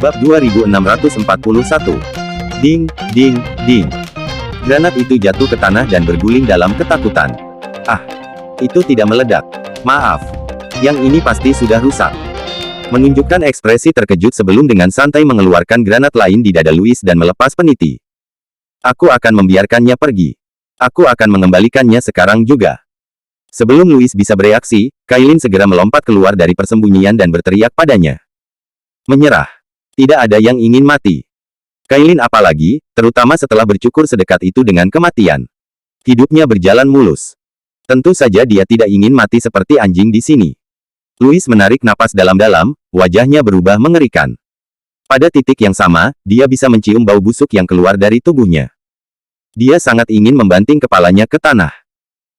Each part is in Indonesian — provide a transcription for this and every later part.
Bab 2641. Ding, ding, ding. Granat itu jatuh ke tanah dan berguling dalam ketakutan. Ah, itu tidak meledak. Maaf. Yang ini pasti sudah rusak. Menunjukkan ekspresi terkejut sebelum dengan santai mengeluarkan granat lain di dada Louis dan melepas peniti. Aku akan membiarkannya pergi. Aku akan mengembalikannya sekarang juga. Sebelum Louis bisa bereaksi, Kailin segera melompat keluar dari persembunyian dan berteriak padanya. Menyerah. Tidak ada yang ingin mati. Kailin apalagi, terutama setelah bercukur sedekat itu dengan kematian. Hidupnya berjalan mulus. Tentu saja dia tidak ingin mati seperti anjing di sini. Louis menarik napas dalam-dalam, wajahnya berubah mengerikan. Pada titik yang sama, dia bisa mencium bau busuk yang keluar dari tubuhnya. Dia sangat ingin membanting kepalanya ke tanah.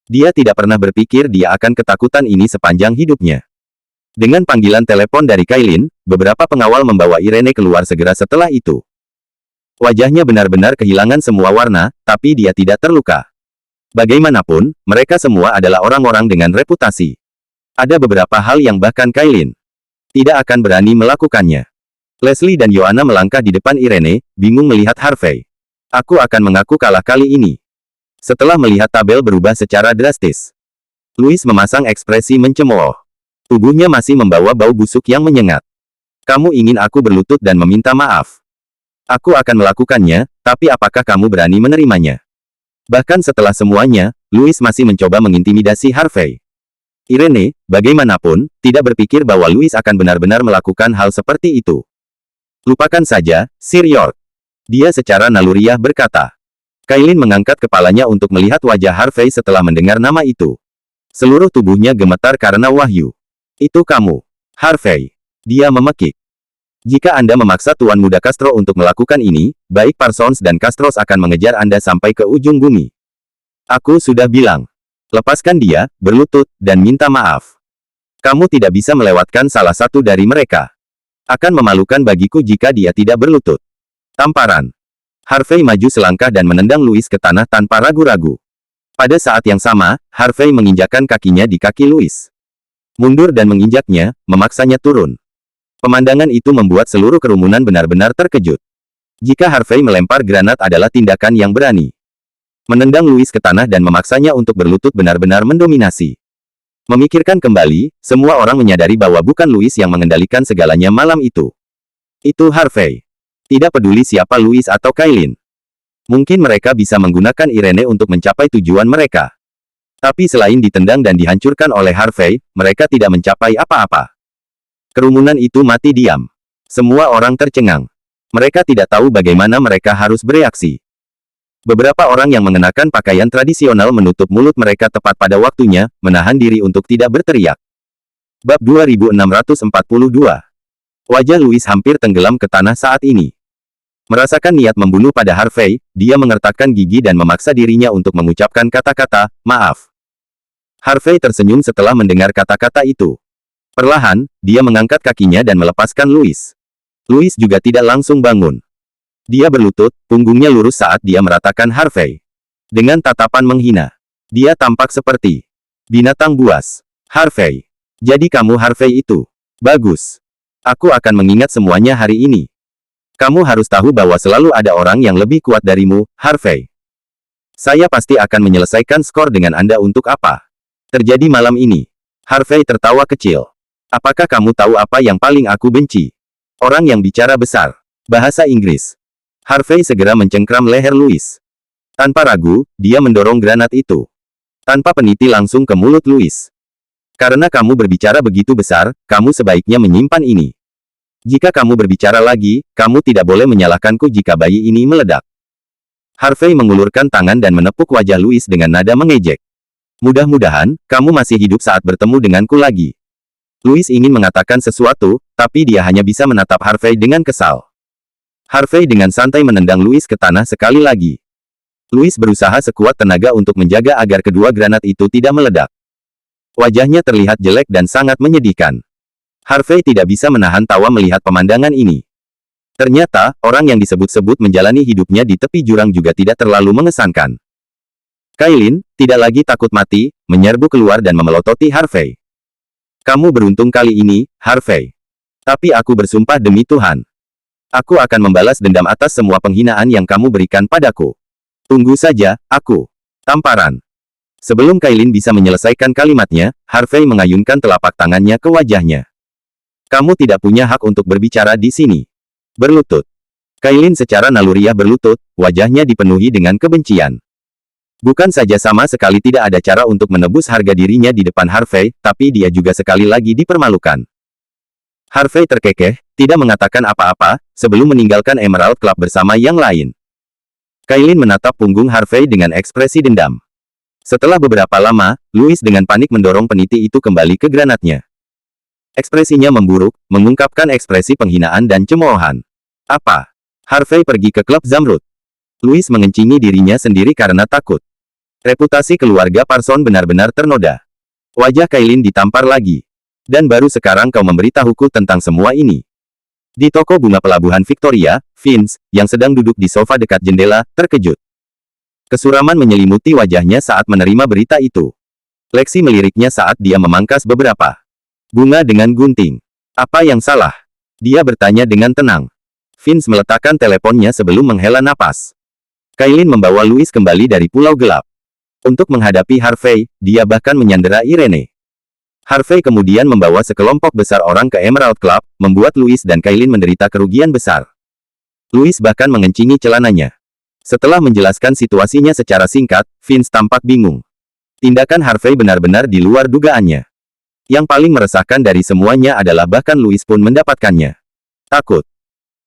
Dia tidak pernah berpikir dia akan ketakutan ini sepanjang hidupnya. Dengan panggilan telepon dari Kailin, beberapa pengawal membawa Irene keluar segera setelah itu. Wajahnya benar-benar kehilangan semua warna, tapi dia tidak terluka. Bagaimanapun, mereka semua adalah orang-orang dengan reputasi. Ada beberapa hal yang bahkan Kailin tidak akan berani melakukannya. Leslie dan Yohana melangkah di depan Irene, bingung melihat Harvey. Aku akan mengaku kalah kali ini. Setelah melihat tabel berubah secara drastis, Louis memasang ekspresi mencemooh. Tubuhnya masih membawa bau busuk yang menyengat. Kamu ingin aku berlutut dan meminta maaf. Aku akan melakukannya, tapi apakah kamu berani menerimanya? Bahkan setelah semuanya, Louis masih mencoba mengintimidasi Harvey. Irene, bagaimanapun, tidak berpikir bahwa Louis akan benar-benar melakukan hal seperti itu. Lupakan saja, Sir York. Dia secara naluriah berkata. Kailin mengangkat kepalanya untuk melihat wajah Harvey setelah mendengar nama itu. Seluruh tubuhnya gemetar karena wahyu. Itu kamu, Harvey. Dia memekik. Jika Anda memaksa Tuan Muda Castro untuk melakukan ini, baik Parsons dan Castros akan mengejar Anda sampai ke ujung bumi. Aku sudah bilang. Lepaskan dia, berlutut, dan minta maaf. Kamu tidak bisa melewatkan salah satu dari mereka. Akan memalukan bagiku jika dia tidak berlutut. Tamparan. Harvey maju selangkah dan menendang Louis ke tanah tanpa ragu-ragu. Pada saat yang sama, Harvey menginjakkan kakinya di kaki Louis. Mundur dan menginjaknya, memaksanya turun. Pemandangan itu membuat seluruh kerumunan benar-benar terkejut. Jika Harvey melempar granat adalah tindakan yang berani. Menendang Louis ke tanah dan memaksanya untuk berlutut benar-benar mendominasi. Memikirkan kembali, semua orang menyadari bahwa bukan Louis yang mengendalikan segalanya malam itu. Itu Harvey. Tidak peduli siapa Louis atau Kailin. Mungkin mereka bisa menggunakan Irene untuk mencapai tujuan mereka. Tapi selain ditendang dan dihancurkan oleh Harvey, mereka tidak mencapai apa-apa. Kerumunan itu mati diam. Semua orang tercengang. Mereka tidak tahu bagaimana mereka harus bereaksi. Beberapa orang yang mengenakan pakaian tradisional menutup mulut mereka tepat pada waktunya, menahan diri untuk tidak berteriak. Bab 2642. Wajah Louis hampir tenggelam ke tanah saat ini. Merasakan niat membunuh pada Harvey, dia mengertakkan gigi dan memaksa dirinya untuk mengucapkan kata-kata, maaf. Harvey tersenyum setelah mendengar kata-kata itu. Perlahan, dia mengangkat kakinya dan melepaskan Louis. Louis juga tidak langsung bangun. Dia berlutut, punggungnya lurus saat dia meratakan Harvey. Dengan tatapan menghina. Dia tampak seperti binatang buas. Harvey. Jadi kamu Harvey itu. Bagus. Aku akan mengingat semuanya hari ini. Kamu harus tahu bahwa selalu ada orang yang lebih kuat darimu, Harvey. Saya pasti akan menyelesaikan skor dengan Anda untuk apa terjadi malam ini. Harvey tertawa kecil. Apakah kamu tahu apa yang paling aku benci? Orang yang bicara besar. Bahasa Inggris. Harvey segera mencengkram leher Louis. Tanpa ragu, dia mendorong granat itu. Tanpa peniti langsung ke mulut Louis. Karena kamu berbicara begitu besar, kamu sebaiknya menyimpan ini. Jika kamu berbicara lagi, kamu tidak boleh menyalahkanku jika bayi ini meledak. Harvey mengulurkan tangan dan menepuk wajah Louis dengan nada mengejek. Mudah-mudahan, kamu masih hidup saat bertemu denganku lagi. Louis ingin mengatakan sesuatu, tapi dia hanya bisa menatap Harvey dengan kesal. Harvey dengan santai menendang Louis ke tanah sekali lagi. Louis berusaha sekuat tenaga untuk menjaga agar kedua granat itu tidak meledak. Wajahnya terlihat jelek dan sangat menyedihkan. Harvey tidak bisa menahan tawa melihat pemandangan ini. Ternyata, orang yang disebut-sebut menjalani hidupnya di tepi jurang juga tidak terlalu mengesankan. Kailin, tidak lagi takut mati, menyerbu keluar dan memelototi Harvey. Kamu beruntung kali ini, Harvey. Tapi aku bersumpah demi Tuhan. Aku akan membalas dendam atas semua penghinaan yang kamu berikan padaku. Tunggu saja, aku. Tamparan. Sebelum Kailin bisa menyelesaikan kalimatnya, Harvey mengayunkan telapak tangannya ke wajahnya. Kamu tidak punya hak untuk berbicara di sini. Berlutut. Kailin secara naluriah berlutut, wajahnya dipenuhi dengan kebencian. Bukan saja sama sekali tidak ada cara untuk menebus harga dirinya di depan Harvey, tapi dia juga sekali lagi dipermalukan. Harvey terkekeh, tidak mengatakan apa-apa, sebelum meninggalkan Emerald Club bersama yang lain. Kailin menatap punggung Harvey dengan ekspresi dendam. Setelah beberapa lama, Louis dengan panik mendorong peniti itu kembali ke granatnya. Ekspresinya memburuk, mengungkapkan ekspresi penghinaan dan cemoohan. Apa? Harvey pergi ke klub Zamrud. Louis mengencingi dirinya sendiri karena takut. Reputasi keluarga Parson benar-benar ternoda. Wajah Kailin ditampar lagi. Dan baru sekarang kau memberitahuku tentang semua ini. Di toko bunga pelabuhan Victoria, Vince, yang sedang duduk di sofa dekat jendela, terkejut. Kesuraman menyelimuti wajahnya saat menerima berita itu. Lexi meliriknya saat dia memangkas beberapa bunga dengan gunting. Apa yang salah? Dia bertanya dengan tenang. Vince meletakkan teleponnya sebelum menghela napas. Kailin membawa Louis kembali dari Pulau Gelap. Untuk menghadapi Harvey, dia bahkan menyandera Irene. Harvey kemudian membawa sekelompok besar orang ke Emerald Club, membuat Louis dan Kailin menderita kerugian besar. Louis bahkan mengencingi celananya. Setelah menjelaskan situasinya secara singkat, Vince tampak bingung. Tindakan Harvey benar-benar di luar dugaannya. Yang paling meresahkan dari semuanya adalah bahkan Louis pun mendapatkannya. Takut.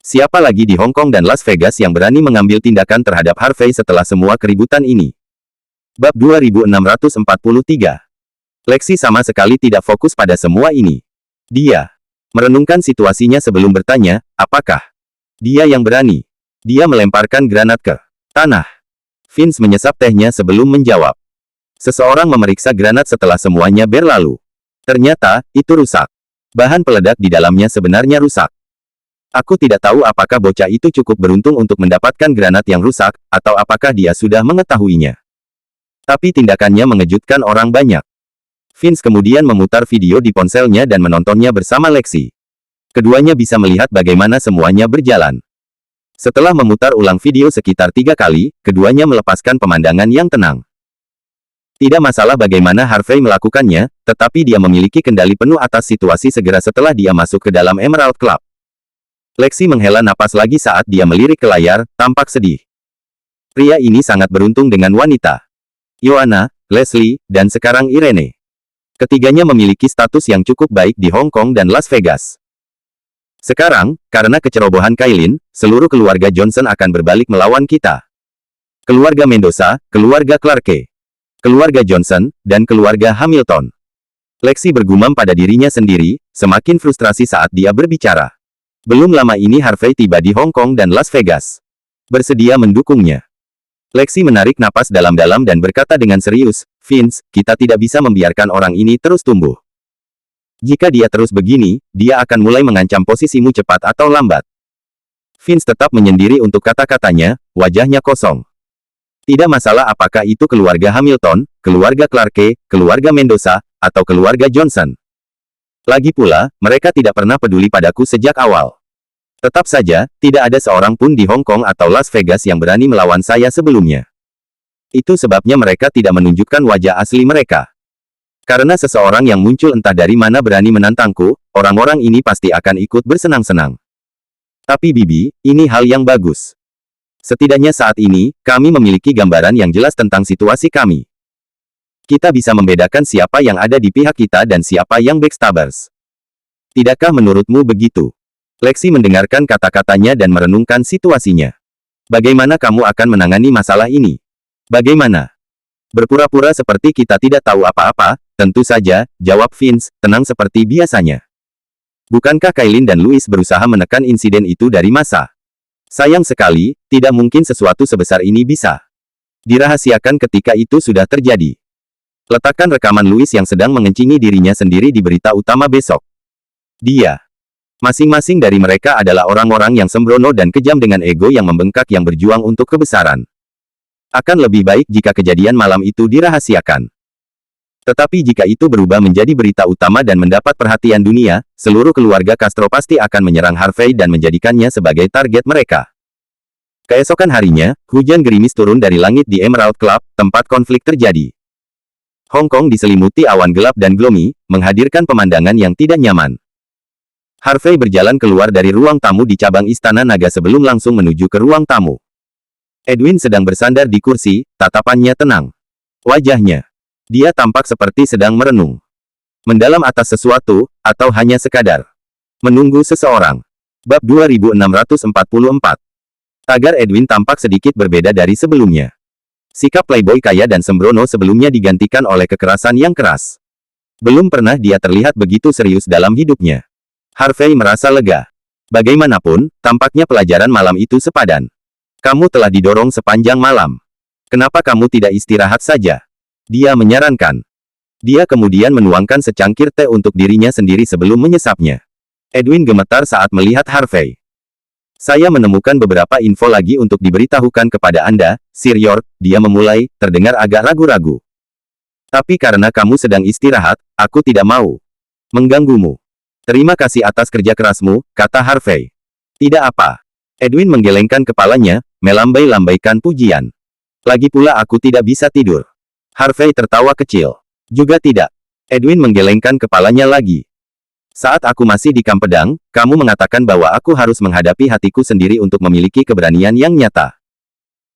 Siapa lagi di Hong Kong dan Las Vegas yang berani mengambil tindakan terhadap Harvey setelah semua keributan ini? Bab 2643. Lexi sama sekali tidak fokus pada semua ini. Dia merenungkan situasinya sebelum bertanya, apakah dia yang berani? Dia melemparkan granat ke tanah. Vince menyesap tehnya sebelum menjawab. Seseorang memeriksa granat setelah semuanya berlalu. Ternyata, itu rusak. Bahan peledak di dalamnya sebenarnya rusak. Aku tidak tahu apakah bocah itu cukup beruntung untuk mendapatkan granat yang rusak, atau apakah dia sudah mengetahuinya. Tapi tindakannya mengejutkan orang banyak. Vince kemudian memutar video di ponselnya dan menontonnya bersama Lexi. Keduanya bisa melihat bagaimana semuanya berjalan. Setelah memutar ulang video sekitar 3 kali, keduanya melepaskan pemandangan yang tenang. Tidak masalah bagaimana Harvey melakukannya, tetapi dia memiliki kendali penuh atas situasi segera setelah dia masuk ke dalam Emerald Club. Lexi menghela napas lagi saat dia melirik ke layar, tampak sedih. Pria ini sangat beruntung dengan wanita. Ioana, Leslie, dan sekarang Irene. Ketiganya memiliki status yang cukup baik di Hong Kong dan Las Vegas. Sekarang, karena kecerobohan Kailin, seluruh keluarga Johnson akan berbalik melawan kita. Keluarga Mendoza, keluarga Clarke, keluarga Johnson, dan keluarga Hamilton. Lexi bergumam pada dirinya sendiri, semakin frustrasi saat dia berbicara. Belum lama ini Harvey tiba di Hong Kong dan Las Vegas. Bersedia mendukungnya. Lexi menarik napas dalam-dalam dan berkata dengan serius, Vince, kita tidak bisa membiarkan orang ini terus tumbuh. Jika dia terus begini, dia akan mulai mengancam posisimu cepat atau lambat. Vince tetap menyendiri untuk kata-katanya, wajahnya kosong. Tidak masalah apakah itu keluarga Hamilton, keluarga Clarke, keluarga Mendoza, atau keluarga Johnson. Lagi pula, mereka tidak pernah peduli padaku sejak awal. Tetap saja, tidak ada seorang pun di Hong Kong atau Las Vegas yang berani melawan saya sebelumnya. Itu sebabnya mereka tidak menunjukkan wajah asli mereka. Karena seseorang yang muncul entah dari mana berani menantangku, orang-orang ini pasti akan ikut bersenang-senang. Tapi Bibi, ini hal yang bagus. Setidaknya saat ini, kami memiliki gambaran yang jelas tentang situasi kami. Kita bisa membedakan siapa yang ada di pihak kita dan siapa yang backstabbers. Tidakkah menurutmu begitu? Lexi mendengarkan kata-katanya dan merenungkan situasinya. Bagaimana kamu akan menangani masalah ini? Bagaimana? Berpura-pura seperti kita tidak tahu apa-apa, tentu saja, jawab Vince, tenang seperti biasanya. Bukankah Kailin dan Louis berusaha menekan insiden itu dari masa? Sayang sekali, tidak mungkin sesuatu sebesar ini bisa dirahasiakan ketika itu sudah terjadi. Letakkan rekaman Louis yang sedang mengencingi dirinya sendiri di berita utama besok. Dia. Masing-masing dari mereka adalah orang-orang yang sembrono dan kejam dengan ego yang membengkak yang berjuang untuk kebesaran. Akan lebih baik jika kejadian malam itu dirahasiakan. Tetapi jika itu berubah menjadi berita utama dan mendapat perhatian dunia, seluruh keluarga Castro pasti akan menyerang Harvey dan menjadikannya sebagai target mereka. Keesokan harinya, hujan gerimis turun dari langit di Emerald Club, tempat konflik terjadi. Hong Kong diselimuti awan gelap dan gloomy, menghadirkan pemandangan yang tidak nyaman. Harvey berjalan keluar dari ruang tamu di cabang Istana Naga sebelum langsung menuju ke ruang tamu. Edwin sedang bersandar di kursi, tatapannya tenang. Wajahnya, dia tampak seperti sedang merenung. Mendalam atas sesuatu, atau hanya sekadar menunggu seseorang. Bab 2644. Tagar Edwin tampak sedikit berbeda dari sebelumnya. Sikap playboy kaya dan sembrono sebelumnya digantikan oleh kekerasan yang keras. Belum pernah dia terlihat begitu serius dalam hidupnya. Harvey merasa lega. Bagaimanapun, tampaknya pelajaran malam itu sepadan. Kamu telah didorong sepanjang malam. Kenapa kamu tidak istirahat saja? Dia menyarankan. Dia kemudian menuangkan secangkir teh untuk dirinya sendiri sebelum menyesapnya. Edwin gemetar saat melihat Harvey. Saya menemukan beberapa info lagi untuk diberitahukan kepada Anda, Sir York, dia memulai, terdengar agak ragu-ragu. Tapi karena kamu sedang istirahat, aku tidak mau mengganggumu. Terima kasih atas kerja kerasmu, kata Harvey. Tidak apa. Edwin menggelengkan kepalanya, melambai-lambaikan pujian. Lagi pula aku tidak bisa tidur. Harvey tertawa kecil. Juga tidak. Edwin menggelengkan kepalanya lagi. Saat aku masih di Kampedang, kamu mengatakan bahwa aku harus menghadapi hatiku sendiri untuk memiliki keberanian yang nyata.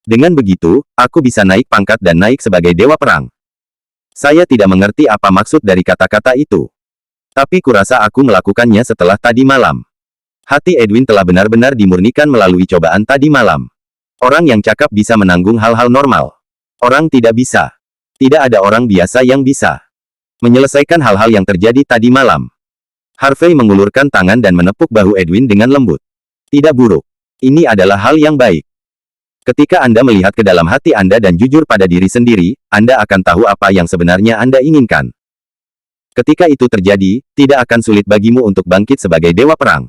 Dengan begitu, aku bisa naik pangkat dan naik sebagai dewa perang. Saya tidak mengerti apa maksud dari kata-kata itu. Tapi kurasa aku melakukannya setelah tadi malam. Hati Edwin telah benar-benar dimurnikan melalui cobaan tadi malam. Orang yang cakap bisa menanggung hal-hal normal. Orang tidak bisa. Tidak ada orang biasa yang bisa menyelesaikan hal-hal yang terjadi tadi malam. Harvey mengulurkan tangan dan menepuk bahu Edwin dengan lembut. Tidak buruk. Ini adalah hal yang baik. Ketika Anda melihat ke dalam hati Anda dan jujur pada diri sendiri, Anda akan tahu apa yang sebenarnya Anda inginkan. Ketika itu terjadi, tidak akan sulit bagimu untuk bangkit sebagai dewa perang.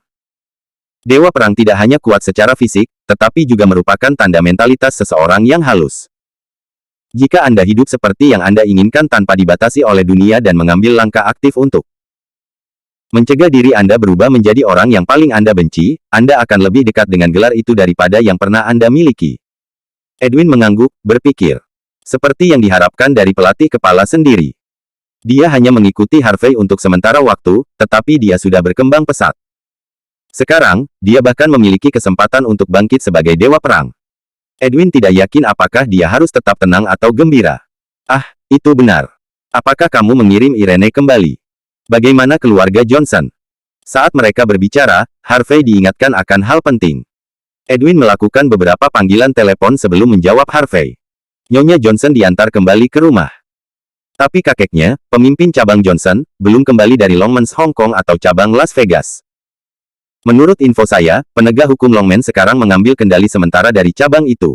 Dewa perang tidak hanya kuat secara fisik, tetapi juga merupakan tanda mentalitas seseorang yang halus. Jika Anda hidup seperti yang Anda inginkan tanpa dibatasi oleh dunia dan mengambil langkah aktif untuk mencegah diri Anda berubah menjadi orang yang paling Anda benci, Anda akan lebih dekat dengan gelar itu daripada yang pernah Anda miliki. Edwin mengangguk, berpikir. Seperti yang diharapkan dari pelatih kepala sendiri. Dia hanya mengikuti Harvey untuk sementara waktu, tetapi dia sudah berkembang pesat. Sekarang, dia bahkan memiliki kesempatan untuk bangkit sebagai dewa perang. Edwin tidak yakin apakah dia harus tetap tenang atau gembira. Ah, itu benar. Apakah kamu mengirim Irene kembali? Bagaimana keluarga Johnson? Saat mereka berbicara, Harvey diingatkan akan hal penting. Edwin melakukan beberapa panggilan telepon sebelum menjawab Harvey. Nyonya Johnson diantar kembali ke rumah. Tapi kakeknya, pemimpin cabang Johnson, belum kembali dari Longmans Hong Kong atau cabang Las Vegas. Menurut info saya, penegak hukum Longman sekarang mengambil kendali sementara dari cabang itu.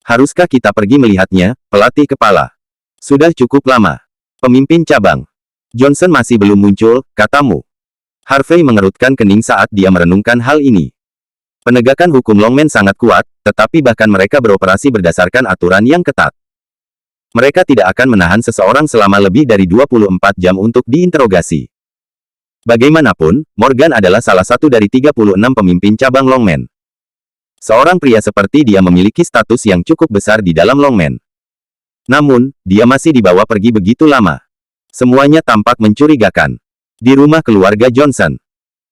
Haruskah kita pergi melihatnya, pelatih kepala? Sudah cukup lama. Pemimpin cabang. Johnson masih belum muncul, katamu. Harvey mengerutkan kening saat dia merenungkan hal ini. Penegakan hukum Longman sangat kuat, tetapi bahkan mereka beroperasi berdasarkan aturan yang ketat. Mereka tidak akan menahan seseorang selama lebih dari 24 jam untuk diinterogasi. Bagaimanapun, Morgan adalah salah satu dari 36 pemimpin cabang Longman. Seorang pria seperti dia memiliki status yang cukup besar di dalam Longman. Namun, dia masih dibawa pergi begitu lama. Semuanya tampak mencurigakan. Di rumah keluarga Johnson.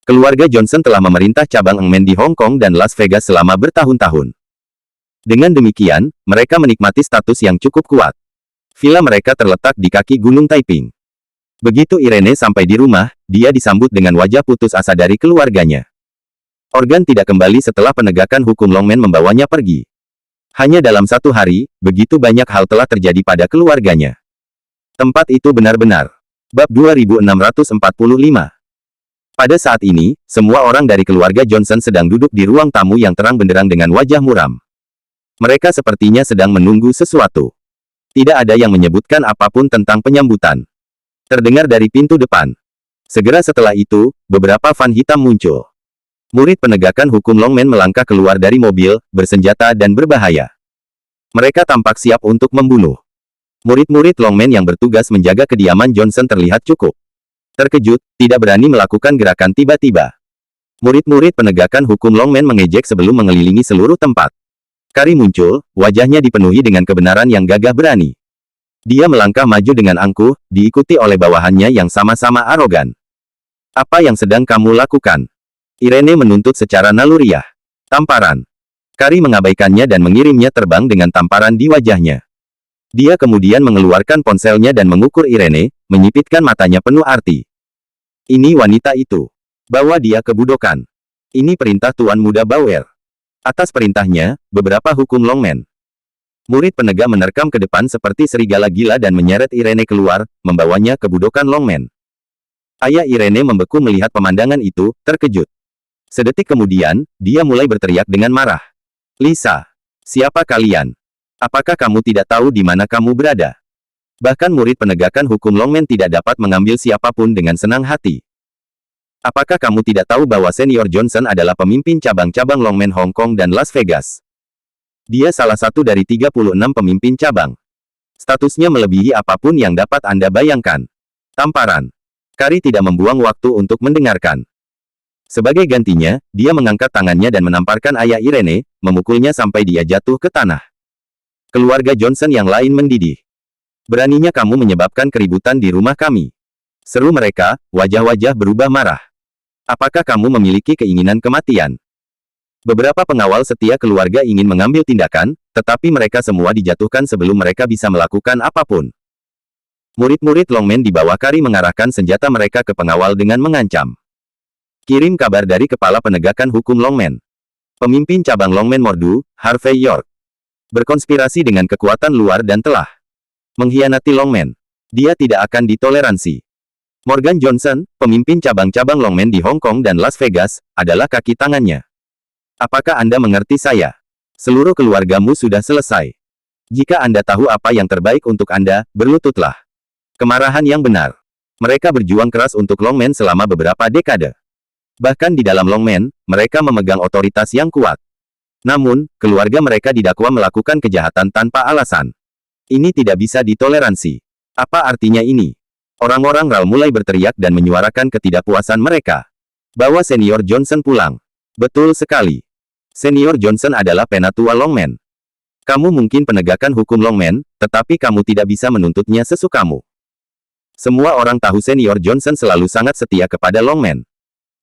Keluarga Johnson telah memerintah cabang Longman di Hong Kong dan Las Vegas selama bertahun-tahun. Dengan demikian, mereka menikmati status yang cukup kuat. Villa mereka terletak di kaki Gunung Taiping. Begitu Irene sampai di rumah, dia disambut dengan wajah putus asa dari keluarganya. Organ tidak kembali setelah penegakan hukum Longman membawanya pergi. Hanya dalam satu hari, begitu banyak hal telah terjadi pada keluarganya. Tempat itu benar-benar. Bab 2645. Pada saat ini, semua orang dari keluarga Johnson sedang duduk di ruang tamu yang terang benderang dengan wajah muram. Mereka sepertinya sedang menunggu sesuatu. Tidak ada yang menyebutkan apapun tentang penyambutan. Terdengar dari pintu depan. Segera setelah itu, beberapa van hitam muncul. Murid penegakan hukum Longman melangkah keluar dari mobil, bersenjata dan berbahaya. Mereka tampak siap untuk membunuh. Murid-murid Longman yang bertugas menjaga kediaman Johnson terlihat cukup terkejut, tidak berani melakukan gerakan tiba-tiba. Murid-murid penegakan hukum Longman mengejek sebelum mengelilingi seluruh tempat. Kari muncul, wajahnya dipenuhi dengan kebenaran yang gagah berani. Dia melangkah maju dengan angkuh, diikuti oleh bawahannya yang sama-sama arogan. Apa yang sedang kamu lakukan? Irene menuntut secara naluriah. Tamparan. Kari mengabaikannya dan mengirimnya terbang dengan tamparan di wajahnya. Dia kemudian mengeluarkan ponselnya dan mengukur Irene, menyipitkan matanya penuh arti. Ini wanita itu. Bawa dia ke budokan. Ini perintah Tuan Muda Bauer. Atas perintahnya, beberapa hukum Longman. Murid penegak menerkam ke depan seperti serigala gila dan menyeret Irene keluar, membawanya ke budokan Longman. Ayah Irene membeku melihat pemandangan itu, terkejut. Sedetik kemudian, dia mulai berteriak dengan marah. Lisa, siapa kalian? Apakah kamu tidak tahu di mana kamu berada? Bahkan murid penegakan hukum Longman tidak dapat mengambil siapapun dengan senang hati. Apakah kamu tidak tahu bahwa Senior Johnson adalah pemimpin cabang-cabang Longman Hong Kong dan Las Vegas? Dia salah satu dari 36 pemimpin cabang. Statusnya melebihi apapun yang dapat Anda bayangkan. Tamparan. Kari tidak membuang waktu untuk mendengarkan. Sebagai gantinya, dia mengangkat tangannya dan menamparkan ayah Irene, memukulnya sampai dia jatuh ke tanah. Keluarga Johnson yang lain mendidih. Beraninya kamu menyebabkan keributan di rumah kami. Seru mereka, wajah-wajah berubah marah. Apakah kamu memiliki keinginan kematian? Beberapa pengawal setia keluarga ingin mengambil tindakan, tetapi mereka semua dijatuhkan sebelum mereka bisa melakukan apapun. Murid-murid Longman di bawah Kari mengarahkan senjata mereka ke pengawal dengan mengancam. Kirim kabar dari Kepala Penegakan Hukum Longman. Pemimpin cabang Longman Mordu, Harvey York. Berkonspirasi dengan kekuatan luar dan telah mengkhianati Longman. Dia tidak akan ditoleransi. Morgan Johnson, pemimpin cabang-cabang Longman di Hong Kong dan Las Vegas, adalah kaki tangannya. Apakah Anda mengerti saya? Seluruh keluargamu sudah selesai. Jika Anda tahu apa yang terbaik untuk Anda, berlututlah. Kemarahan yang benar. Mereka berjuang keras untuk Longman selama beberapa dekade. Bahkan di dalam Longman, mereka memegang otoritas yang kuat. Namun, keluarga mereka didakwa melakukan kejahatan tanpa alasan. Ini tidak bisa ditoleransi. Apa artinya ini? Orang-orang RAL mulai berteriak dan menyuarakan ketidakpuasan mereka. Bawa Senior Johnson pulang. Betul sekali. Senior Johnson adalah penatua Longman. Kamu mungkin penegakan hukum Longman, tetapi kamu tidak bisa menuntutnya sesukamu. Semua orang tahu Senior Johnson selalu sangat setia kepada Longman.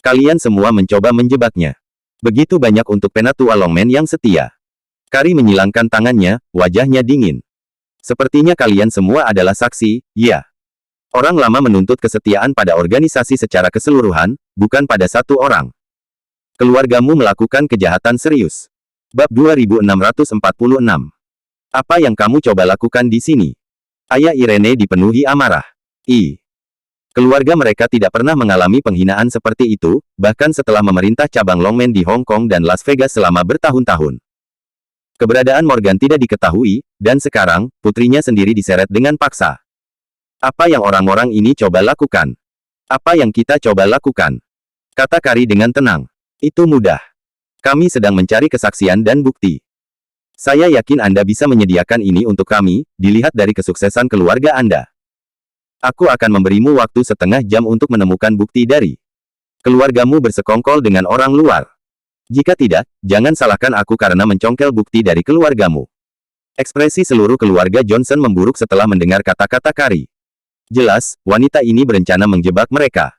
Kalian semua mencoba menjebaknya. Begitu banyak untuk penatua Longman yang setia. Kari menyilangkan tangannya, wajahnya dingin. Sepertinya kalian semua adalah saksi, ya. Orang lama menuntut kesetiaan pada organisasi secara keseluruhan, bukan pada satu orang. Keluargamu melakukan kejahatan serius. Bab 2646. Apa yang kamu coba lakukan di sini? Ayah Irene dipenuhi amarah. Keluarga mereka tidak pernah mengalami penghinaan seperti itu, bahkan setelah memerintah cabang Longman di Hong Kong dan Las Vegas selama bertahun-tahun. Keberadaan Morgan tidak diketahui, dan sekarang, putrinya sendiri diseret dengan paksa. Apa yang orang-orang ini coba lakukan? Apa yang kita coba lakukan? Kata Kari dengan tenang. Itu mudah. Kami sedang mencari kesaksian dan bukti. Saya yakin Anda bisa menyediakan ini untuk kami, dilihat dari kesuksesan keluarga Anda. Aku akan memberimu waktu setengah jam untuk menemukan bukti dari keluargamu bersekongkol dengan orang luar. Jika tidak, jangan salahkan aku karena mencongkel bukti dari keluargamu. Ekspresi seluruh keluarga Johnson memburuk setelah mendengar kata-kata Kari. Jelas, wanita ini berencana menjebak mereka.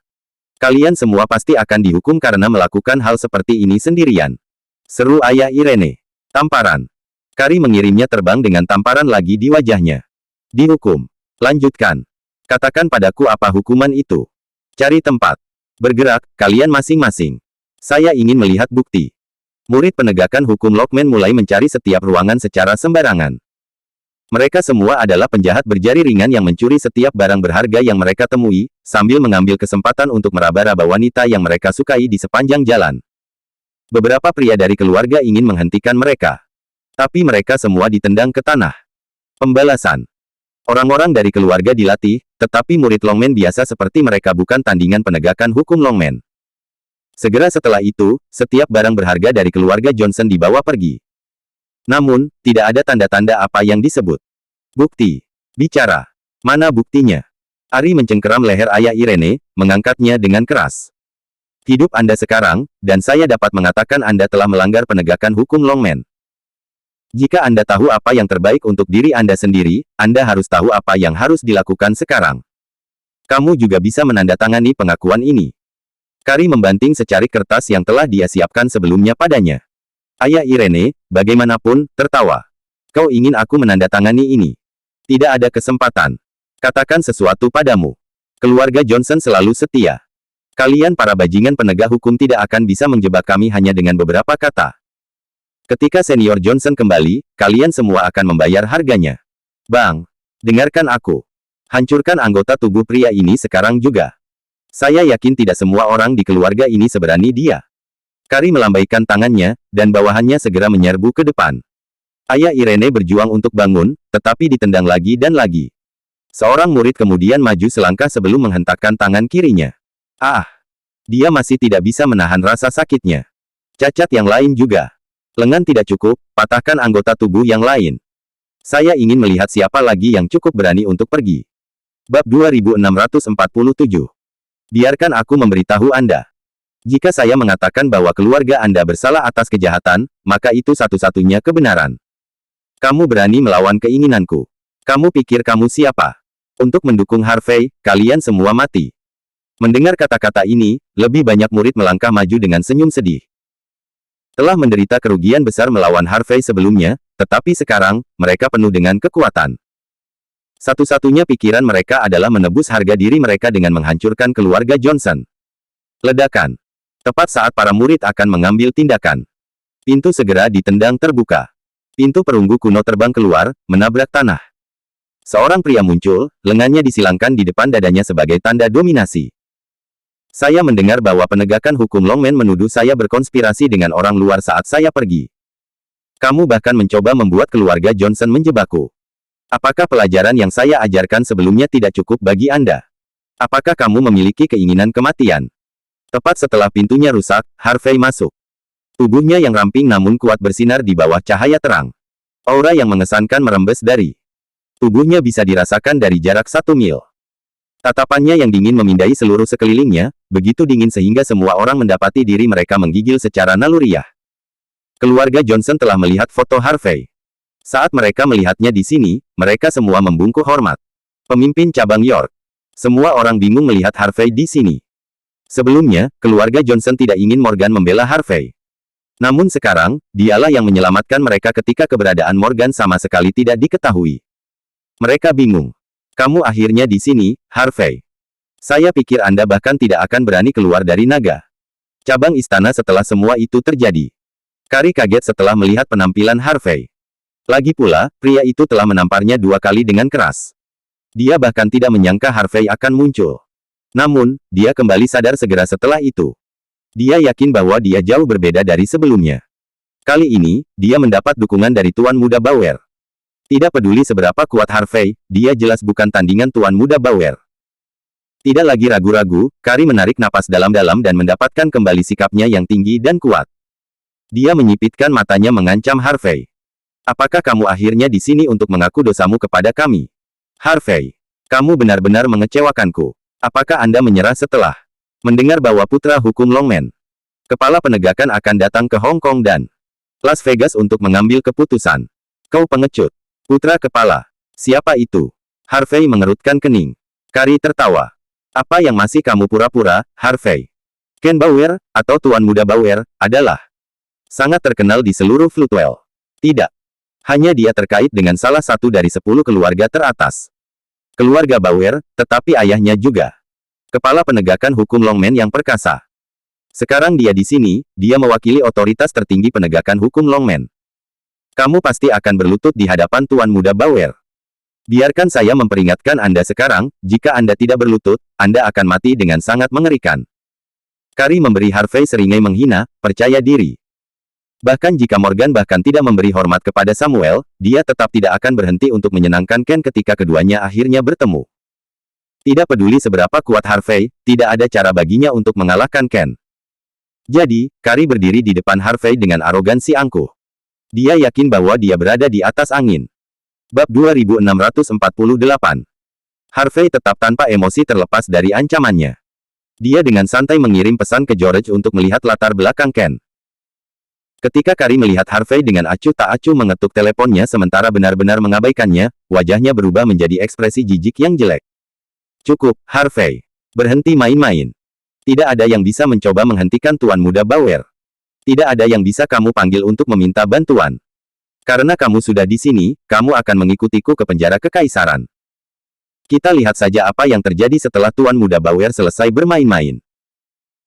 Kalian semua pasti akan dihukum karena melakukan hal seperti ini sendirian. Seru ayah Irene. Tamparan. Kari mengirimnya terbang dengan tamparan lagi di wajahnya. Dihukum. Lanjutkan. Katakan padaku apa hukuman itu. Cari tempat. Bergerak, kalian masing-masing. Saya ingin melihat bukti. Murid penegakan hukum Longman mulai mencari setiap ruangan secara sembarangan. Mereka semua adalah penjahat berjari ringan yang mencuri setiap barang berharga yang mereka temui, sambil mengambil kesempatan untuk meraba-raba wanita yang mereka sukai di sepanjang jalan. Beberapa pria dari keluarga ingin menghentikan mereka. Tapi mereka semua ditendang ke tanah. Pembalasan. Orang-orang dari keluarga dilatih, tetapi murid Longman biasa seperti mereka bukan tandingan penegakan hukum Longman. Segera setelah itu, setiap barang berharga dari keluarga Johnson dibawa pergi. Namun, tidak ada tanda-tanda apa yang disebut bukti. Bicara. Mana buktinya? Ari mencengkeram leher ayah Irene, mengangkatnya dengan keras. Hidup Anda sekarang, dan saya dapat mengatakan Anda telah melanggar penegakan hukum Longman. Jika Anda tahu apa yang terbaik untuk diri Anda sendiri, Anda harus tahu apa yang harus dilakukan sekarang. Kamu juga bisa menandatangani pengakuan ini. Kari membanting secari kertas yang telah dia siapkan sebelumnya padanya. Ayah Irene, bagaimanapun, tertawa. Kau ingin aku menandatangani ini? Tidak ada kesempatan. Katakan sesuatu padamu. Keluarga Johnson selalu setia. Kalian para bajingan penegak hukum tidak akan bisa menjebak kami hanya dengan beberapa kata. Ketika senior Johnson kembali, kalian semua akan membayar harganya. Bang, dengarkan aku. Hancurkan anggota tubuh pria ini sekarang juga. Saya yakin tidak semua orang di keluarga ini seberani dia. Kari melambaikan tangannya, dan bawahannya segera menyerbu ke depan. Ayah Irene berjuang untuk bangun, tetapi ditendang lagi dan lagi. Seorang murid kemudian maju selangkah sebelum menghentakkan tangan kirinya. Ah! Dia masih tidak bisa menahan rasa sakitnya. Cacat yang lain juga. Lengan tidak cukup, patahkan anggota tubuh yang lain. Saya ingin melihat siapa lagi yang cukup berani untuk pergi. Bab 2647. Biarkan aku memberitahu Anda. Jika saya mengatakan bahwa keluarga Anda bersalah atas kejahatan, maka itu satu-satunya kebenaran. Kamu berani melawan keinginanku. Kamu pikir kamu siapa? Untuk mendukung Harvey, kalian semua mati. Mendengar kata-kata ini, lebih banyak murid melangkah maju dengan senyum sedih. Telah menderita kerugian besar melawan Harvey sebelumnya, tetapi sekarang, mereka penuh dengan kekuatan. Satu-satunya pikiran mereka adalah menebus harga diri mereka dengan menghancurkan keluarga Johnson. Ledakan. Tepat saat para murid akan mengambil tindakan. Pintu segera ditendang terbuka. Pintu perunggu kuno terbang keluar, menabrak tanah. Seorang pria muncul, lengannya disilangkan di depan dadanya sebagai tanda dominasi. Saya mendengar bahwa penegakan hukum Longman menuduh saya berkonspirasi dengan orang luar saat saya pergi. Kamu bahkan mencoba membuat keluarga Johnson menjebakku. Apakah pelajaran yang saya ajarkan sebelumnya tidak cukup bagi Anda? Apakah kamu memiliki keinginan kematian? Tepat setelah pintunya rusak, Harvey masuk. Tubuhnya yang ramping namun kuat bersinar di bawah cahaya terang. Aura yang mengesankan merembes dari tubuhnya bisa dirasakan dari jarak 1 mil. Tatapannya yang dingin memindai seluruh sekelilingnya, begitu dingin sehingga semua orang mendapati diri mereka menggigil secara naluriah. Keluarga Johnson telah melihat foto Harvey. Saat mereka melihatnya di sini, mereka semua membungkuk hormat. Pemimpin cabang York. Semua orang bingung melihat Harvey di sini. Sebelumnya, keluarga Johnson tidak ingin Morgan membela Harvey. Namun sekarang, dialah yang menyelamatkan mereka ketika keberadaan Morgan sama sekali tidak diketahui. Mereka bingung. Kamu akhirnya di sini, Harvey. Saya pikir Anda bahkan tidak akan berani keluar dari naga cabang istana setelah semua itu terjadi. Kari kaget setelah melihat penampilan Harvey. Lagi pula, pria itu telah menamparnya 2 kali dengan keras. Dia bahkan tidak menyangka Harvey akan muncul. Namun, dia kembali sadar segera setelah itu. Dia yakin bahwa dia jauh berbeda dari sebelumnya. Kali ini, dia mendapat dukungan dari Tuan Muda Bauer. Tidak peduli seberapa kuat Harvey, dia jelas bukan tandingan Tuan Muda Bauer. Tidak lagi ragu-ragu, Kari menarik napas dalam-dalam dan mendapatkan kembali sikapnya yang tinggi dan kuat. Dia menyipitkan matanya mengancam Harvey. Apakah kamu akhirnya di sini untuk mengaku dosamu kepada kami? Harvey, kamu benar-benar mengecewakanku. Apakah Anda menyerah setelah mendengar bahwa putra hukum Longman, kepala penegakan akan datang ke Hong Kong dan Las Vegas untuk mengambil keputusan? Kau pengecut. Putra kepala. Siapa itu? Harvey mengerutkan kening. Kari tertawa. Apa yang masih kamu pura-pura, Harvey? Ken Bauer, atau Tuan Muda Bauer, adalah sangat terkenal di seluruh Floodwell. Tidak. Hanya dia terkait dengan salah satu dari 10 keluarga teratas. Keluarga Bauer, tetapi ayahnya juga kepala penegakan hukum Longman yang perkasa. Sekarang dia di sini, dia mewakili otoritas tertinggi penegakan hukum Longman. Kamu pasti akan berlutut di hadapan Tuan Muda Bauer. Biarkan saya memperingatkan Anda sekarang, jika Anda tidak berlutut, Anda akan mati dengan sangat mengerikan. Kari memberi Harvey seringai menghina, percaya diri. Bahkan jika Morgan bahkan tidak memberi hormat kepada Samuel, dia tetap tidak akan berhenti untuk menyenangkan Ken ketika keduanya akhirnya bertemu. Tidak peduli seberapa kuat Harvey, tidak ada cara baginya untuk mengalahkan Ken. Jadi, Kari berdiri di depan Harvey dengan arogansi angkuh. Dia yakin bahwa dia berada di atas angin. Bab 2648. Harvey tetap tanpa emosi terlepas dari ancamannya. Dia dengan santai mengirim pesan ke George untuk melihat latar belakang Ken. Ketika Kari melihat Harvey dengan acuh tak acuh mengetuk teleponnya sementara benar-benar mengabaikannya, wajahnya berubah menjadi ekspresi jijik yang jelek. Cukup, Harvey. Berhenti main-main. Tidak ada yang bisa mencoba menghentikan Tuan Muda Bauer. Tidak ada yang bisa kamu panggil untuk meminta bantuan. Karena kamu sudah di sini, kamu akan mengikutiku ke penjara kekaisaran. Kita lihat saja apa yang terjadi setelah Tuan Muda Bauer selesai bermain-main.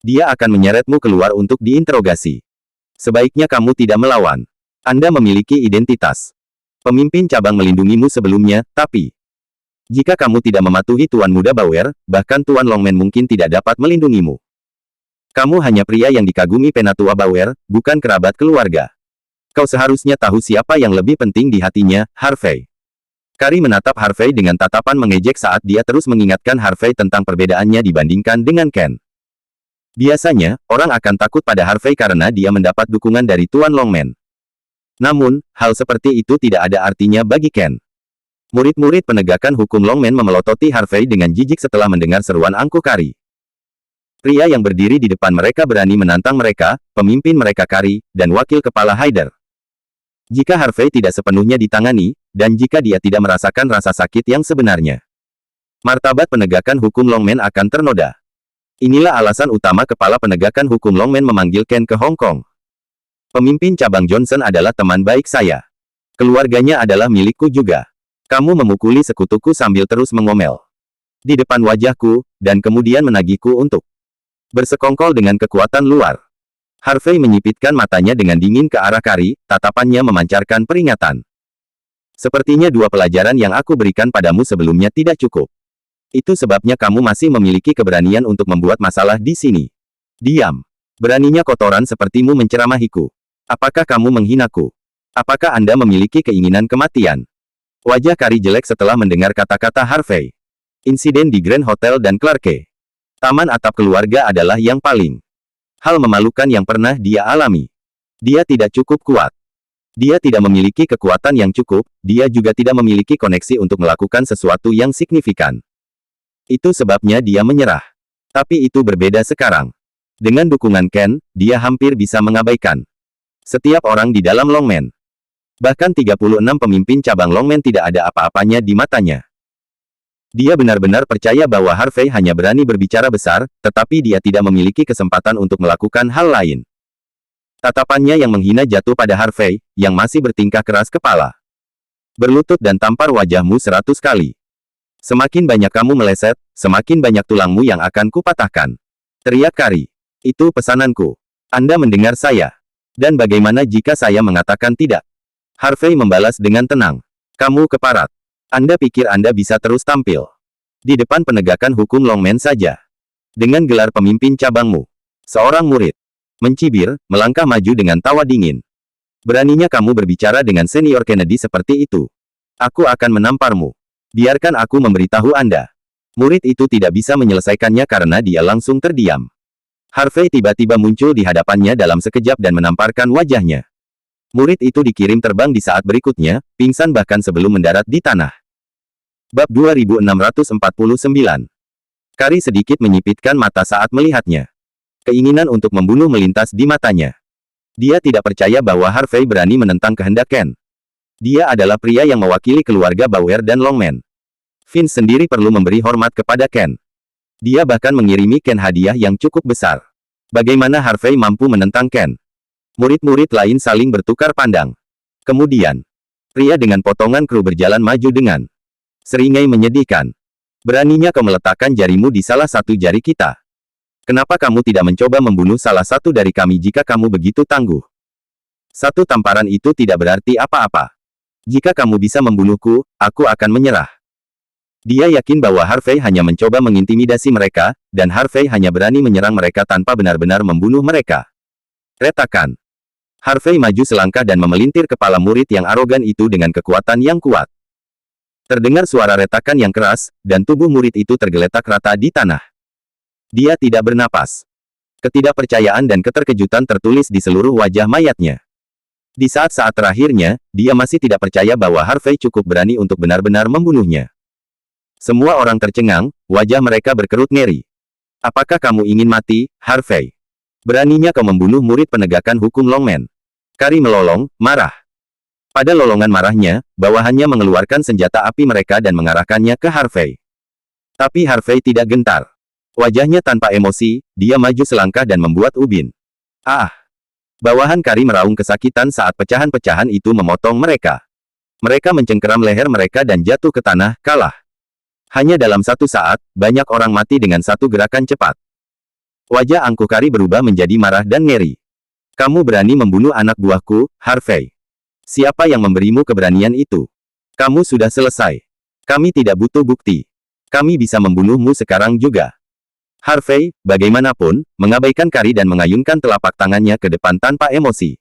Dia akan menyeretmu keluar untuk diinterogasi. Sebaiknya kamu tidak melawan. Anda memiliki identitas. Pemimpin cabang melindungimu sebelumnya, tapi jika kamu tidak mematuhi Tuan Muda Bauer, bahkan Tuan Longman mungkin tidak dapat melindungimu. Kamu hanya pria yang dikagumi Penatua Bauer, bukan kerabat keluarga. Kau seharusnya tahu siapa yang lebih penting di hatinya, Harvey. Kari menatap Harvey dengan tatapan mengejek saat dia terus mengingatkan Harvey tentang perbedaannya dibandingkan dengan Ken. Biasanya, orang akan takut pada Harvey karena dia mendapat dukungan dari Tuan Longman. Namun, hal seperti itu tidak ada artinya bagi Ken. Murid-murid penegakan hukum Longman memelototi Harvey dengan jijik setelah mendengar seruan angkuh Kari. Pria yang berdiri di depan mereka berani menantang mereka, pemimpin mereka Kari, dan wakil kepala Haider. Jika Harvey tidak sepenuhnya ditangani, dan jika dia tidak merasakan rasa sakit yang sebenarnya, martabat penegakan hukum Longman akan ternoda. Inilah alasan utama kepala penegakan hukum Longman memanggil Ken ke Hong Kong. Pemimpin cabang Johnson adalah teman baik saya. Keluarganya adalah milikku juga. Kamu memukuli sekutuku sambil terus mengomel di depan wajahku, dan kemudian menagihku untuk bersekongkol dengan kekuatan luar. Harvey menyipitkan matanya dengan dingin ke arah Kari, tatapannya memancarkan peringatan. Sepertinya dua pelajaran yang aku berikan padamu sebelumnya tidak cukup. Itu sebabnya kamu masih memiliki keberanian untuk membuat masalah di sini. Diam. Beraninya kotoran sepertimu menceramahiku. Apakah kamu menghinaku? Apakah Anda memiliki keinginan kematian? Wajah Kari jelek setelah mendengar kata-kata Harvey. Insiden di Grand Hotel dan Clarke. Taman atap keluarga adalah yang paling hal memalukan yang pernah dia alami. Dia tidak cukup kuat. Dia tidak memiliki kekuatan yang cukup, dia juga tidak memiliki koneksi untuk melakukan sesuatu yang signifikan. Itu sebabnya dia menyerah. Tapi itu berbeda sekarang. Dengan dukungan Ken, dia hampir bisa mengabaikan setiap orang di dalam Longman. Bahkan 36 pemimpin cabang Longman tidak ada apa-apanya di matanya. Dia benar-benar percaya bahwa Harvey hanya berani berbicara besar, tetapi dia tidak memiliki kesempatan untuk melakukan hal lain. Tatapannya yang menghina jatuh pada Harvey, yang masih bertingkah keras kepala. Berlutut dan tampar wajahmu 100 kali. Semakin banyak kamu meleset, semakin banyak tulangmu yang akan kupatahkan. Teriak Kari. Itu pesananku. Anda mendengar saya. Dan bagaimana jika saya mengatakan tidak? Harvey membalas dengan tenang. Kamu keparat. Anda pikir Anda bisa terus tampil di depan penegakan hukum Longman saja. Dengan gelar pemimpin cabangmu. Seorang murid mencibir, melangkah maju dengan tawa dingin. Beraninya kamu berbicara dengan senior Kennedy seperti itu. Aku akan menamparmu. Biarkan aku memberitahu Anda. Murid itu tidak bisa menyelesaikannya karena dia langsung terdiam. Harvey tiba-tiba muncul di hadapannya dalam sekejap dan menamparkan wajahnya. Murid itu dikirim terbang di saat berikutnya, pingsan bahkan sebelum mendarat di tanah. Bab 2649. Kari sedikit menyipitkan mata saat melihatnya. Keinginan untuk membunuh melintas di matanya. Dia tidak percaya bahwa Harvey berani menentang kehendak Ken. Dia adalah pria yang mewakili keluarga Bauer dan Longman. Vince sendiri perlu memberi hormat kepada Ken. Dia bahkan mengirimi Ken hadiah yang cukup besar. Bagaimana Harvey mampu menentang Ken? Murid-murid lain saling bertukar pandang. Kemudian, pria dengan potongan kru berjalan maju dengan seringai menyedihkan. Beraninya kau meletakkan jarimu di salah satu jari kita. Kenapa kamu tidak mencoba membunuh salah satu dari kami jika kamu begitu tangguh? Satu tamparan itu tidak berarti apa-apa. Jika kamu bisa membunuhku, aku akan menyerah. Dia yakin bahwa Harvey hanya mencoba mengintimidasi mereka, dan Harvey hanya berani menyerang mereka tanpa benar-benar membunuh mereka. Retakan. Harvey maju selangkah dan memelintir kepala murid yang arogan itu dengan kekuatan yang kuat. Terdengar suara retakan yang keras, dan tubuh murid itu tergeletak rata di tanah. Dia tidak bernapas. Ketidakpercayaan dan keterkejutan tertulis di seluruh wajah mayatnya. Di saat-saat terakhirnya, dia masih tidak percaya bahwa Harvey cukup berani untuk benar-benar membunuhnya. Semua orang tercengang, wajah mereka berkerut ngeri. Apakah kamu ingin mati, Harvey? Beraninya kau membunuh murid penegakan hukum Longman. Kari melolong, marah. Pada lolongan marahnya, bawahannya mengeluarkan senjata api mereka dan mengarahkannya ke Harvey. Tapi Harvey tidak gentar. Wajahnya tanpa emosi, dia maju selangkah dan membuat ubin. Ah! Bawahan Kari meraung kesakitan saat pecahan-pecahan itu memotong mereka. Mereka mencengkeram leher mereka dan jatuh ke tanah, kalah. Hanya dalam satu saat, banyak orang mati dengan satu gerakan cepat. Wajah angkuh Kari berubah menjadi marah dan ngeri. Kamu berani membunuh anak buahku, Harvey. Siapa yang memberimu keberanian itu? Kamu sudah selesai. Kami tidak butuh bukti. Kami bisa membunuhmu sekarang juga. Harvey, bagaimanapun, mengabaikan Kari dan mengayunkan telapak tangannya ke depan tanpa emosi.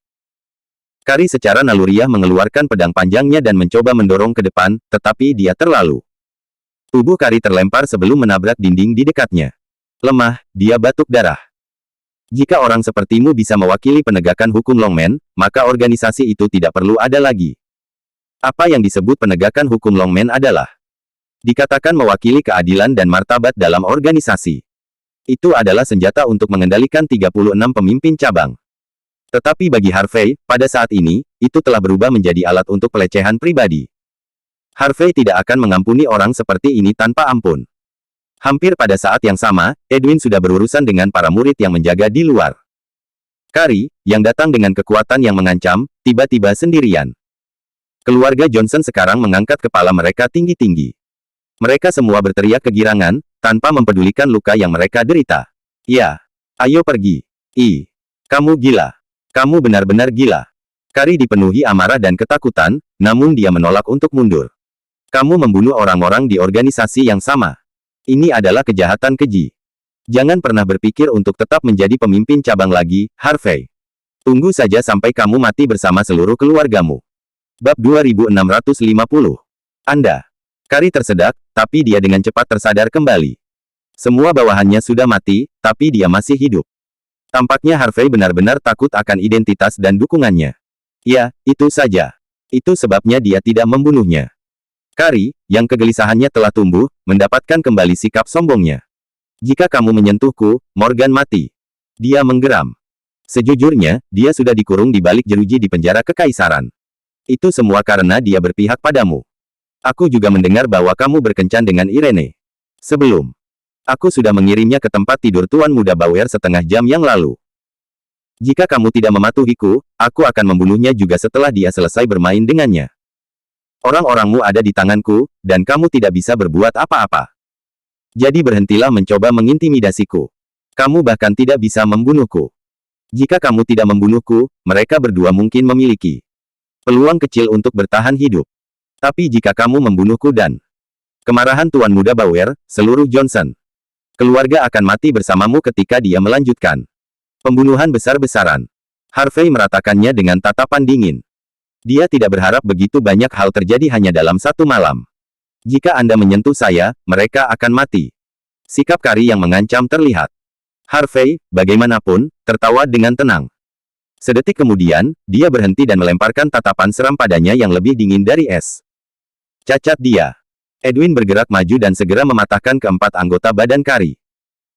Kari secara naluriah mengeluarkan pedang panjangnya dan mencoba mendorong ke depan, tetapi dia terlalu. Tubuh Kari terlempar sebelum menabrak dinding di dekatnya. Lemah, dia batuk darah. Jika orang sepertimu bisa mewakili penegakan hukum Longman, maka organisasi itu tidak perlu ada lagi. Apa yang disebut penegakan hukum Longman adalah dikatakan mewakili keadilan dan martabat dalam organisasi. Itu adalah senjata untuk mengendalikan 36 pemimpin cabang. Tetapi bagi Harvey, pada saat ini, itu telah berubah menjadi alat untuk pelecehan pribadi. Harvey tidak akan mengampuni orang seperti ini tanpa ampun. Hampir pada saat yang sama, Edwin sudah berurusan dengan para murid yang menjaga di luar. Kari, yang datang dengan kekuatan yang mengancam, tiba-tiba sendirian. Keluarga Johnson sekarang mengangkat kepala mereka tinggi-tinggi. Mereka semua berteriak kegirangan, tanpa mempedulikan luka yang mereka derita. Ya, ayo pergi. Kamu gila. Kamu benar-benar gila. Kari dipenuhi amarah dan ketakutan, namun dia menolak untuk mundur. Kamu membunuh orang-orang di organisasi yang sama. Ini adalah kejahatan keji. Jangan pernah berpikir untuk tetap menjadi pemimpin cabang lagi, Harvey. Tunggu saja sampai kamu mati bersama seluruh keluargamu. Bab 2650. Anda. Kari tersedak, tapi dia dengan cepat tersadar kembali. Semua bawahannya sudah mati, tapi dia masih hidup. Tampaknya Harvey benar-benar takut akan identitas dan dukungannya. Ya, itu saja. Itu sebabnya dia tidak membunuhnya. Kari, yang kegelisahannya telah tumbuh, mendapatkan kembali sikap sombongnya. Jika kamu menyentuhku, Morgan mati. Dia menggeram. Sejujurnya, dia sudah dikurung di balik jeruji di penjara kekaisaran. Itu semua karena dia berpihak padamu. Aku juga mendengar bahwa kamu berkencan dengan Irene. Sebelum. Aku sudah mengirimnya ke tempat tidur Tuan Muda Bauer setengah jam yang lalu. Jika kamu tidak mematuhiku, aku akan membunuhnya juga setelah dia selesai bermain dengannya. Orang-orangmu ada di tanganku, dan kamu tidak bisa berbuat apa-apa. Jadi berhentilah mencoba mengintimidasiku. Kamu bahkan tidak bisa membunuhku. Jika kamu tidak membunuhku, mereka berdua mungkin memiliki peluang kecil untuk bertahan hidup. Tapi jika kamu membunuhku dan kemarahan Tuan Muda Bauer, seluruh Johnson keluarga akan mati bersamamu ketika dia melanjutkan pembunuhan besar-besaran. Harvey meratakannya dengan tatapan dingin. Dia tidak berharap begitu banyak hal terjadi hanya dalam satu malam. Jika Anda menyentuh saya, mereka akan mati. Sikap Kari yang mengancam terlihat. Harvey, bagaimanapun, tertawa dengan tenang. Sedetik kemudian, dia berhenti dan melemparkan tatapan seram padanya yang lebih dingin dari es. Cacat dia. Edwin bergerak maju dan segera mematahkan keempat anggota badan Kari.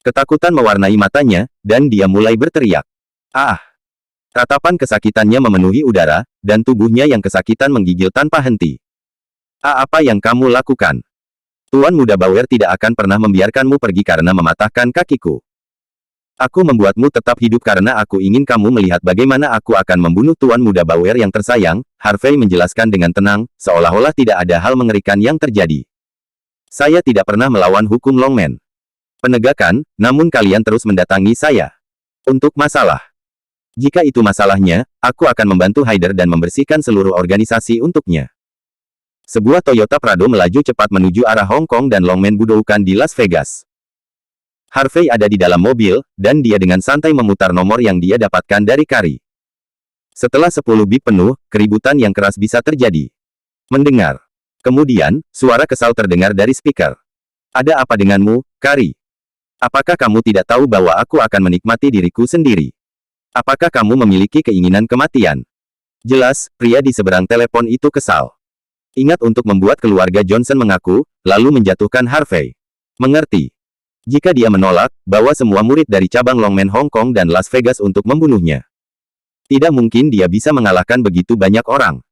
Ketakutan mewarnai matanya, dan dia mulai berteriak. Ah! Tatapan kesakitannya memenuhi udara, dan tubuhnya yang kesakitan menggigil tanpa henti. Apa yang kamu lakukan? Tuan Muda Bauer tidak akan pernah membiarkanmu pergi karena mematahkan kakiku. Aku membuatmu tetap hidup karena aku ingin kamu melihat bagaimana aku akan membunuh Tuan Muda Bauer yang tersayang, Harvey menjelaskan dengan tenang, seolah-olah tidak ada hal mengerikan yang terjadi. Saya tidak pernah melawan hukum Longman. Penegakan, namun kalian terus mendatangi saya. Untuk masalah. Jika itu masalahnya, aku akan membantu Haider dan membersihkan seluruh organisasi untuknya. Sebuah Toyota Prado melaju cepat menuju arah Hong Kong dan Longman Budokan di Las Vegas. Harvey ada di dalam mobil, dan dia dengan santai memutar nomor yang dia dapatkan dari Kari. Setelah 10 bip penuh, keributan yang keras bisa terjadi. Mendengar. Kemudian, suara kesal terdengar dari speaker. Ada apa denganmu, Kari? Apakah kamu tidak tahu bahwa aku akan menikmati diriku sendiri? Apakah kamu memiliki keinginan kematian? Jelas, pria di seberang telepon itu kesal. Ingat untuk membuat keluarga Johnson mengaku, lalu menjatuhkan Harvey. Mengerti. Jika dia menolak, bawa semua murid dari cabang Longman Hong Kong dan Las Vegas untuk membunuhnya. Tidak mungkin dia bisa mengalahkan begitu banyak orang.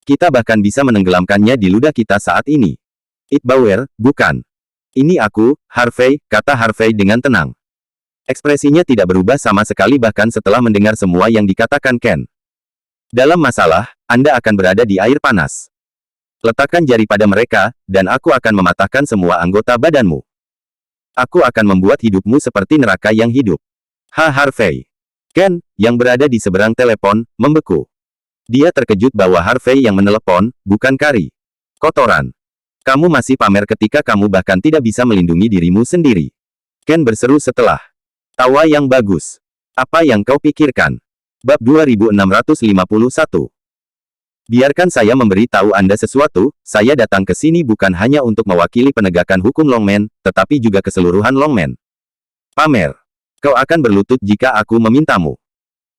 Kita bahkan bisa menenggelamkannya di ludah kita saat ini. It Bauer, bukan. Ini aku, Harvey, kata Harvey dengan tenang. Ekspresinya tidak berubah sama sekali bahkan setelah mendengar semua yang dikatakan Ken. Dalam masalah, Anda akan berada di air panas. Letakkan jari pada mereka, dan aku akan mematahkan semua anggota badanmu. Aku akan membuat hidupmu seperti neraka yang hidup. Harvey. Ken, yang berada di seberang telepon, membeku. Dia terkejut bahwa Harvey yang menelepon, bukan Kari. Kotoran. Kamu masih pamer ketika kamu bahkan tidak bisa melindungi dirimu sendiri. Ken berseru setelah. Tawa yang bagus. Apa yang kau pikirkan? Bab 2651. Biarkan saya memberi tahu Anda sesuatu, saya datang ke sini bukan hanya untuk mewakili penegakan hukum Longman, tetapi juga keseluruhan Longman. Pamer. Kau akan berlutut jika aku memintamu.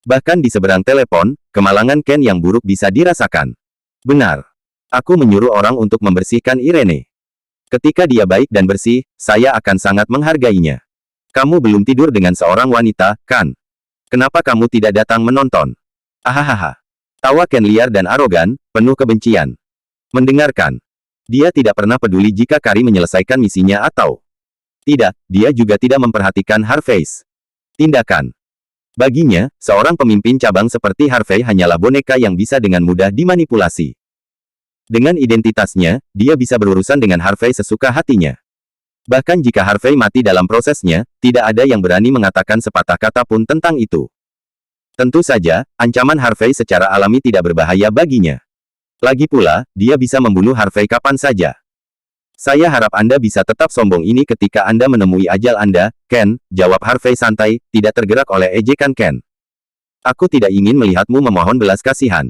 Bahkan di seberang telepon, kemalangan Ken yang buruk bisa dirasakan. Benar. Aku menyuruh orang untuk membersihkan Irene. Ketika dia baik dan bersih, saya akan sangat menghargainya. Kamu belum tidur dengan seorang wanita, kan? Kenapa kamu tidak datang menonton? Ahahaha. Tawa Ken liar dan arogan, penuh kebencian. Mendengarkan. Dia tidak pernah peduli jika Kari menyelesaikan misinya atau tidak, dia juga tidak memperhatikan Harvey's tindakan. Baginya, seorang pemimpin cabang seperti Harvey hanyalah boneka yang bisa dengan mudah dimanipulasi. Dengan identitasnya, dia bisa berurusan dengan Harvey sesuka hatinya. Bahkan jika Harvey mati dalam prosesnya, tidak ada yang berani mengatakan sepatah kata pun tentang itu. Tentu saja, ancaman Harvey secara alami tidak berbahaya baginya. Lagi pula, dia bisa membunuh Harvey kapan saja. Saya harap Anda bisa tetap sombong ini ketika Anda menemui ajal Anda, Ken, jawab Harvey santai, tidak tergerak oleh ejekan Ken. Aku tidak ingin melihatmu memohon belas kasihan.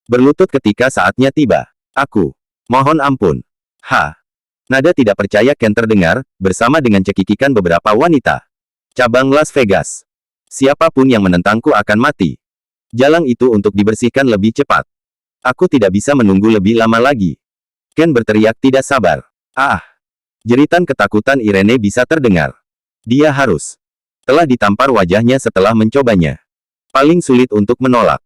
Berlutut ketika saatnya tiba. Aku. Mohon ampun. Nada tidak percaya Ken terdengar, bersama dengan cekikikan beberapa wanita. Cabang Las Vegas. Siapapun yang menentangku akan mati. Jalan itu untuk dibersihkan lebih cepat. Aku tidak bisa menunggu lebih lama lagi. Ken berteriak tidak sabar. Jeritan ketakutan Irene bisa terdengar. Dia harus. Telah ditampar wajahnya setelah mencobanya. Paling sulit untuk menolak.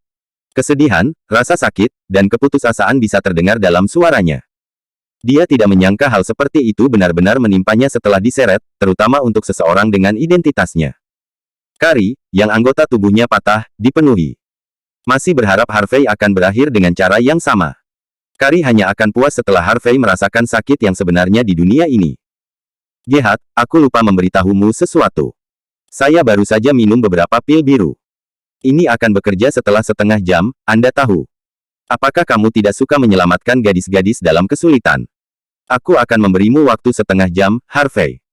Kesedihan, rasa sakit, dan keputusasaan bisa terdengar dalam suaranya. Dia tidak menyangka hal seperti itu benar-benar menimpanya setelah diseret, terutama untuk seseorang dengan identitasnya. Kari, yang anggota tubuhnya patah, dipenuhi. Masih berharap Harvey akan berakhir dengan cara yang sama. Kari hanya akan puas setelah Harvey merasakan sakit yang sebenarnya di dunia ini. Gehat, aku lupa memberitahumu sesuatu. Saya baru saja minum beberapa pil biru. Ini akan bekerja setelah setengah jam, Anda tahu. Apakah kamu tidak suka menyelamatkan gadis-gadis dalam kesulitan? Aku akan memberimu waktu setengah jam, Harvey.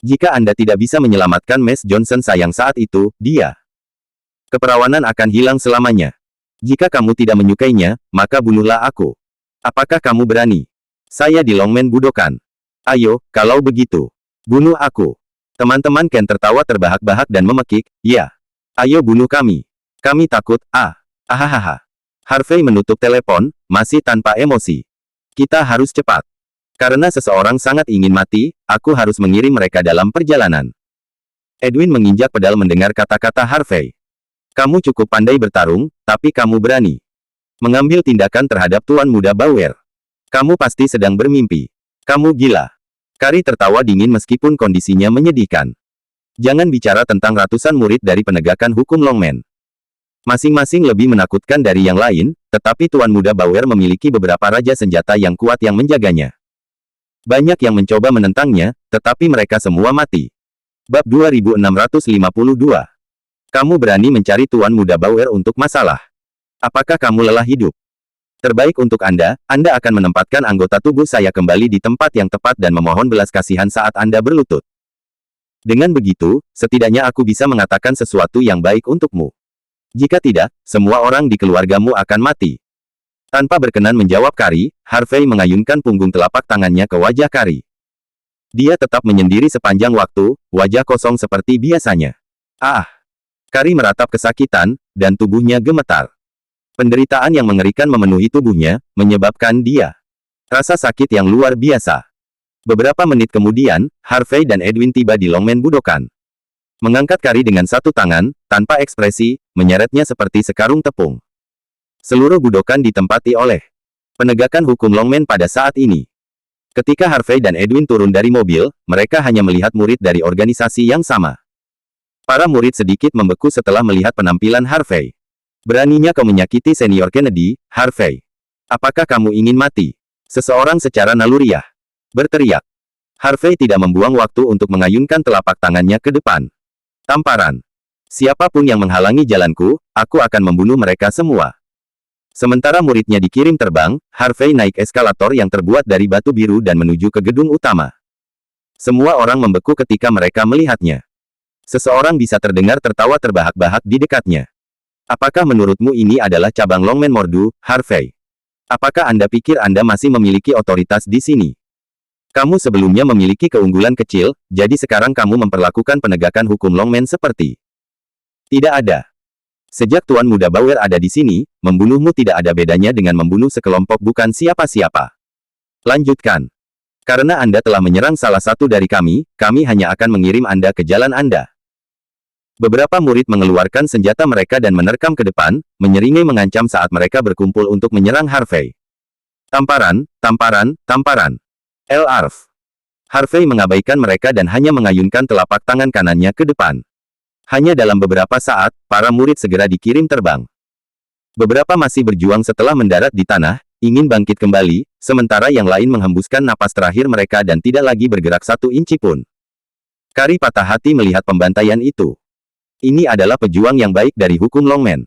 Jika Anda tidak bisa menyelamatkan Miss Johnson sayang saat itu, dia. Keperawanan akan hilang selamanya. Jika kamu tidak menyukainya, maka bunuhlah aku. Apakah kamu berani? Saya di Longman Budokan. Ayo, kalau begitu. Bunuh aku. Teman-teman Ken tertawa terbahak-bahak dan memekik, ya. Ayo bunuh kami. Kami takut, Ahahaha. Harvey menutup telepon, masih tanpa emosi. Kita harus cepat. Karena seseorang sangat ingin mati, aku harus mengirim mereka dalam perjalanan. Edwin menginjak pedal mendengar kata-kata Harvey. Kamu cukup pandai bertarung, tapi kamu berani mengambil tindakan terhadap Tuan Muda Bauer. Kamu pasti sedang bermimpi. Kamu gila. Kari tertawa dingin meskipun kondisinya menyedihkan. Jangan bicara tentang ratusan murid dari penegakan hukum Longman. Masing-masing lebih menakutkan dari yang lain, tetapi Tuan Muda Bauer memiliki beberapa raja senjata yang kuat yang menjaganya. Banyak yang mencoba menentangnya, tetapi mereka semua mati. Bab 2652. Kamu berani mencari Tuan Muda Bauer untuk masalah. Apakah kamu lelah hidup? Terbaik untuk Anda akan menempatkan anggota tubuh saya kembali di tempat yang tepat dan memohon belas kasihan saat Anda berlutut. Dengan begitu, setidaknya aku bisa mengatakan sesuatu yang baik untukmu. Jika tidak, semua orang di keluargamu akan mati. Tanpa berkenan menjawab Kari, Harvey mengayunkan punggung telapak tangannya ke wajah Kari. Dia tetap menyendiri sepanjang waktu, wajah kosong seperti biasanya. Kari meratap kesakitan, dan tubuhnya gemetar. Penderitaan yang mengerikan memenuhi tubuhnya, menyebabkan dia rasa sakit yang luar biasa. Beberapa menit kemudian, Harvey dan Edwin tiba di Longman Budokan. Mengangkat Kari dengan satu tangan, tanpa ekspresi, menyeretnya seperti sekarung tepung. Seluruh Budokan ditempati oleh penegakan hukum Longman pada saat ini. Ketika Harvey dan Edwin turun dari mobil, mereka hanya melihat murid dari organisasi yang sama. Para murid sedikit membeku setelah melihat penampilan Harvey. Beraninya kau menyakiti senior Kennedy, Harvey. Apakah kamu ingin mati? Seseorang secara naluriah berteriak. Harvey tidak membuang waktu untuk mengayunkan telapak tangannya ke depan. Tamparan. Siapapun yang menghalangi jalanku, aku akan membunuh mereka semua. Sementara muridnya dikirim terbang, Harvey naik eskalator yang terbuat dari batu biru dan menuju ke gedung utama. Semua orang membeku ketika mereka melihatnya. Seseorang bisa terdengar tertawa terbahak-bahak di dekatnya. Apakah menurutmu ini adalah cabang Longman Mordu, Harvey? Apakah Anda pikir Anda masih memiliki otoritas di sini? Kamu sebelumnya memiliki keunggulan kecil, jadi sekarang kamu memperlakukan penegakan hukum Longman seperti tidak ada. Sejak Tuan Muda Bauer ada di sini, membunuhmu tidak ada bedanya dengan membunuh sekelompok bukan siapa-siapa. Lanjutkan. Karena Anda telah menyerang salah satu dari kami hanya akan mengirim Anda ke jalan Anda. Beberapa murid mengeluarkan senjata mereka dan menerkam ke depan, menyeringai mengancam saat mereka berkumpul untuk menyerang Harvey. Tamparan, tamparan, tamparan. L.Arf. Harvey mengabaikan mereka dan hanya mengayunkan telapak tangan kanannya ke depan. Hanya dalam beberapa saat, para murid segera dikirim terbang. Beberapa masih berjuang setelah mendarat di tanah, ingin bangkit kembali, sementara yang lain menghembuskan napas terakhir mereka dan tidak lagi bergerak satu inci pun. Kari patah hati melihat pembantaian itu. Ini adalah pejuang yang baik dari hukum Longman.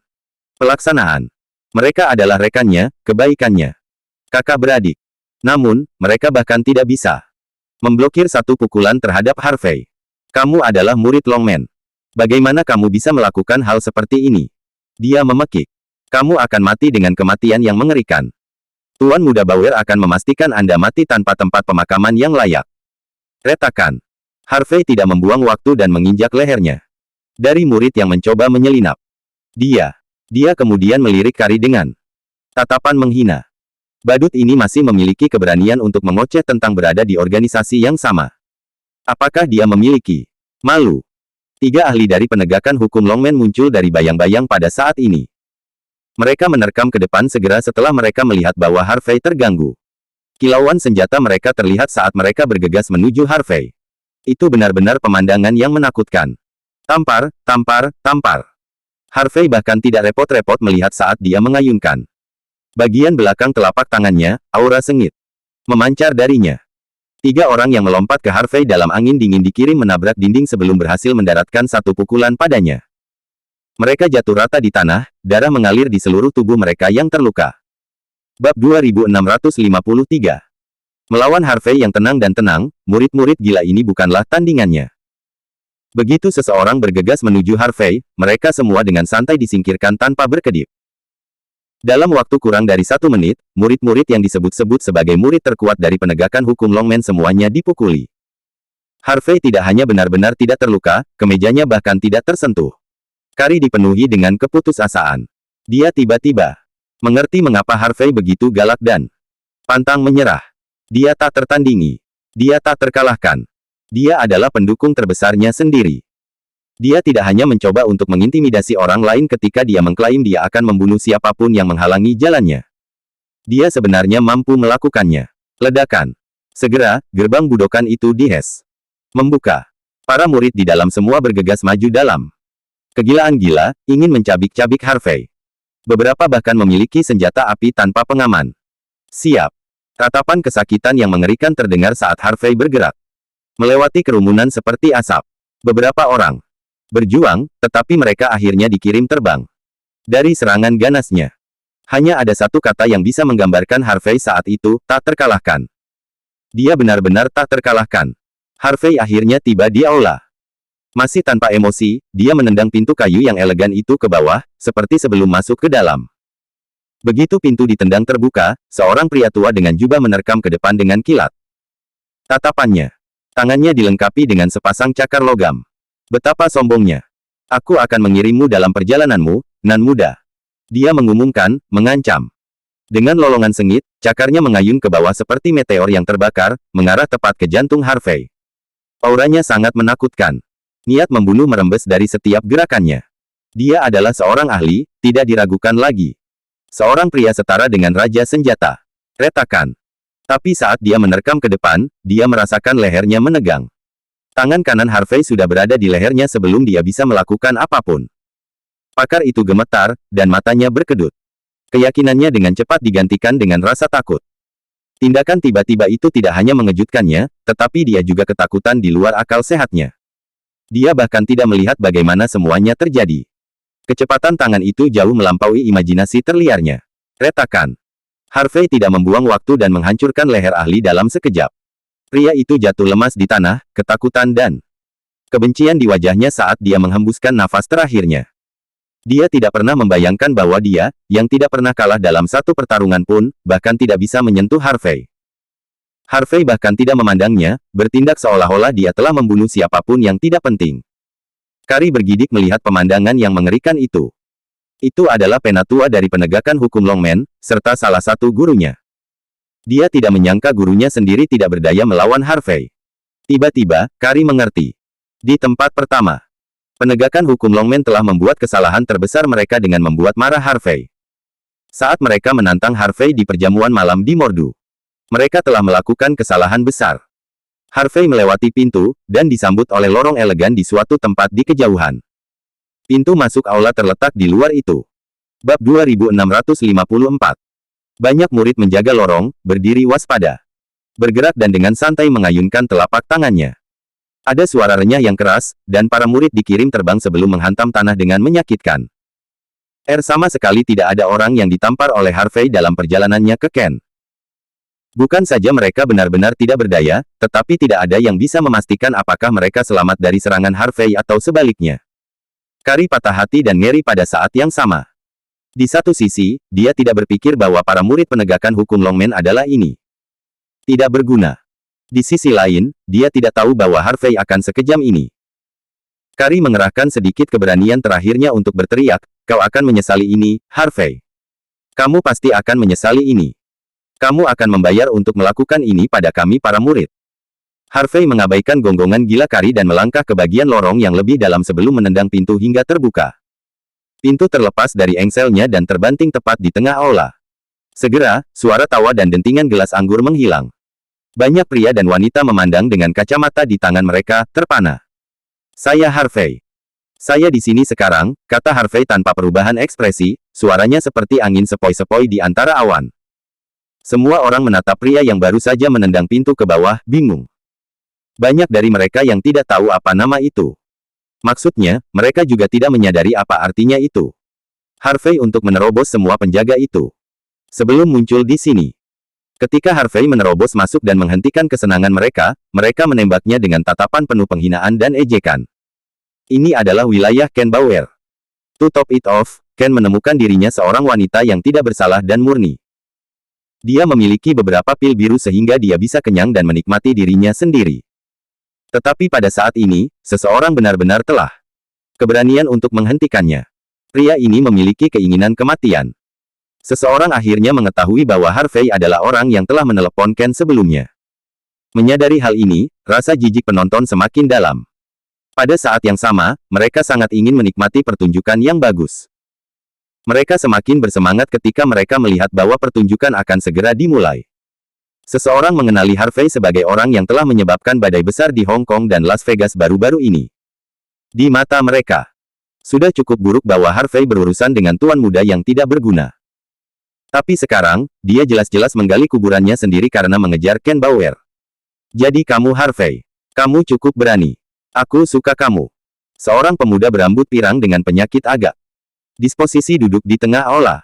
Pelaksanaan. Mereka adalah rekannya, kebaikannya. Kakak beradik. Namun, mereka bahkan tidak bisa memblokir satu pukulan terhadap Harvey. Kamu adalah murid Longman. Bagaimana kamu bisa melakukan hal seperti ini? Dia memekik. Kamu akan mati dengan kematian yang mengerikan. Tuan Muda Bauer akan memastikan Anda mati tanpa tempat pemakaman yang layak. Retakan. Harvey tidak membuang waktu dan menginjak lehernya. Dari murid yang mencoba menyelinap. Dia kemudian melirik Kari dengan tatapan menghina. Badut ini masih memiliki keberanian untuk mengoceh tentang berada di organisasi yang sama. Apakah dia memiliki malu? 3 ahli dari penegakan hukum Longman muncul dari bayang-bayang pada saat ini. Mereka menerkam ke depan segera setelah mereka melihat bahwa Harvey terganggu. Kilauan senjata mereka terlihat saat mereka bergegas menuju Harvey. Itu benar-benar pemandangan yang menakutkan. Tampar, tampar, tampar. Harvey bahkan tidak repot-repot melihat saat dia mengayunkan bagian belakang telapak tangannya, aura sengit memancar darinya. 3 orang yang melompat ke Harvey dalam angin dingin dikirim menabrak dinding sebelum berhasil mendaratkan satu pukulan padanya. Mereka jatuh rata di tanah, darah mengalir di seluruh tubuh mereka yang terluka. Bab 2653. Melawan Harvey yang tenang dan tenang, murid-murid gila ini bukanlah tandingannya. Begitu seseorang bergegas menuju Harvey, mereka semua dengan santai disingkirkan tanpa berkedip. Dalam waktu kurang dari 1 menit, murid-murid yang disebut-sebut sebagai murid terkuat dari penegakan hukum Longman semuanya dipukuli. Harvey tidak hanya benar-benar tidak terluka, kemejanya bahkan tidak tersentuh. Kari dipenuhi dengan keputusasaan. Dia tiba-tiba mengerti mengapa Harvey begitu galak dan pantang menyerah. Dia tak tertandingi. Dia tak terkalahkan. Dia adalah pendukung terbesarnya sendiri. Dia tidak hanya mencoba untuk mengintimidasi orang lain ketika dia mengklaim dia akan membunuh siapapun yang menghalangi jalannya. Dia sebenarnya mampu melakukannya. Ledakan. Segera, gerbang budokan itu dihes. Membuka. Para murid di dalam semua bergegas maju dalam kegilaan gila, ingin mencabik-cabik Harvey. Beberapa bahkan memiliki senjata api tanpa pengaman. Siap. Ratapan kesakitan yang mengerikan terdengar saat Harvey bergerak. Melewati kerumunan seperti asap. Beberapa orang berjuang, tetapi mereka akhirnya dikirim terbang. Dari serangan ganasnya. Hanya ada satu kata yang bisa menggambarkan Harvey saat itu, tak terkalahkan. Dia benar-benar tak terkalahkan. Harvey akhirnya tiba di aula. Masih tanpa emosi, dia menendang pintu kayu yang elegan itu ke bawah, seperti sebelum masuk ke dalam. Begitu pintu ditendang terbuka, seorang pria tua dengan jubah menerkam ke depan dengan kilat. Tatapannya. Tangannya dilengkapi dengan sepasang cakar logam. Betapa sombongnya. Aku akan mengirimmu dalam perjalananmu, nan muda. Dia mengumumkan, mengancam. Dengan lolongan sengit, cakarnya mengayun ke bawah seperti meteor yang terbakar, mengarah tepat ke jantung Harvey. Auranya sangat menakutkan. Niat membunuh merembes dari setiap gerakannya. Dia adalah seorang ahli, tidak diragukan lagi. Seorang pria setara dengan Raja Senjata. Retakan. Tapi saat dia menerkam ke depan, dia merasakan lehernya menegang. Tangan kanan Harvey sudah berada di lehernya sebelum dia bisa melakukan apapun. Pakar itu gemetar, dan matanya berkedut. Keyakinannya dengan cepat digantikan dengan rasa takut. Tindakan tiba-tiba itu tidak hanya mengejutkannya, tetapi dia juga ketakutan di luar akal sehatnya. Dia bahkan tidak melihat bagaimana semuanya terjadi. Kecepatan tangan itu jauh melampaui imajinasi terliarnya. Retakan. Harvey tidak membuang waktu dan menghancurkan leher ahli dalam sekejap. Pria itu jatuh lemas di tanah, ketakutan dan kebencian di wajahnya saat dia menghembuskan nafas terakhirnya. Dia tidak pernah membayangkan bahwa dia, yang tidak pernah kalah dalam satu pertarungan pun, bahkan tidak bisa menyentuh Harvey. Harvey bahkan tidak memandangnya, bertindak seolah-olah dia telah membunuh siapapun yang tidak penting. Kari bergidik melihat pemandangan yang mengerikan itu. Itu adalah penatua dari penegakan hukum Longmen, serta salah satu gurunya. Dia tidak menyangka gurunya sendiri tidak berdaya melawan Harvey. Tiba-tiba, Kari mengerti. Di tempat pertama, penegakan hukum Longmen telah membuat kesalahan terbesar mereka dengan membuat marah Harvey. Saat mereka menantang Harvey di perjamuan malam di Mordu, mereka telah melakukan kesalahan besar. Harvey melewati pintu, dan disambut oleh lorong elegan di suatu tempat di kejauhan. Pintu masuk aula terletak di luar itu. Bab 2654. Banyak murid menjaga lorong, berdiri waspada. Bergerak dan dengan santai mengayunkan telapak tangannya. Ada suara renyah yang keras, dan para murid dikirim terbang sebelum menghantam tanah dengan menyakitkan. Sama sekali tidak ada orang yang ditampar oleh Harvey dalam perjalanannya ke Ken. Bukan saja mereka benar-benar tidak berdaya, tetapi tidak ada yang bisa memastikan apakah mereka selamat dari serangan Harvey atau sebaliknya. Kari patah hati dan ngeri pada saat yang sama. Di satu sisi, dia tidak berpikir bahwa para murid penegakan hukum Longmen adalah ini. Tidak berguna. Di sisi lain, dia tidak tahu bahwa Harvey akan sekejam ini. Kari mengerahkan sedikit keberanian terakhirnya untuk berteriak, "Kau akan menyesali ini, Harvey. Kamu pasti akan menyesali ini. Kamu akan membayar untuk melakukan ini pada kami para murid." Harvey mengabaikan gonggongan gila Kari dan melangkah ke bagian lorong yang lebih dalam sebelum menendang pintu hingga terbuka. Pintu terlepas dari engselnya dan terbanting tepat di tengah aula. Segera, suara tawa dan dentingan gelas anggur menghilang. Banyak pria dan wanita memandang dengan kacamata di tangan mereka, terpana. "Saya Harvey. Saya di sini sekarang," kata Harvey tanpa perubahan ekspresi, suaranya seperti angin sepoi-sepoi di antara awan. Semua orang menatap pria yang baru saja menendang pintu ke bawah, bingung. Banyak dari mereka yang tidak tahu apa nama itu. Maksudnya, mereka juga tidak menyadari apa artinya itu. Harvey untuk menerobos semua penjaga itu. Sebelum muncul di sini. Ketika Harvey menerobos masuk dan menghentikan kesenangan mereka, mereka menembaknya dengan tatapan penuh penghinaan dan ejekan. Ini adalah wilayah Ken Bauer. To top it off, Ken menemukan dirinya seorang wanita yang tidak bersalah dan murni. Dia memiliki beberapa pil biru sehingga dia bisa kenyang dan menikmati dirinya sendiri. Tetapi pada saat ini, seseorang benar-benar telah keberanian untuk menghentikannya. Pria ini memiliki keinginan kematian. Seseorang akhirnya mengetahui bahwa Harvey adalah orang yang telah menelepon Ken sebelumnya. Menyadari hal ini, rasa jijik penonton semakin dalam. Pada saat yang sama, mereka sangat ingin menikmati pertunjukan yang bagus. Mereka semakin bersemangat ketika mereka melihat bahwa pertunjukan akan segera dimulai. Seseorang mengenali Harvey sebagai orang yang telah menyebabkan badai besar di Hong Kong dan Las Vegas baru-baru ini. Di mata mereka, sudah cukup buruk bahwa Harvey berurusan dengan tuan muda yang tidak berguna. Tapi sekarang, dia jelas-jelas menggali kuburannya sendiri karena mengejar Ken Bauer. "Jadi kamu Harvey. Kamu cukup berani. Aku suka kamu." Seorang pemuda berambut pirang dengan penyakit agak disposisi duduk di tengah aula.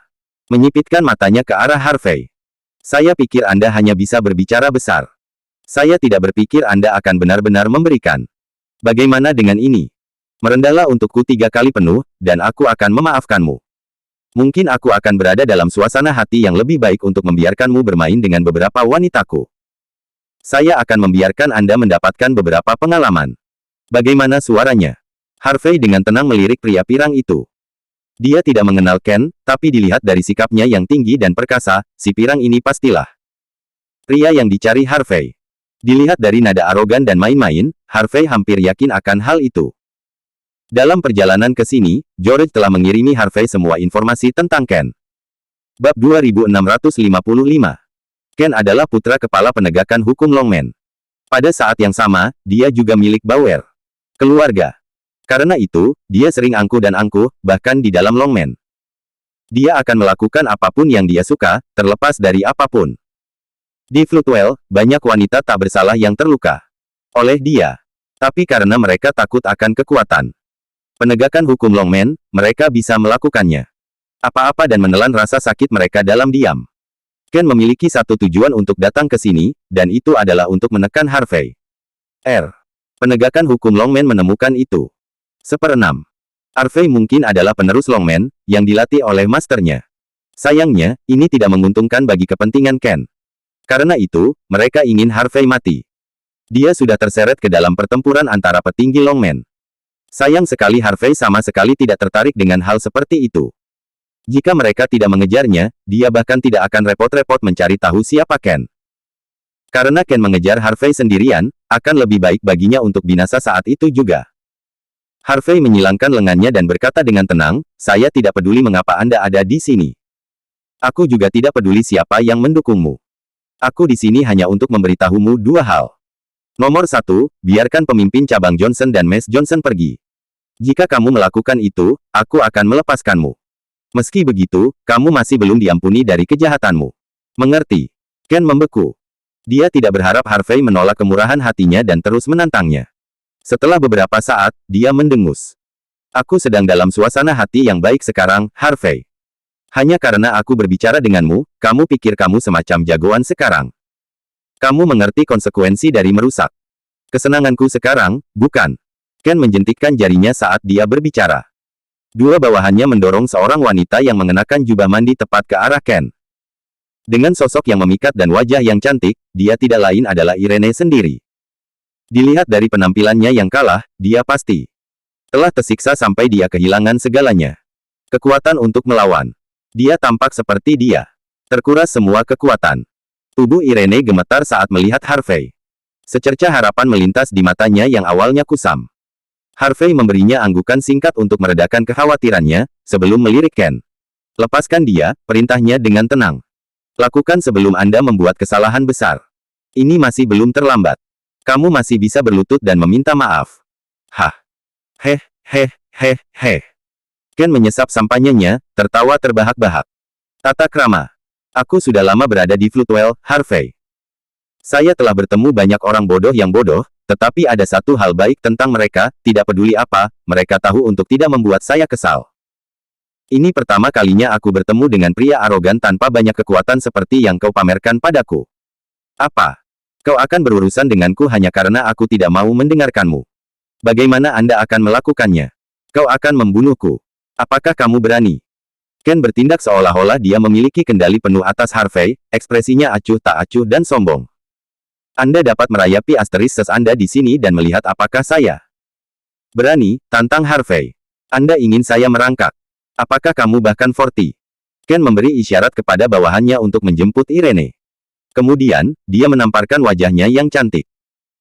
Menyipitkan matanya ke arah Harvey. "Saya pikir Anda hanya bisa berbicara besar. Saya tidak berpikir Anda akan benar-benar memberikan. Bagaimana dengan ini? Merendahlah untukku 3 kali penuh, dan aku akan memaafkanmu. Mungkin aku akan berada dalam suasana hati yang lebih baik untuk membiarkanmu bermain dengan beberapa wanitaku. Saya akan membiarkan Anda mendapatkan beberapa pengalaman." Bagaimana suaranya? Harvey dengan tenang melirik pria pirang itu. Dia tidak mengenal Ken, tapi dilihat dari sikapnya yang tinggi dan perkasa, si pirang ini pastilah pria yang dicari Harvey. Dilihat dari nada arogan dan main-main, Harvey hampir yakin akan hal itu. Dalam perjalanan ke sini, George telah mengirimi Harvey semua informasi tentang Ken. Bab 2655. Ken adalah putra kepala penegakan hukum Longman. Pada saat yang sama, dia juga milik Bauer keluarga. Karena itu, dia sering angkuh dan angkuh, bahkan di dalam Longman. Dia akan melakukan apapun yang dia suka, terlepas dari apapun. Di Floodwell, banyak wanita tak bersalah yang terluka oleh dia. Tapi karena mereka takut akan kekuatan penegakan hukum Longman, mereka bisa melakukannya apa-apa dan menelan rasa sakit mereka dalam diam. Ken memiliki satu tujuan untuk datang ke sini, dan itu adalah untuk menekan Harvey. Penegakan hukum Longman menemukan itu. 1/6. Harvey mungkin adalah penerus Longman, yang dilatih oleh masternya. Sayangnya, ini tidak menguntungkan bagi kepentingan Ken. Karena itu, mereka ingin Harvey mati. Dia sudah terseret ke dalam pertempuran antara petinggi Longman. Sayang sekali Harvey sama sekali tidak tertarik dengan hal seperti itu. Jika mereka tidak mengejarnya, dia bahkan tidak akan repot-repot mencari tahu siapa Ken. Karena Ken mengejar Harvey sendirian, akan lebih baik baginya untuk binasa saat itu juga. Harvey menyilangkan lengannya dan berkata dengan tenang, "Saya tidak peduli mengapa Anda ada di sini. Aku juga tidak peduli siapa yang mendukungmu. Aku di sini hanya untuk memberitahumu dua hal. Nomor 1, biarkan pemimpin cabang Johnson dan Miss Johnson pergi. Jika kamu melakukan itu, aku akan melepaskanmu. Meski begitu, kamu masih belum diampuni dari kejahatanmu. Mengerti?" Ken membeku. Dia tidak berharap Harvey menolak kemurahan hatinya dan terus menantangnya. Setelah beberapa saat, dia mendengus. "Aku sedang dalam suasana hati yang baik sekarang, Harvey. Hanya karena aku berbicara denganmu, kamu pikir kamu semacam jagoan sekarang. Kamu mengerti konsekuensi dari merusak kesenanganku sekarang, bukan?" Ken menjentikkan jarinya saat dia berbicara. Dua bawahannya mendorong seorang wanita yang mengenakan jubah mandi tepat ke arah Ken. Dengan sosok yang memikat dan wajah yang cantik, dia tidak lain adalah Irene sendiri. Dilihat dari penampilannya yang kalah, dia pasti telah tersiksa sampai dia kehilangan segalanya kekuatan untuk melawan. Dia tampak seperti dia terkuras semua kekuatan. Tubuh Irene gemetar saat melihat Harvey. Secerca harapan melintas di matanya yang awalnya kusam. Harvey memberinya anggukan singkat untuk meredakan kekhawatirannya, sebelum melirik Ken. "Lepaskan dia," perintahnya dengan tenang. "Lakukan sebelum Anda membuat kesalahan besar. Ini masih belum terlambat. Kamu masih bisa berlutut dan meminta maaf." "Hah? Heh, heh, heh, heh." Ken menyesap sampanyanya, tertawa terbahak-bahak. "Tata krama. Aku sudah lama berada di Floodwell, Harvey. Saya telah bertemu banyak orang bodoh yang bodoh, tetapi ada satu hal baik tentang mereka, tidak peduli apa, mereka tahu untuk tidak membuat saya kesal. Ini pertama kalinya aku bertemu dengan pria arogan tanpa banyak kekuatan seperti yang kau pamerkan padaku. Apa? Kau akan berurusan denganku hanya karena aku tidak mau mendengarkanmu. Bagaimana Anda akan melakukannya? Kau akan membunuhku. Apakah kamu berani?" Ken bertindak seolah-olah dia memiliki kendali penuh atas Harvey, ekspresinya acuh tak acuh dan sombong. "Anda dapat merayapi asterisses Anda di sini dan melihat apakah saya berani," tantang Harvey. "Anda ingin saya merangkak? Apakah kamu bahkan 40? Ken memberi isyarat kepada bawahannya untuk menjemput Irene. Kemudian, dia menamparkan wajahnya yang cantik.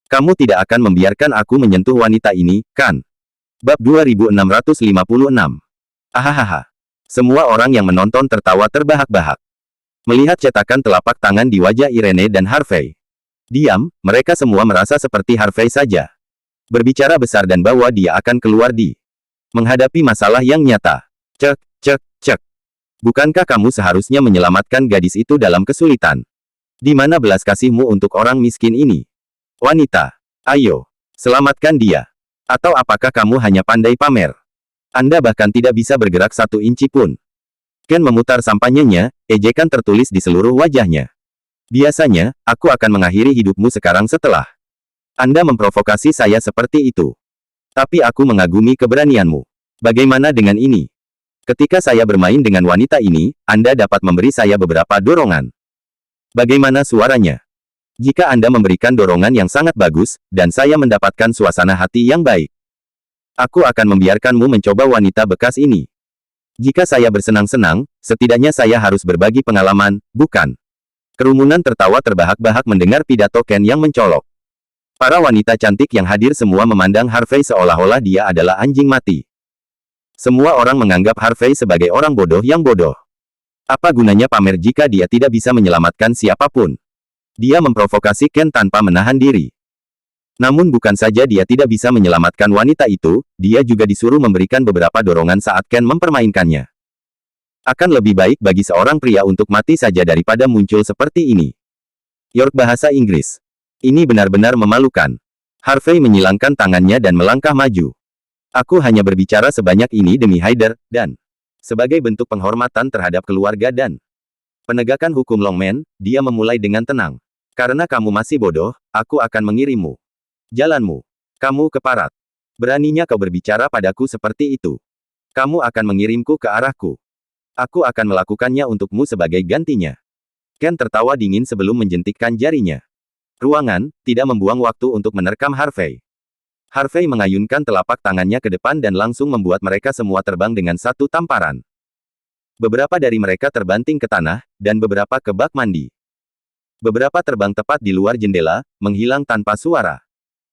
"Kamu tidak akan membiarkan aku menyentuh wanita ini, kan?" Bab 2656. Ahahaha. Semua orang yang menonton tertawa terbahak-bahak. Melihat cetakan telapak tangan di wajah Irene dan Harvey. Diam, mereka semua merasa seperti Harvey saja. Berbicara besar dan bahwa dia akan keluar di menghadapi masalah yang nyata. Cek, cek, cek. Bukankah kamu seharusnya menyelamatkan gadis itu dalam kesulitan? Di mana belas kasihmu untuk orang miskin ini? Wanita, ayo, selamatkan dia. Atau apakah kamu hanya pandai pamer? Anda bahkan tidak bisa bergerak 1 inci pun." Ken memutar sampanyanya, ejekan tertulis di seluruh wajahnya. "Biasanya, aku akan mengakhiri hidupmu sekarang setelah Anda memprovokasi saya seperti itu. Tapi aku mengagumi keberanianmu. Bagaimana dengan ini? Ketika saya bermain dengan wanita ini, Anda dapat memberi saya beberapa dorongan. Bagaimana suaranya? Jika Anda memberikan dorongan yang sangat bagus, dan saya mendapatkan suasana hati yang baik, aku akan membiarkanmu mencoba wanita bekas ini." Jika saya bersenang-senang, setidaknya saya harus berbagi pengalaman, bukan? Kerumunan tertawa terbahak-bahak mendengar pidato Ken yang mencolok. Para wanita cantik yang hadir semua memandang Harvey seolah-olah dia adalah anjing mati. Semua orang menganggap Harvey sebagai orang bodoh yang bodoh. Apa gunanya pamer jika dia tidak bisa menyelamatkan siapapun? Dia memprovokasi Ken tanpa menahan diri. Namun bukan saja dia tidak bisa menyelamatkan wanita itu, dia juga disuruh memberikan beberapa dorongan saat Ken mempermainkannya. Akan lebih baik bagi seorang pria untuk mati saja daripada muncul seperti ini. York bahasa Inggris. Ini benar-benar memalukan. Harvey menyilangkan tangannya dan melangkah maju. Aku hanya berbicara sebanyak ini demi Hyder, dan sebagai bentuk penghormatan terhadap keluarga dan penegakan hukum Longman, dia memulai dengan tenang. Karena kamu masih bodoh, aku akan mengirimmu. Jalanmu. Kamu keparat. Beraninya kau berbicara padaku seperti itu. Kamu akan mengirimku ke arahku. Aku akan melakukannya untukmu sebagai gantinya. Ken tertawa dingin sebelum menjentikkan jarinya. Ruangan, tidak membuang waktu untuk menerkam Harvey. Harvey mengayunkan telapak tangannya ke depan dan langsung membuat mereka semua terbang dengan satu tamparan. Beberapa dari mereka terbanting ke tanah, dan beberapa ke bak mandi. Beberapa terbang tepat di luar jendela, menghilang tanpa suara.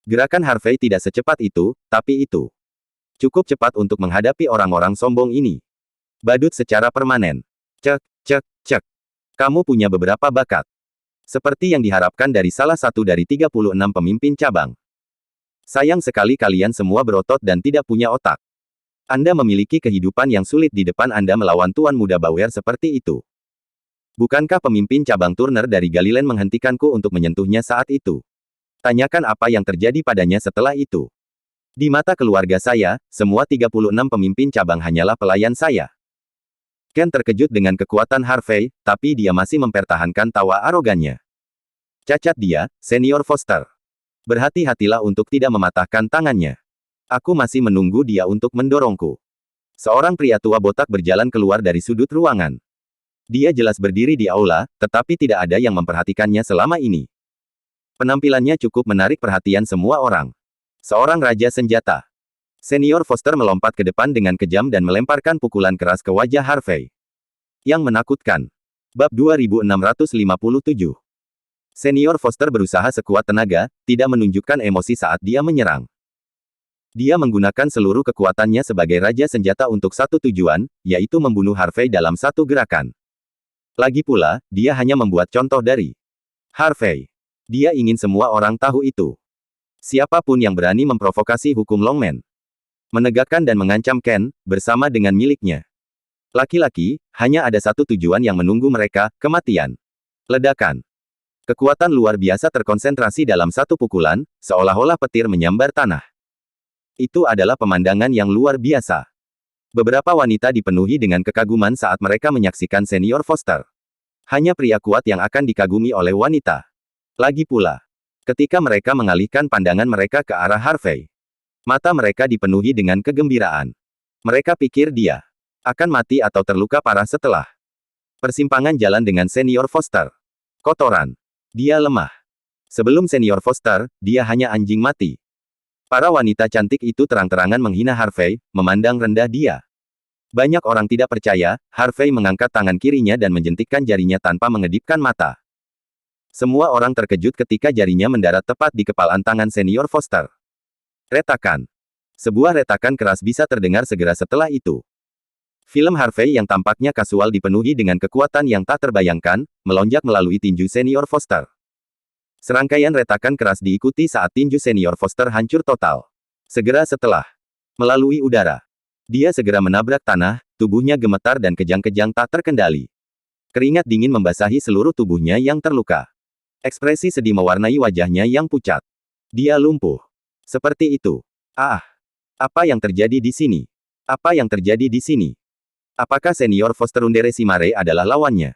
Gerakan Harvey tidak secepat itu, tapi itu cukup cepat untuk menghadapi orang-orang sombong ini. Badut secara permanen. Cek, cek, cek. Kamu punya beberapa bakat. Seperti yang diharapkan dari salah satu dari 36 pemimpin cabang. Sayang sekali kalian semua berotot dan tidak punya otak. Anda memiliki kehidupan yang sulit di depan Anda melawan Tuan Muda Bauer seperti itu. Bukankah pemimpin cabang Turner dari Galiland menghentikanku untuk menyentuhnya saat itu? Tanyakan apa yang terjadi padanya setelah itu. Di mata keluarga saya, semua 36 pemimpin cabang hanyalah pelayan saya. Ken terkejut dengan kekuatan Harvey, tapi dia masih mempertahankan tawa arogannya. Cacat dia, Senior Foster. Berhati-hatilah untuk tidak mematahkan tangannya. Aku masih menunggu dia untuk mendorongku. Seorang pria tua botak berjalan keluar dari sudut ruangan. Dia jelas berdiri di aula, tetapi tidak ada yang memperhatikannya selama ini. Penampilannya cukup menarik perhatian semua orang. Seorang raja senjata. Senior Foster melompat ke depan dengan kejam dan melemparkan pukulan keras ke wajah Harvey. Yang menakutkan. Bab 2657. Senior Foster berusaha sekuat tenaga, tidak menunjukkan emosi saat dia menyerang. Dia menggunakan seluruh kekuatannya sebagai raja senjata untuk satu tujuan, yaitu membunuh Harvey dalam satu gerakan. Lagi pula, dia hanya membuat contoh dari Harvey. Dia ingin semua orang tahu itu. Siapapun yang berani memprovokasi hukum Longman, menegakkan dan mengancam Ken, bersama dengan miliknya. Laki-laki, hanya ada satu tujuan yang menunggu mereka, kematian. Ledakan. Kekuatan luar biasa terkonsentrasi dalam satu pukulan, seolah-olah petir menyambar tanah. Itu adalah pemandangan yang luar biasa. Beberapa wanita dipenuhi dengan kekaguman saat mereka menyaksikan Senior Foster. Hanya pria kuat yang akan dikagumi oleh wanita. Lagi pula, ketika mereka mengalihkan pandangan mereka ke arah Harvey, mata mereka dipenuhi dengan kegembiraan. Mereka pikir dia akan mati atau terluka parah setelah persimpangan jalan dengan Senior Foster. Kotoran. Dia lemah. Sebelum Senior Foster, dia hanya anjing mati. Para wanita cantik itu terang-terangan menghina Harvey, memandang rendah dia. Banyak orang tidak percaya, Harvey mengangkat tangan kirinya dan menjentikkan jarinya tanpa mengedipkan mata. Semua orang terkejut ketika jarinya mendarat tepat di kepalan tangan Senior Foster. Retakan. Sebuah retakan keras bisa terdengar segera setelah itu. Film Harvey yang tampaknya kasual dipenuhi dengan kekuatan yang tak terbayangkan, melonjak melalui tinju Senior Foster. Serangkaian retakan keras diikuti saat tinju Senior Foster hancur total. Segera setelah melalui udara, dia segera menabrak tanah, tubuhnya gemetar dan kejang-kejang tak terkendali. Keringat dingin membasahi seluruh tubuhnya yang terluka. Ekspresi sedih mewarnai wajahnya yang pucat. Dia lumpuh. Seperti itu. Ah! Apa yang terjadi di sini? Apa yang terjadi di sini? Apakah Senior Foster Undere Simare adalah lawannya?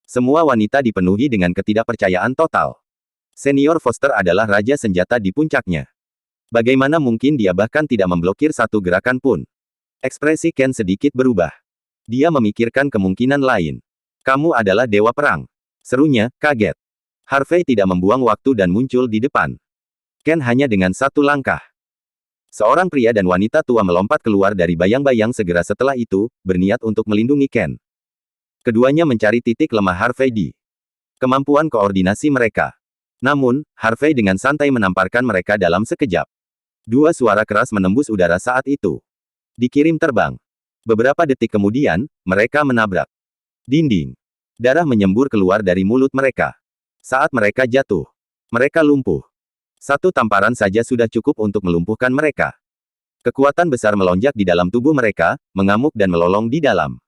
Semua wanita dipenuhi dengan ketidakpercayaan total. Senior Foster adalah raja senjata di puncaknya. Bagaimana mungkin dia bahkan tidak memblokir satu gerakan pun? Ekspresi Ken sedikit berubah. Dia memikirkan kemungkinan lain. Kamu adalah dewa perang. Serunya, kaget. Harvey tidak membuang waktu dan muncul di depan. Ken hanya dengan satu langkah Seorang pria dan wanita tua melompat keluar dari bayang-bayang segera setelah itu, berniat untuk melindungi Ken. Keduanya mencari titik lemah Harvey di kemampuan koordinasi mereka. Namun, Harvey dengan santai menamparkan mereka dalam sekejap. Dua suara keras menembus udara saat itu. Dikirim terbang. Beberapa detik kemudian, mereka menabrak dinding. Darah menyembur keluar dari mulut mereka. Saat mereka jatuh, mereka lumpuh. Satu tamparan saja sudah cukup untuk melumpuhkan mereka. Kekuatan besar melonjak di dalam tubuh mereka, mengamuk dan melolong di dalam.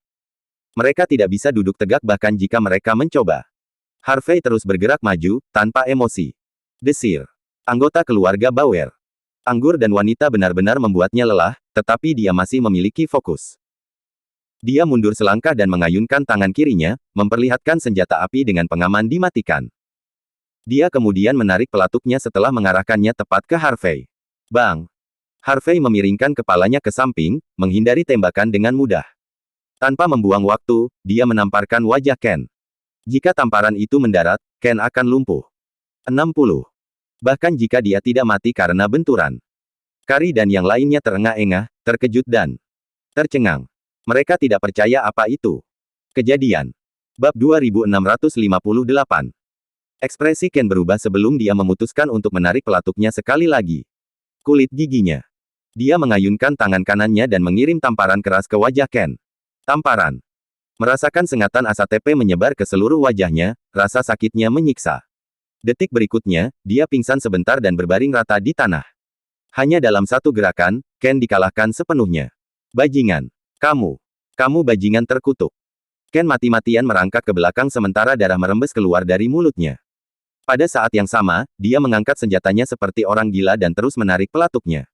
Mereka tidak bisa duduk tegak bahkan jika mereka mencoba. Harvey terus bergerak maju, tanpa emosi. Desir. Anggota keluarga Bauer. Anggur dan wanita benar-benar membuatnya lelah, tetapi dia masih memiliki fokus. Dia mundur selangkah dan mengayunkan tangan kirinya, memperlihatkan senjata api dengan pengaman dimatikan. Dia kemudian menarik pelatuknya setelah mengarahkannya tepat ke Harvey. Bang! Harvey memiringkan kepalanya ke samping, menghindari tembakan dengan mudah. Tanpa membuang waktu, dia menamparkan wajah Ken. Jika tamparan itu mendarat, Ken akan lumpuh. 60. Bahkan jika dia tidak mati karena benturan. Kari dan yang lainnya terengah-engah, terkejut dan tercengang. Mereka tidak percaya apa itu. Kejadian. Bab 2658. Ekspresi Ken berubah sebelum dia memutuskan untuk menarik pelatuknya sekali lagi. Kulit giginya. Dia mengayunkan tangan kanannya dan mengirim tamparan keras ke wajah Ken. Tamparan. Merasakan sengatan ASATP menyebar ke seluruh wajahnya, rasa sakitnya menyiksa. Detik berikutnya, dia pingsan sebentar dan berbaring rata di tanah. Hanya dalam satu gerakan, Ken dikalahkan sepenuhnya. Bajingan. Kamu bajingan terkutuk. Ken mati-matian merangkak ke belakang sementara darah merembes keluar dari mulutnya. Pada saat yang sama, dia mengangkat senjatanya seperti orang gila dan terus menarik pelatuknya.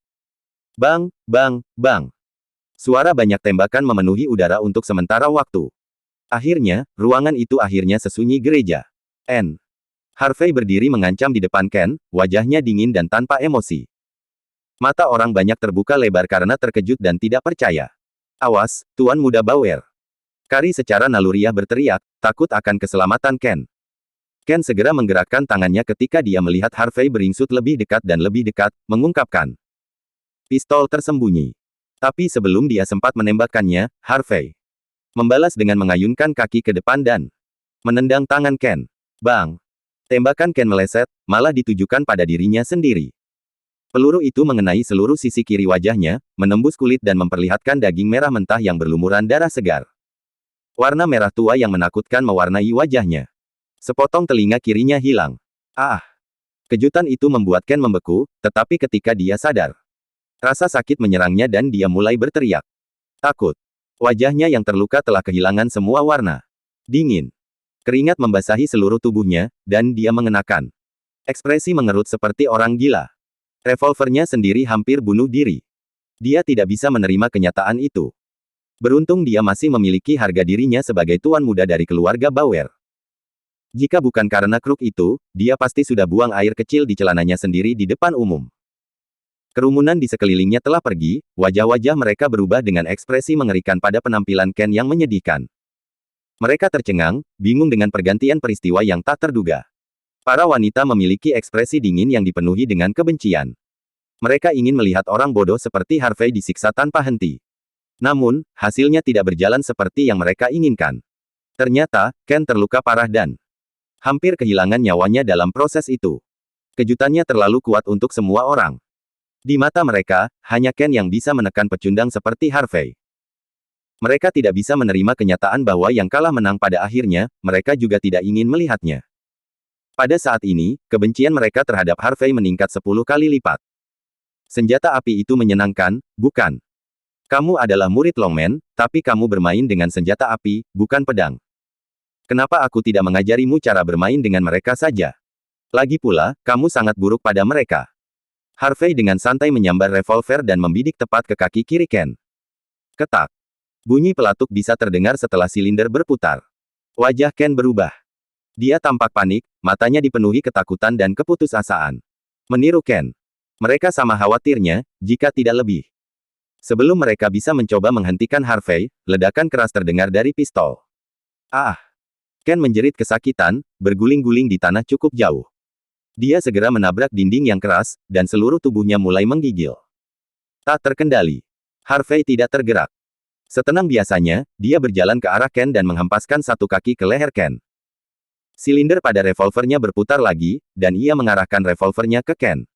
Bang, bang, bang. Suara banyak tembakan memenuhi udara untuk sementara waktu. Akhirnya, ruangan itu akhirnya sesunyi gereja. Harvey berdiri mengancam di depan Ken, wajahnya dingin dan tanpa emosi. Mata orang banyak terbuka lebar karena terkejut dan tidak percaya. Awas, Tuan Muda Bauer. Kari secara naluriah berteriak, takut akan keselamatan Ken. Ken segera menggerakkan tangannya ketika dia melihat Harvey beringsut lebih dekat dan lebih dekat, mengungkapkan pistol tersembunyi. Tapi sebelum dia sempat menembakkannya, Harvey membalas dengan mengayunkan kaki ke depan dan menendang tangan Ken. Bang! Tembakan Ken meleset, malah ditujukan pada dirinya sendiri. Peluru itu mengenai seluruh sisi kiri wajahnya, menembus kulit dan memperlihatkan daging merah mentah yang berlumuran darah segar. Warna merah tua yang menakutkan mewarnai wajahnya. Sepotong telinga kirinya hilang. Ah! Kejutan itu membuat Ken membeku, tetapi ketika dia sadar, rasa sakit menyerangnya dan dia mulai berteriak. Takut. Wajahnya yang terluka telah kehilangan semua warna. Dingin. Keringat membasahi seluruh tubuhnya, dan dia mengenakan ekspresi mengerut seperti orang gila. Revolvernya sendiri hampir bunuh diri. Dia tidak bisa menerima kenyataan itu. Beruntung dia masih memiliki harga dirinya sebagai tuan muda dari keluarga Bauer. Jika bukan karena kruk itu, dia pasti sudah buang air kecil di celananya sendiri di depan umum. Kerumunan di sekelilingnya telah pergi, wajah-wajah mereka berubah dengan ekspresi mengerikan pada penampilan Ken yang menyedihkan. Mereka tercengang, bingung dengan pergantian peristiwa yang tak terduga. Para wanita memiliki ekspresi dingin yang dipenuhi dengan kebencian. Mereka ingin melihat orang bodoh seperti Harvey disiksa tanpa henti. Namun, hasilnya tidak berjalan seperti yang mereka inginkan. Ternyata, Ken terluka parah dan hampir kehilangan nyawanya dalam proses itu. Kejutannya terlalu kuat untuk semua orang. Di mata mereka, hanya Ken yang bisa menekan pecundang seperti Harvey. Mereka tidak bisa menerima kenyataan bahwa yang kalah menang pada akhirnya, mereka juga tidak ingin melihatnya. Pada saat ini, kebencian mereka terhadap Harvey meningkat 10 kali lipat. Senjata api itu menyenangkan, bukan? Kamu adalah murid Longman, tapi kamu bermain dengan senjata api, bukan pedang. Kenapa aku tidak mengajarimu cara bermain dengan mereka saja? Lagi pula, kamu sangat buruk pada mereka. Harvey dengan santai menyambar revolver dan membidik tepat ke kaki kiri Ken. Ketak. Bunyi pelatuk bisa terdengar setelah silinder berputar. Wajah Ken berubah. Dia tampak panik, matanya dipenuhi ketakutan dan keputusasaan. Meniru Ken. Mereka sama khawatirnya, jika tidak lebih. Sebelum mereka bisa mencoba menghentikan Harvey, ledakan keras terdengar dari pistol. Ah! Ken menjerit kesakitan, berguling-guling di tanah cukup jauh. Dia segera menabrak dinding yang keras, dan seluruh tubuhnya mulai menggigil. Tak terkendali. Harvey tidak tergerak. Setenang biasanya, dia berjalan ke arah Ken dan menghempaskan satu kaki ke leher Ken. Silinder pada revolvernya berputar lagi, dan ia mengarahkan revolvernya ke Ken.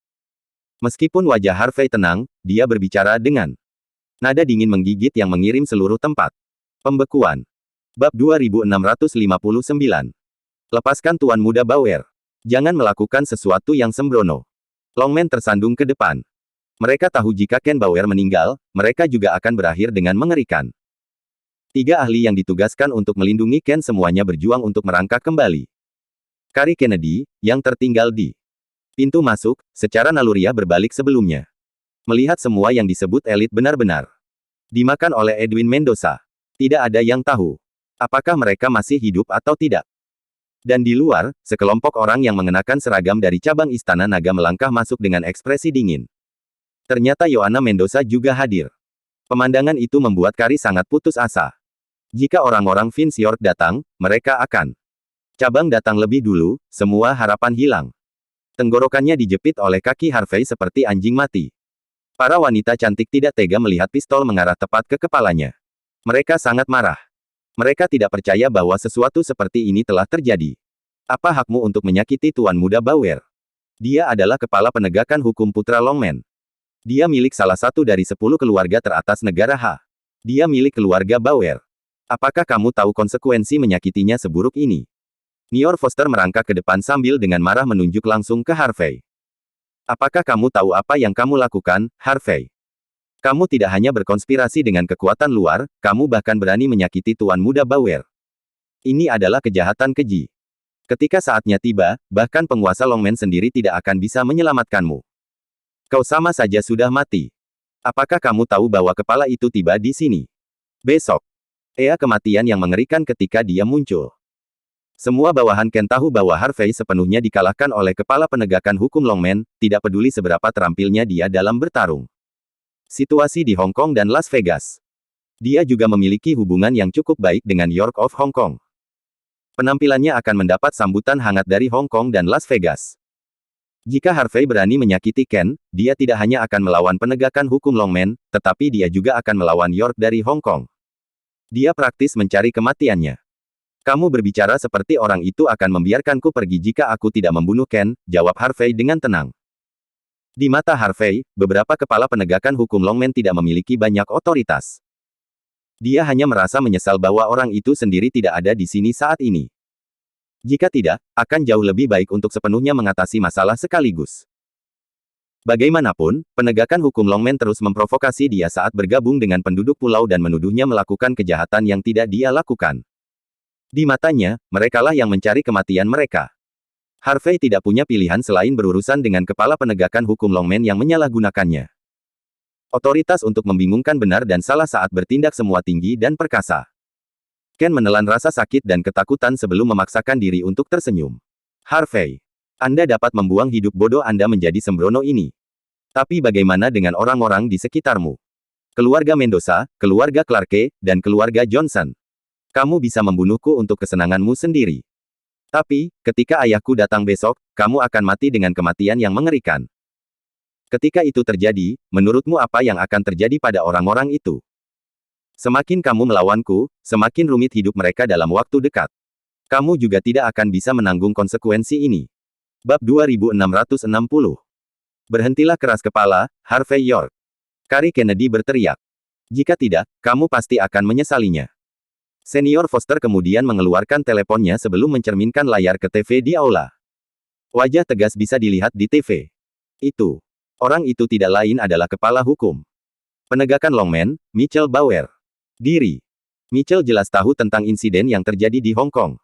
Meskipun wajah Harvey tenang, dia berbicara dengan nada dingin menggigit yang mengirim seluruh tempat. Pembekuan. Bab 2659. Lepaskan Tuan Muda Bauer. Jangan melakukan sesuatu yang sembrono. Longman tersandung ke depan. Mereka tahu jika Ken Bauer meninggal, mereka juga akan berakhir dengan mengerikan. 3 ahli yang ditugaskan untuk melindungi Ken semuanya berjuang untuk merangkak kembali. Kari Kennedy, yang tertinggal di pintu masuk, secara naluriah berbalik sebelumnya. Melihat semua yang disebut elit benar-benar dimakan oleh Edwin Mendoza. Tidak ada yang tahu apakah mereka masih hidup atau tidak. Dan di luar, sekelompok orang yang mengenakan seragam dari cabang Istana Naga melangkah masuk dengan ekspresi dingin. Ternyata Yohana Mendoza juga hadir. Pemandangan itu membuat Kari sangat putus asa. Jika orang-orang Vince York datang, mereka akan cabang datang lebih dulu, semua harapan hilang. Tenggorokannya dijepit oleh kaki Harvey seperti anjing mati. Para wanita cantik tidak tega melihat pistol mengarah tepat ke kepalanya. Mereka sangat marah. Mereka tidak percaya bahwa sesuatu seperti ini telah terjadi. Apa hakmu untuk menyakiti Tuan Muda Bauer? Dia adalah kepala penegakan hukum putra Longman. Dia milik salah satu dari 10 keluarga teratas negara H. Dia milik keluarga Bauer. Apakah kamu tahu konsekuensi menyakitinya seburuk ini? Nior Foster merangkak ke depan sambil dengan marah menunjuk langsung ke Harvey. Apakah kamu tahu apa yang kamu lakukan, Harvey? Kamu tidak hanya berkonspirasi dengan kekuatan luar, kamu bahkan berani menyakiti Tuan Muda Bauer. Ini adalah kejahatan keji. Ketika saatnya tiba, bahkan penguasa Longman sendiri tidak akan bisa menyelamatkanmu. Kau sama saja sudah mati. Apakah kamu tahu bahwa kepala itu tiba di sini? Besok. Kematian yang mengerikan ketika dia muncul. Semua bawahan Ken tahu bahwa Harvey sepenuhnya dikalahkan oleh kepala penegakan hukum Longman, tidak peduli seberapa terampilnya dia dalam bertarung. Situasi di Hong Kong dan Las Vegas. Dia juga memiliki hubungan yang cukup baik dengan York of Hong Kong. Penampilannya akan mendapat sambutan hangat dari Hong Kong dan Las Vegas. Jika Harvey berani menyakiti Ken, dia tidak hanya akan melawan penegakan hukum Longman, tetapi dia juga akan melawan York dari Hong Kong. Dia praktis mencari kematiannya. Kamu berbicara seperti orang itu akan membiarkanku pergi jika aku tidak membunuh Ken, jawab Harvey dengan tenang. Di mata Harvey, beberapa kepala penegakan hukum Longman tidak memiliki banyak otoritas. Dia hanya merasa menyesal bahwa orang itu sendiri tidak ada di sini saat ini. Jika tidak, akan jauh lebih baik untuk sepenuhnya mengatasi masalah sekaligus. Bagaimanapun, penegakan hukum Longman terus memprovokasi dia saat bergabung dengan penduduk pulau dan menuduhnya melakukan kejahatan yang tidak dia lakukan. Di matanya, merekalah yang mencari kematian mereka. Harvey tidak punya pilihan selain berurusan dengan kepala penegakan hukum Longman yang menyalahgunakannya. Otoritas untuk membingungkan benar dan salah saat bertindak semua tinggi dan perkasa. Ken menelan rasa sakit dan ketakutan sebelum memaksakan diri untuk tersenyum. Harvey, Anda dapat membuang hidup bodoh Anda menjadi sembrono ini. Tapi bagaimana dengan orang-orang di sekitarmu? Keluarga Mendoza, keluarga Clarke, dan keluarga Johnson. Kamu bisa membunuhku untuk kesenanganmu sendiri. Tapi, ketika ayahku datang besok, kamu akan mati dengan kematian yang mengerikan. Ketika itu terjadi, menurutmu apa yang akan terjadi pada orang-orang itu? Semakin kamu melawanku, semakin rumit hidup mereka dalam waktu dekat. Kamu juga tidak akan bisa menanggung konsekuensi ini. Bab 2660. Berhentilah keras kepala, Harvey York. Kari Kennedy berteriak. Jika tidak, kamu pasti akan menyesalinya. Senior Foster kemudian mengeluarkan teleponnya sebelum mencerminkan layar ke TV di aula. Wajah tegas bisa dilihat di TV. Itu. Orang itu tidak lain adalah kepala hukum penegakan Longman, Mitchell Bauer. Diri. Mitchell jelas tahu tentang insiden yang terjadi di Hong Kong.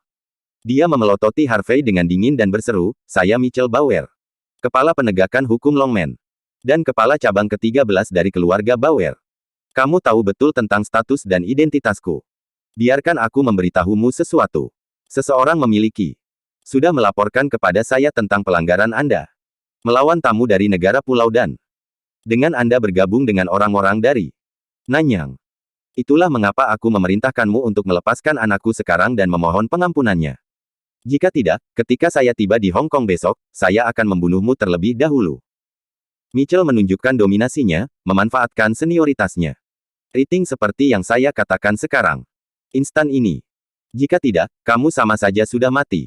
Dia memelototi Harvey dengan dingin dan berseru, "Saya Mitchell Bauer, kepala penegakan hukum Longman, dan kepala cabang ke-13 dari keluarga Bauer. Kamu tahu betul tentang status dan identitasku. Biarkan aku memberitahumu sesuatu. Seseorang sudah melaporkan kepada saya tentang pelanggaran Anda. Melawan tamu dari negara pulau dan dengan Anda bergabung dengan orang-orang dari Nanyang. Itulah mengapa aku memerintahkanmu untuk melepaskan anakku sekarang dan memohon pengampunannya. Jika tidak, ketika saya tiba di Hong Kong besok, saya akan membunuhmu terlebih dahulu." Mitchell menunjukkan dominasinya, memanfaatkan senioritasnya. Rating seperti yang saya katakan sekarang. Instan ini. Jika tidak, kamu sama saja sudah mati.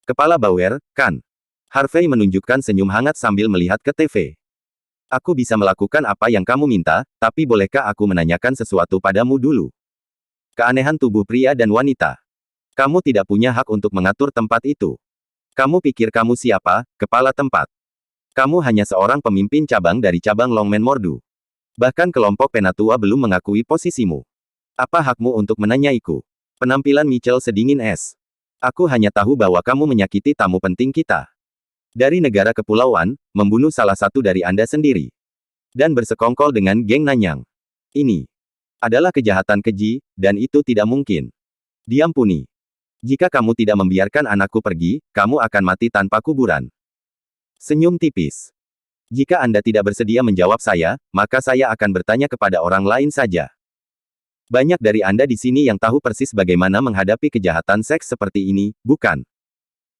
Kepala Bauer, kan? Harvey menunjukkan senyum hangat sambil melihat ke TV. Aku bisa melakukan apa yang kamu minta, tapi bolehkah aku menanyakan sesuatu padamu dulu? Keanehan tubuh pria dan wanita. Kamu tidak punya hak untuk mengatur tempat itu. Kamu pikir kamu siapa, kepala tempat? Kamu hanya seorang pemimpin cabang dari cabang Longmen Mordu. Bahkan kelompok penatua belum mengakui posisimu. Apa hakmu untuk menanyaiku? Penampilan Mitchell sedingin es. Aku hanya tahu bahwa kamu menyakiti tamu penting kita. Dari negara kepulauan, membunuh salah satu dari Anda sendiri. Dan bersekongkol dengan geng Nanyang. Ini adalah kejahatan keji, dan itu tidak mungkin. Diampuni. Jika kamu tidak membiarkan anakku pergi, kamu akan mati tanpa kuburan. Senyum tipis. Jika Anda tidak bersedia menjawab saya, maka saya akan bertanya kepada orang lain saja. Banyak dari Anda di sini yang tahu persis bagaimana menghadapi kejahatan seks seperti ini, bukan?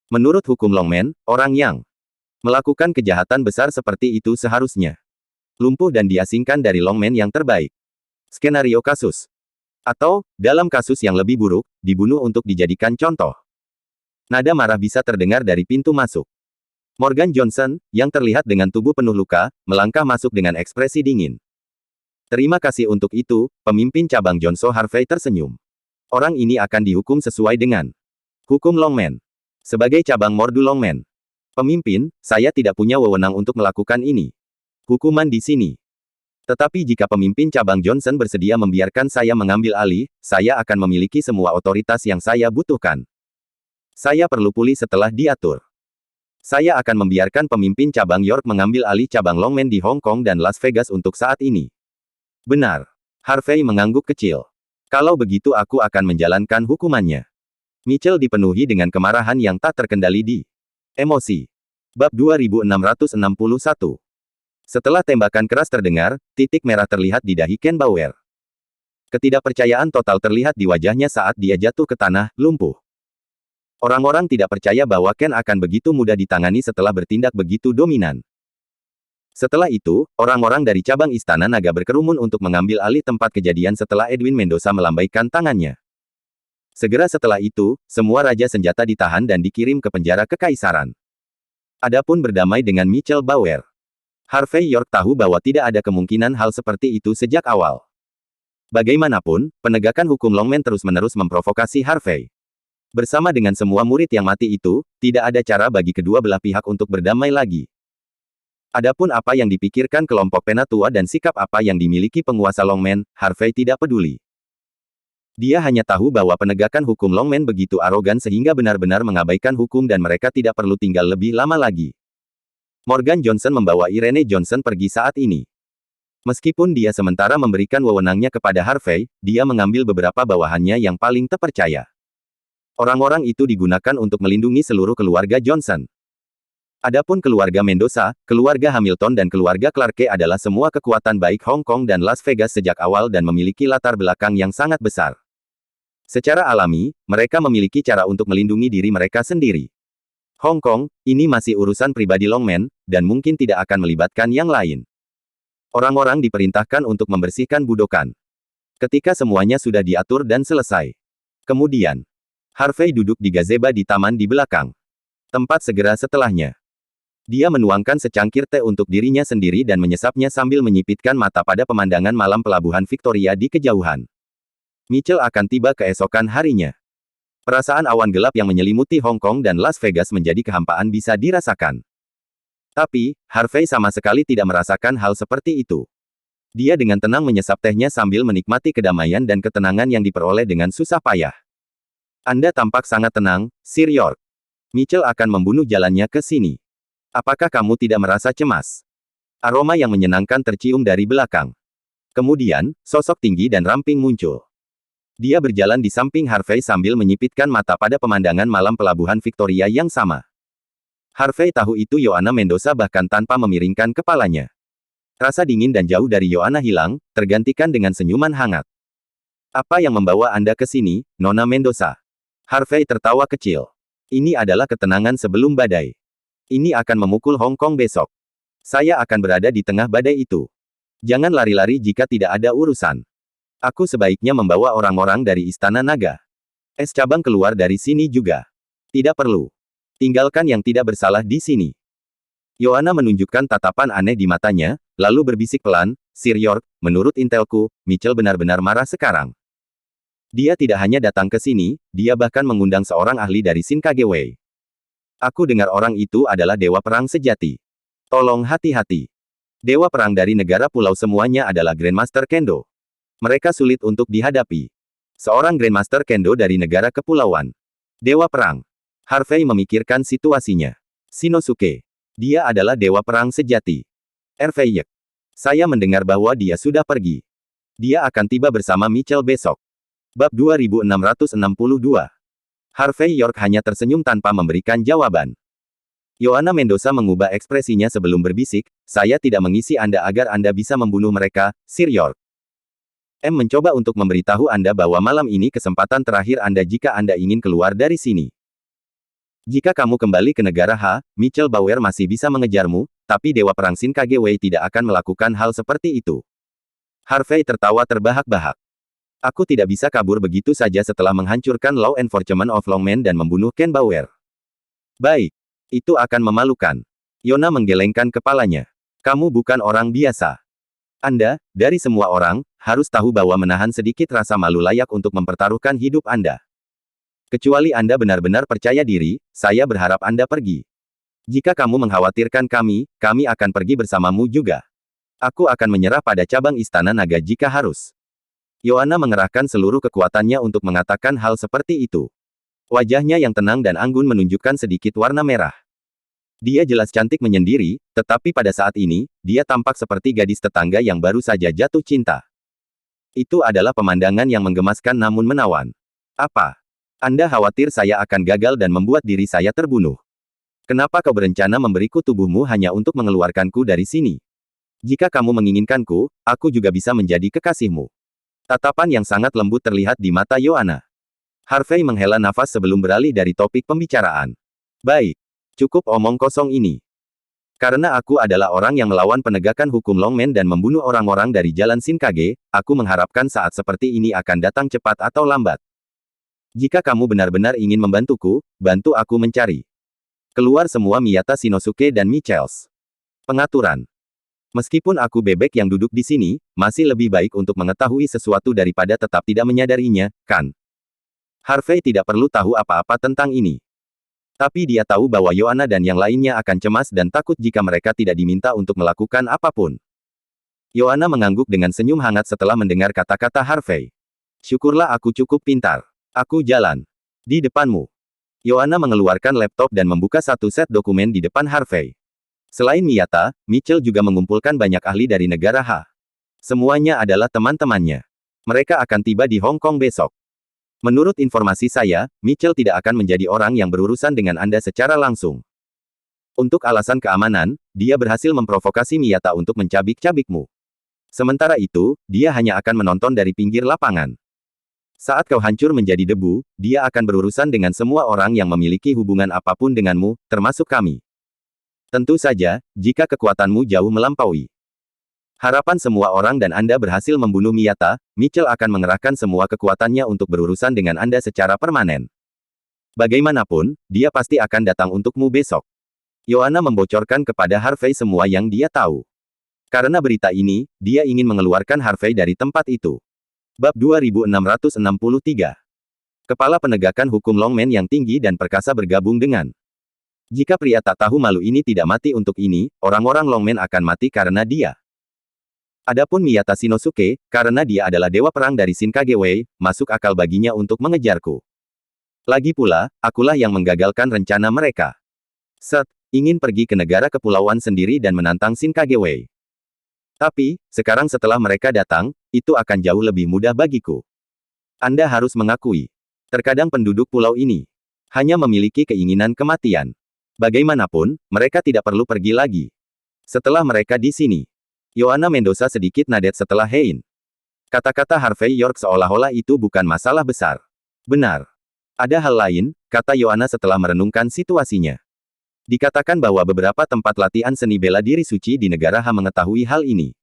Menurut hukum Longmen, orang yang melakukan kejahatan besar seperti itu seharusnya lumpuh dan diasingkan dari Longmen yang terbaik. Skenario kasus. Atau, dalam kasus yang lebih buruk, dibunuh untuk dijadikan contoh. Nada marah bisa terdengar dari pintu masuk. Morgan Johnson, yang terlihat dengan tubuh penuh luka, melangkah masuk dengan ekspresi dingin. Terima kasih untuk itu, pemimpin cabang Johnson Harvey tersenyum. Orang ini akan dihukum sesuai dengan hukum Longmen. Sebagai cabang Mordu Longmen. Pemimpin, saya tidak punya wewenang untuk melakukan ini. Hukuman di sini. Tetapi jika pemimpin cabang Johnson bersedia membiarkan saya mengambil alih, saya akan memiliki semua otoritas yang saya butuhkan. Saya perlu pulih setelah diatur. Saya akan membiarkan pemimpin cabang York mengambil alih cabang Longmen di Hong Kong dan Las Vegas untuk saat ini. Benar. Harvey mengangguk kecil. Kalau begitu aku akan menjalankan hukumannya. Mitchell dipenuhi dengan kemarahan yang tak terkendali di emosi. Bab 2661. Setelah tembakan keras terdengar, titik merah terlihat di dahi Ken Bauer. Ketidakpercayaan total terlihat di wajahnya saat dia jatuh ke tanah, lumpuh. Orang-orang tidak percaya bahwa Ken akan begitu mudah ditangani setelah bertindak begitu dominan. Setelah itu, orang-orang dari cabang Istana Naga berkerumun untuk mengambil alih tempat kejadian setelah Edwin Mendoza melambaikan tangannya. Segera setelah itu, semua raja senjata ditahan dan dikirim ke penjara kekaisaran. Adapun berdamai dengan Mitchell Bauer. Harvey York tahu bahwa tidak ada kemungkinan hal seperti itu sejak awal. Bagaimanapun, penegakan hukum Longmen terus-menerus memprovokasi Harvey. Bersama dengan semua murid yang mati itu, tidak ada cara bagi kedua belah pihak untuk berdamai lagi. Adapun apa yang dipikirkan kelompok penatua dan sikap apa yang dimiliki penguasa Longmen, Harvey tidak peduli. Dia hanya tahu bahwa penegakan hukum Longmen begitu arogan sehingga benar-benar mengabaikan hukum dan mereka tidak perlu tinggal lebih lama lagi. Morgan Johnson membawa Irene Johnson pergi saat ini. Meskipun dia sementara memberikan wewenangnya kepada Harvey, dia mengambil beberapa bawahannya yang paling terpercaya. Orang-orang itu digunakan untuk melindungi seluruh keluarga Johnson. Adapun keluarga Mendoza, keluarga Hamilton dan keluarga Clarke adalah semua kekuatan baik Hong Kong dan Las Vegas sejak awal dan memiliki latar belakang yang sangat besar. Secara alami, mereka memiliki cara untuk melindungi diri mereka sendiri. Hong Kong, ini masih urusan pribadi Longmen, dan mungkin tidak akan melibatkan yang lain. Orang-orang diperintahkan untuk membersihkan budokan. Ketika semuanya sudah diatur dan selesai. Kemudian, Harvey duduk di gazebo di taman di belakang. Tempat segera setelahnya. Dia menuangkan secangkir teh untuk dirinya sendiri dan menyesapnya sambil menyipitkan mata pada pemandangan malam pelabuhan Victoria di kejauhan. Mitchell akan tiba keesokan harinya. Perasaan awan gelap yang menyelimuti Hong Kong dan Las Vegas menjadi kehampaan bisa dirasakan. Tapi, Harvey sama sekali tidak merasakan hal seperti itu. Dia dengan tenang menyesap tehnya sambil menikmati kedamaian dan ketenangan yang diperoleh dengan susah payah. Anda tampak sangat tenang, Sir York. Mitchell akan membunuh jalannya ke sini. Apakah kamu tidak merasa cemas? Aroma yang menyenangkan tercium dari belakang. Kemudian, sosok tinggi dan ramping muncul. Dia berjalan di samping Harvey sambil menyipitkan mata pada pemandangan malam pelabuhan Victoria yang sama. Harvey tahu itu Yohana Mendoza bahkan tanpa memiringkan kepalanya. Rasa dingin dan jauh dari Yohana hilang, tergantikan dengan senyuman hangat. Apa yang membawa Anda ke sini, Nona Mendoza? Harvey tertawa kecil. Ini adalah ketenangan sebelum badai. Ini akan memukul Hong Kong besok. Saya akan berada di tengah badai itu. Jangan lari-lari jika tidak ada urusan. Aku sebaiknya membawa orang-orang dari Istana Naga. Es cabang keluar dari sini juga. Tidak perlu. Tinggalkan yang tidak bersalah di sini. Yohana menunjukkan tatapan aneh di matanya, lalu berbisik pelan, Sir York, menurut intelku, Mitchell benar-benar marah sekarang. Dia tidak hanya datang ke sini, dia bahkan mengundang seorang ahli dari Shin Kagewei. Aku dengar orang itu adalah dewa perang sejati. Tolong hati-hati. Dewa perang dari negara pulau semuanya adalah Grandmaster Kendo. Mereka sulit untuk dihadapi. Seorang Grandmaster Kendo dari negara kepulauan. Dewa perang. Harvey memikirkan situasinya. Shinosuke. Dia adalah dewa perang sejati. Erfeyek. Saya mendengar bahwa dia sudah pergi. Dia akan tiba bersama Mitchell besok. Bab 2662. Harvey York hanya tersenyum tanpa memberikan jawaban. Yohana Mendoza mengubah ekspresinya sebelum berbisik, saya tidak mengisi Anda agar Anda bisa membunuh mereka, Sir York. Mencoba untuk memberitahu Anda bahwa malam ini kesempatan terakhir Anda jika Anda ingin keluar dari sini. Jika kamu kembali ke negara H, Mitchell Bauer masih bisa mengejarmu, tapi Dewa Perang Shin Kagewei tidak akan melakukan hal seperti itu. Harvey tertawa terbahak-bahak. Aku tidak bisa kabur begitu saja setelah menghancurkan Law Enforcement of Longmen dan membunuh Ken Bauer. Baik. Itu akan memalukan. Yona menggelengkan kepalanya. Kamu bukan orang biasa. Anda, dari semua orang, harus tahu bahwa menahan sedikit rasa malu layak untuk mempertaruhkan hidup Anda. Kecuali Anda benar-benar percaya diri, saya berharap Anda pergi. Jika kamu mengkhawatirkan kami akan pergi bersamamu juga. Aku akan menyerah pada cabang Istana Naga jika harus. Yohana mengerahkan seluruh kekuatannya untuk mengatakan hal seperti itu. Wajahnya yang tenang dan anggun menunjukkan sedikit warna merah. Dia jelas cantik menyendiri, tetapi pada saat ini, dia tampak seperti gadis tetangga yang baru saja jatuh cinta. Itu adalah pemandangan yang menggemaskan namun menawan. Apa? Anda khawatir saya akan gagal dan membuat diri saya terbunuh? Kenapa kau berencana memberiku tubuhmu hanya untuk mengeluarkanku dari sini? Jika kamu menginginkanku, aku juga bisa menjadi kekasihmu. Tatapan yang sangat lembut terlihat di mata Yohana. Harvey menghela nafas sebelum beralih dari topik pembicaraan. Baik. Cukup omong kosong ini. Karena aku adalah orang yang melawan penegakan hukum Longmen dan membunuh orang-orang dari Jalan Shinkage, aku mengharapkan saat seperti ini akan datang cepat atau lambat. Jika kamu benar-benar ingin membantuku, bantu aku mencari keluar semua Miyata Shinosuke dan Michels. Pengaturan. Meskipun aku bebek yang duduk di sini, masih lebih baik untuk mengetahui sesuatu daripada tetap tidak menyadarinya, kan? Harvey tidak perlu tahu apa-apa tentang ini. Tapi dia tahu bahwa Yohana dan yang lainnya akan cemas dan takut jika mereka tidak diminta untuk melakukan apapun. Yohana mengangguk dengan senyum hangat setelah mendengar kata-kata Harvey. Syukurlah aku cukup pintar. Aku jalan. Di depanmu. Yohana mengeluarkan laptop dan membuka satu set dokumen di depan Harvey. Selain Miyata, Mitchell juga mengumpulkan banyak ahli dari negara H. Semuanya adalah teman-temannya. Mereka akan tiba di Hong Kong besok. Menurut informasi saya, Mitchell tidak akan menjadi orang yang berurusan dengan Anda secara langsung. Untuk alasan keamanan, dia berhasil memprovokasi Miyata untuk mencabik-cabikmu. Sementara itu, dia hanya akan menonton dari pinggir lapangan. Saat kau hancur menjadi debu, dia akan berurusan dengan semua orang yang memiliki hubungan apapun denganmu, termasuk kami. Tentu saja, jika kekuatanmu jauh melampaui harapan semua orang dan Anda berhasil membunuh Miyata, Mitchell akan mengerahkan semua kekuatannya untuk berurusan dengan Anda secara permanen. Bagaimanapun, dia pasti akan datang untukmu besok. Yohana membocorkan kepada Harvey semua yang dia tahu. Karena berita ini, dia ingin mengeluarkan Harvey dari tempat itu. Bab 2663. Kepala Penegakan Hukum Longmen yang tinggi dan perkasa bergabung dengan. Jika pria tak tahu malu ini tidak mati untuk ini, orang-orang Longmen akan mati karena dia. Adapun Miyata Shinosuke, karena dia adalah dewa perang dari Shin Kagewei, masuk akal baginya untuk mengejarku. Lagi pula, akulah yang menggagalkan rencana mereka. Ingin pergi ke negara kepulauan sendiri dan menantang Shin Kagewei. Tapi, sekarang setelah mereka datang, itu akan jauh lebih mudah bagiku. Anda harus mengakui. Terkadang penduduk pulau ini hanya memiliki keinginan kematian. Bagaimanapun, mereka tidak perlu pergi lagi. Setelah mereka di sini. Yohana Mendoza sedikit nadet setelah Hein. Kata-kata Harvey York seolah-olah itu bukan masalah besar. Benar. Ada hal lain, kata Yohana setelah merenungkan situasinya. Dikatakan bahwa beberapa tempat latihan seni bela diri suci di negara Ha mengetahui hal ini.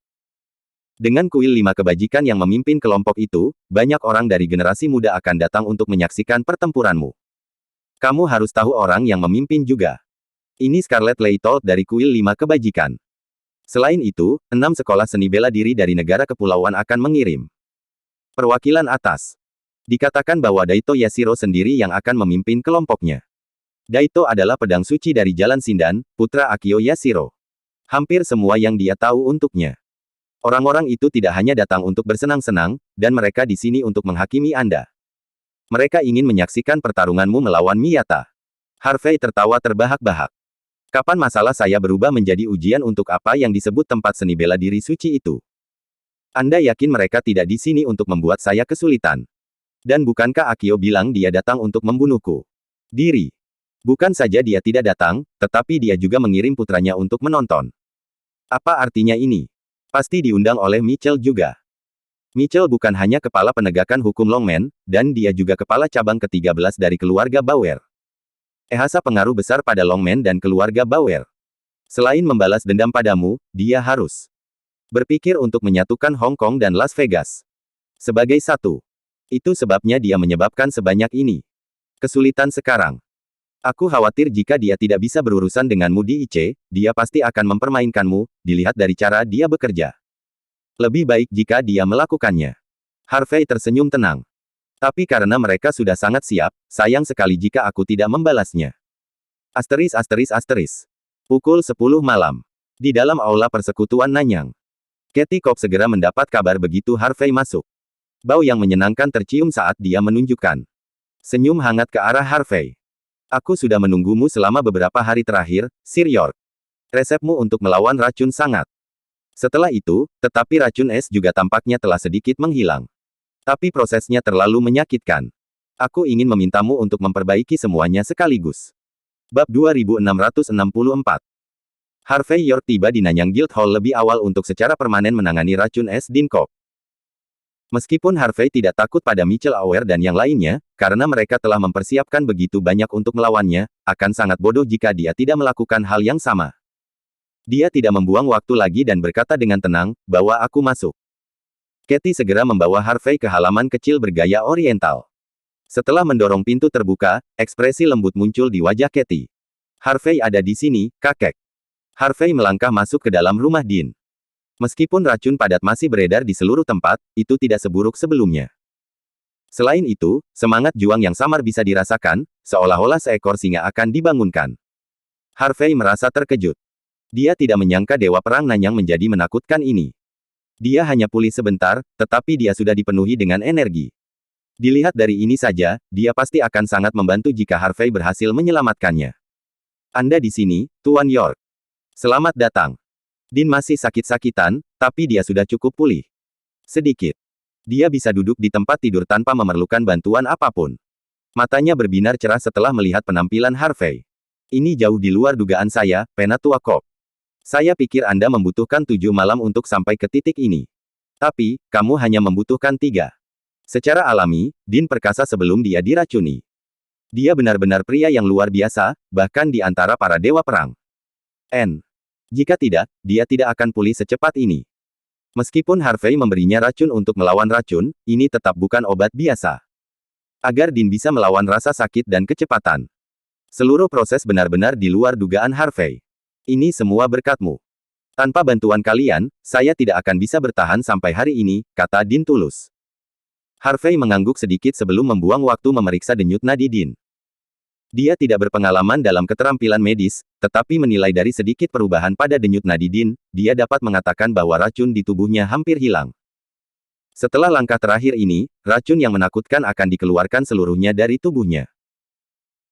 Dengan kuil 5 kebajikan yang memimpin kelompok itu, banyak orang dari generasi muda akan datang untuk menyaksikan pertempuranmu. Kamu harus tahu orang yang memimpin juga. Ini Scarlet Leitold dari kuil 5 kebajikan. Selain itu, 6 sekolah seni bela diri dari negara kepulauan akan mengirim perwakilan atas. Dikatakan bahwa Daito Yashiro sendiri yang akan memimpin kelompoknya. Daito adalah pedang suci dari Jalan Sindan, putra Akio Yashiro. Hampir semua yang dia tahu untuknya. Orang-orang itu tidak hanya datang untuk bersenang-senang, dan mereka di sini untuk menghakimi Anda. Mereka ingin menyaksikan pertarunganmu melawan Miyata. Harvey tertawa terbahak-bahak. Kapan masalah saya berubah menjadi ujian untuk apa yang disebut tempat seni bela diri suci itu? Anda yakin mereka tidak di sini untuk membuat saya kesulitan? Dan bukankah Akio bilang dia datang untuk membunuhku? Diri. Bukan saja dia tidak datang, tetapi dia juga mengirim putranya untuk menonton. Apa artinya ini? Pasti diundang oleh Mitchell juga. Mitchell bukan hanya kepala penegakan hukum Longman, dan dia juga kepala cabang ke-13 dari keluarga Bauer. Ehasa pengaruh besar pada Longman dan keluarga Bauer. Selain membalas dendam padamu, dia harus berpikir untuk menyatukan Hong Kong dan Las Vegas sebagai satu. Itu sebabnya dia menyebabkan sebanyak ini kesulitan sekarang. Aku khawatir jika dia tidak bisa berurusan denganmu di IC, dia pasti akan mempermainkanmu, dilihat dari cara dia bekerja. Lebih baik jika dia melakukannya. Harvey tersenyum tenang. Tapi karena mereka sudah sangat siap, sayang sekali jika aku tidak membalasnya. ****. Pukul 10 malam. Di dalam aula persekutuan Nanyang. Katie Cobb segera mendapat kabar begitu Harvey masuk. Bau yang menyenangkan tercium saat dia menunjukkan senyum hangat ke arah Harvey. Aku sudah menunggumu selama beberapa hari terakhir, Sir York. Resepmu untuk melawan racun sangat. Setelah itu, tetapi racun es juga tampaknya telah sedikit menghilang. Tapi prosesnya terlalu menyakitkan. Aku ingin memintamu untuk memperbaiki semuanya sekaligus. Bab 2664. Harvey York tiba di Nanyang Guildhall lebih awal untuk secara permanen menangani racun es Dinkop. Meskipun Harvey tidak takut pada Mitchell Auer dan yang lainnya, karena mereka telah mempersiapkan begitu banyak untuk melawannya, akan sangat bodoh jika dia tidak melakukan hal yang sama. Dia tidak membuang waktu lagi dan berkata dengan tenang, "Bawa aku masuk." Katie segera membawa Harvey ke halaman kecil bergaya oriental. Setelah mendorong pintu terbuka, ekspresi lembut muncul di wajah Katie. "Harvey ada di sini, kakek." Harvey melangkah masuk ke dalam rumah Dean. Meskipun racun padat masih beredar di seluruh tempat, itu tidak seburuk sebelumnya. Selain itu, semangat juang yang samar bisa dirasakan, seolah-olah seekor singa akan dibangunkan. Harvey merasa terkejut. Dia tidak menyangka Dewa Perang Nanyang menjadi menakutkan ini. Dia hanya pulih sebentar, tetapi dia sudah dipenuhi dengan energi. Dilihat dari ini saja, dia pasti akan sangat membantu jika Harvey berhasil menyelamatkannya. Anda di sini, Tuan York. Selamat datang. Dean masih sakit-sakitan, tapi dia sudah cukup pulih. Sedikit. Dia bisa duduk di tempat tidur tanpa memerlukan bantuan apapun. Matanya berbinar cerah setelah melihat penampilan Harvey. Ini jauh di luar dugaan saya, Penatua Cobb. Saya pikir Anda membutuhkan 7 malam untuk sampai ke titik ini. Tapi, kamu hanya membutuhkan 3. Secara alami, Dean perkasa sebelum dia diracuni. Dia benar-benar pria yang luar biasa, bahkan di antara para dewa perang. Jika tidak, dia tidak akan pulih secepat ini. Meskipun Harvey memberinya racun untuk melawan racun, ini tetap bukan obat biasa. Agar Dean bisa melawan rasa sakit dan kecepatan. Seluruh proses benar-benar di luar dugaan Harvey. Ini semua berkatmu. Tanpa bantuan kalian, saya tidak akan bisa bertahan sampai hari ini, kata Dean tulus. Harvey mengangguk sedikit sebelum membuang waktu memeriksa denyut nadi Dean. Dia tidak berpengalaman dalam keterampilan medis, tetapi menilai dari sedikit perubahan pada denyut nadi Dean, dia dapat mengatakan bahwa racun di tubuhnya hampir hilang. Setelah langkah terakhir ini, racun yang menakutkan akan dikeluarkan seluruhnya dari tubuhnya.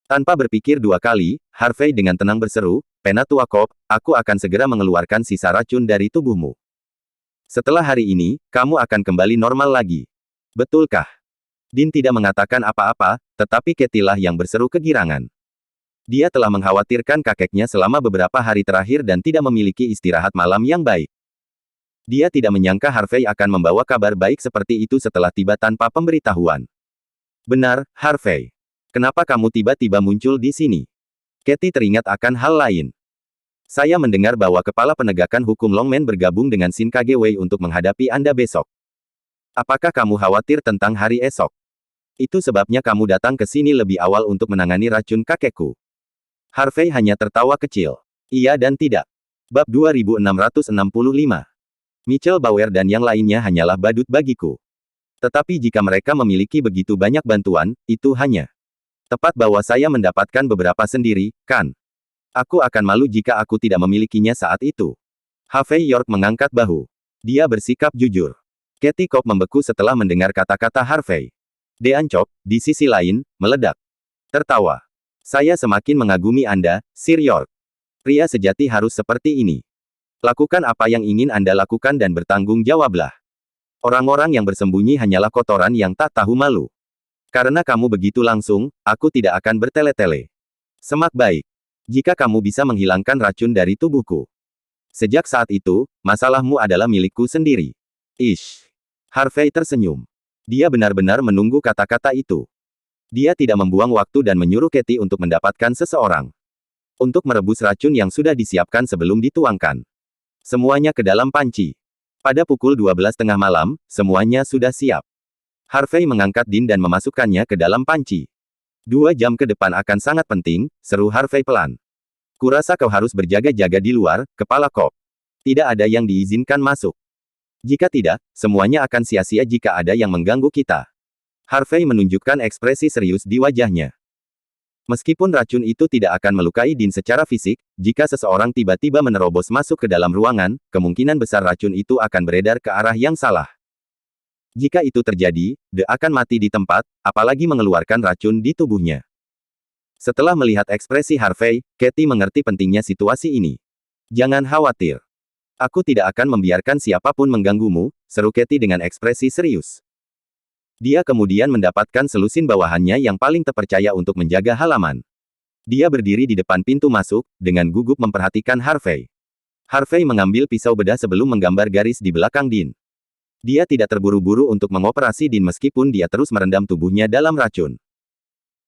Tanpa berpikir 2 kali, Harvey dengan tenang berseru, Penatua Cobb, aku akan segera mengeluarkan sisa racun dari tubuhmu. Setelah hari ini, kamu akan kembali normal lagi. Betulkah? Dean tidak mengatakan apa-apa, tetapi Katie lah yang berseru kegirangan. Dia telah mengkhawatirkan kakeknya selama beberapa hari terakhir dan tidak memiliki istirahat malam yang baik. Dia tidak menyangka Harvey akan membawa kabar baik seperti itu setelah tiba tanpa pemberitahuan. Benar, Harvey. Kenapa kamu tiba-tiba muncul di sini? Katie teringat akan hal lain. Saya mendengar bahwa kepala penegakan hukum Longman bergabung dengan Shin Kagewei untuk menghadapi Anda besok. Apakah kamu khawatir tentang hari esok? Itu sebabnya kamu datang ke sini lebih awal untuk menangani racun kakekku. Harvey hanya tertawa kecil. Iya dan tidak. Bab 2665. Mitchell Bauer dan yang lainnya hanyalah badut bagiku. Tetapi jika mereka memiliki begitu banyak bantuan, itu hanya tepat bahwa saya mendapatkan beberapa sendiri, kan? Aku akan malu jika aku tidak memilikinya saat itu. Harvey York mengangkat bahu. Dia bersikap jujur. Katie Cobb membeku setelah mendengar kata-kata Harvey. Dean Cobb, di sisi lain, meledak. Tertawa. Saya semakin mengagumi Anda, Sir York. Pria sejati harus seperti ini. Lakukan apa yang ingin Anda lakukan dan bertanggung jawablah. Orang-orang yang bersembunyi hanyalah kotoran yang tak tahu malu. Karena kamu begitu langsung, aku tidak akan bertele-tele. Semak baik. Jika kamu bisa menghilangkan racun dari tubuhku. Sejak saat itu, masalahmu adalah milikku sendiri. Ish. Harvey tersenyum. Dia benar-benar menunggu kata-kata itu. Dia tidak membuang waktu dan menyuruh Katie untuk mendapatkan seseorang. Untuk merebus racun yang sudah disiapkan sebelum dituangkan. Semuanya ke dalam panci. Pada pukul 12 tengah malam, semuanya sudah siap. Harvey mengangkat Dean dan memasukkannya ke dalam panci. 2 jam ke depan akan sangat penting, seru Harvey pelan. Kurasa kau harus berjaga-jaga di luar, kepala Cobb. Tidak ada yang diizinkan masuk. Jika tidak, semuanya akan sia-sia jika ada yang mengganggu kita. Harvey menunjukkan ekspresi serius di wajahnya. Meskipun racun itu tidak akan melukai Dean secara fisik, jika seseorang tiba-tiba menerobos masuk ke dalam ruangan, kemungkinan besar racun itu akan beredar ke arah yang salah. Jika itu terjadi, Dean akan mati di tempat, apalagi mengeluarkan racun di tubuhnya. Setelah melihat ekspresi Harvey, Katie mengerti pentingnya situasi ini. Jangan khawatir. Aku tidak akan membiarkan siapapun mengganggumu, seru Katie dengan ekspresi serius. Dia kemudian mendapatkan selusin bawahannya yang paling terpercaya untuk menjaga halaman. Dia berdiri di depan pintu masuk, dengan gugup memperhatikan Harvey. Harvey mengambil pisau bedah sebelum menggambar garis di belakang Dean. Dia tidak terburu-buru untuk mengoperasi Dean meskipun dia terus merendam tubuhnya dalam racun.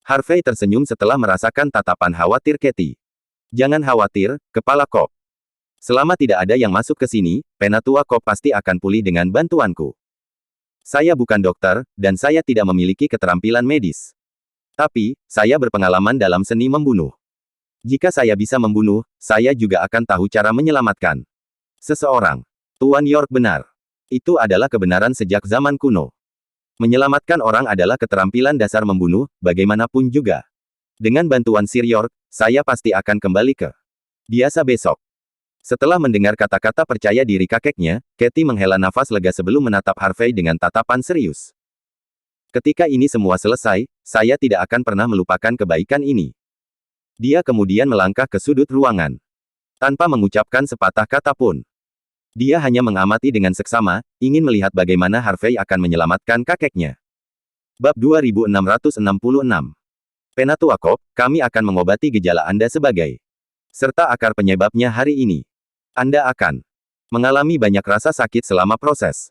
Harvey tersenyum setelah merasakan tatapan khawatir Katie. Jangan khawatir, kepala Cobb. Selama tidak ada yang masuk ke sini, Penatua Cobb pasti akan pulih dengan bantuanku. Saya bukan dokter, dan saya tidak memiliki keterampilan medis. Tapi, saya berpengalaman dalam seni membunuh. Jika saya bisa membunuh, saya juga akan tahu cara menyelamatkan seseorang. Tuan York benar. Itu adalah kebenaran sejak zaman kuno. Menyelamatkan orang adalah keterampilan dasar membunuh, bagaimanapun juga. Dengan bantuan Sir York, saya pasti akan kembali ke biasa besok. Setelah mendengar kata-kata percaya diri kakeknya, Katie menghela nafas lega sebelum menatap Harvey dengan tatapan serius. Ketika ini semua selesai, saya tidak akan pernah melupakan kebaikan ini. Dia kemudian melangkah ke sudut ruangan. Tanpa mengucapkan sepatah kata pun. Dia hanya mengamati dengan seksama, ingin melihat bagaimana Harvey akan menyelamatkan kakeknya. Bab 2666. Penatua Cobb, kami akan mengobati gejala Anda sebagai serta akar penyebabnya hari ini. Anda akan mengalami banyak rasa sakit selama proses.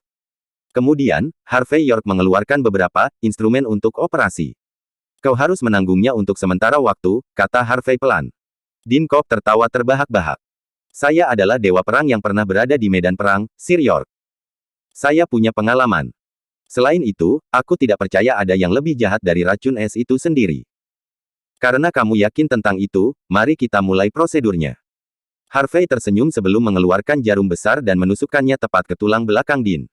Kemudian, Harvey York mengeluarkan beberapa instrumen untuk operasi. Kau harus menanggungnya untuk sementara waktu, kata Harvey pelan. Dean Cobb tertawa terbahak-bahak. Saya adalah dewa perang yang pernah berada di medan perang, Sir York. Saya punya pengalaman. Selain itu, aku tidak percaya ada yang lebih jahat dari racun es itu sendiri. Karena kamu yakin tentang itu, mari kita mulai prosedurnya. Harvey tersenyum sebelum mengeluarkan jarum besar dan menusukkannya tepat ke tulang belakang Dean.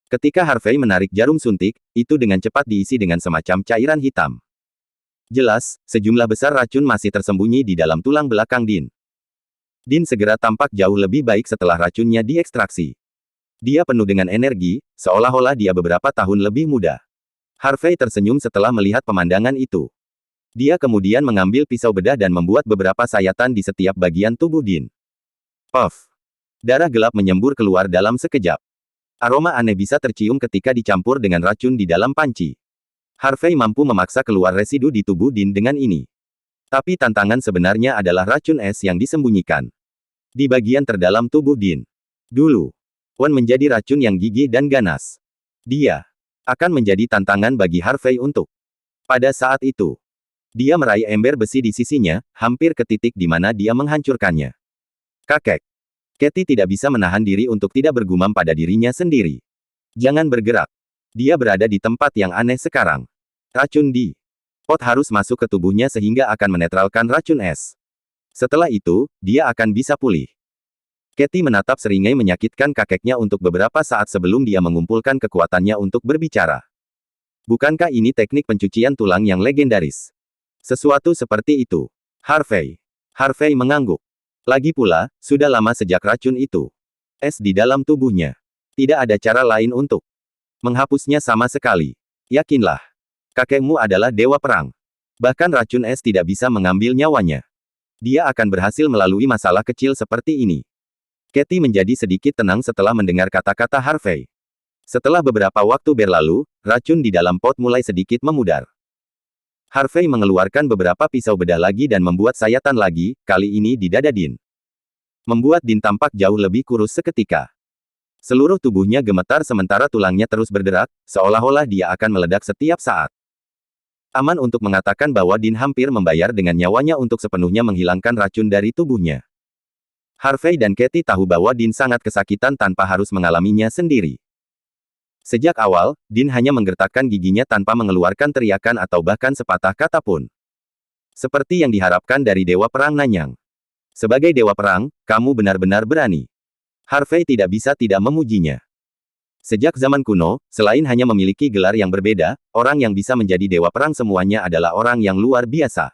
Ketika Harvey menarik jarum suntik, itu dengan cepat diisi dengan semacam cairan hitam. Jelas, sejumlah besar racun masih tersembunyi di dalam tulang belakang Dean. Dean segera tampak jauh lebih baik setelah racunnya diekstraksi. Dia penuh dengan energi, seolah-olah dia beberapa tahun lebih muda. Harvey tersenyum setelah melihat pemandangan itu. Dia kemudian mengambil pisau bedah dan membuat beberapa sayatan di setiap bagian tubuh Dean. Puff! Darah gelap menyembur keluar dalam sekejap. Aroma aneh bisa tercium ketika dicampur dengan racun di dalam panci. Harvey mampu memaksa keluar residu di tubuh Dean dengan ini. Tapi tantangan sebenarnya adalah racun es yang disembunyikan di bagian terdalam tubuh Dean. Dulu, Wen menjadi racun yang gigih dan ganas. Dia akan menjadi tantangan bagi Harvey untuk pada saat itu. Dia meraih ember besi di sisinya, hampir ke titik di mana dia menghancurkannya. Kakek. Katie tidak bisa menahan diri untuk tidak bergumam pada dirinya sendiri. Jangan bergerak. Dia berada di tempat yang aneh sekarang. Racun di pot harus masuk ke tubuhnya sehingga akan menetralkan racun es. Setelah itu, dia akan bisa pulih. Katie menatap seringai menyakitkan kakeknya untuk beberapa saat sebelum dia mengumpulkan kekuatannya untuk berbicara. Bukankah ini teknik pencucian tulang yang legendaris? Sesuatu seperti itu. Harvey. Harvey mengangguk. Lagi pula, sudah lama sejak racun itu. Es di dalam tubuhnya. Tidak ada cara lain untuk menghapusnya sama sekali. Yakinlah. Kakekmu adalah dewa perang. Bahkan racun es tidak bisa mengambil nyawanya. Dia akan berhasil melalui masalah kecil seperti ini. Katie menjadi sedikit tenang setelah mendengar kata-kata Harvey. Setelah beberapa waktu berlalu, racun di dalam pot mulai sedikit memudar. Harvey mengeluarkan beberapa pisau bedah lagi dan membuat sayatan lagi, kali ini di dada Dean. Membuat Dean tampak jauh lebih kurus seketika. Seluruh tubuhnya gemetar sementara tulangnya terus berderak, seolah-olah dia akan meledak setiap saat. Aman untuk mengatakan bahwa Dean hampir membayar dengan nyawanya untuk sepenuhnya menghilangkan racun dari tubuhnya. Harvey dan Katie tahu bahwa Dean sangat kesakitan tanpa harus mengalaminya sendiri. Sejak awal, Dean hanya menggertakkan giginya tanpa mengeluarkan teriakan atau bahkan sepatah kata pun. Seperti yang diharapkan dari Dewa Perang Nanyang. Sebagai Dewa Perang, kamu benar-benar berani. Harvey tidak bisa tidak memujinya. Sejak zaman kuno, selain hanya memiliki gelar yang berbeda, orang yang bisa menjadi Dewa Perang semuanya adalah orang yang luar biasa.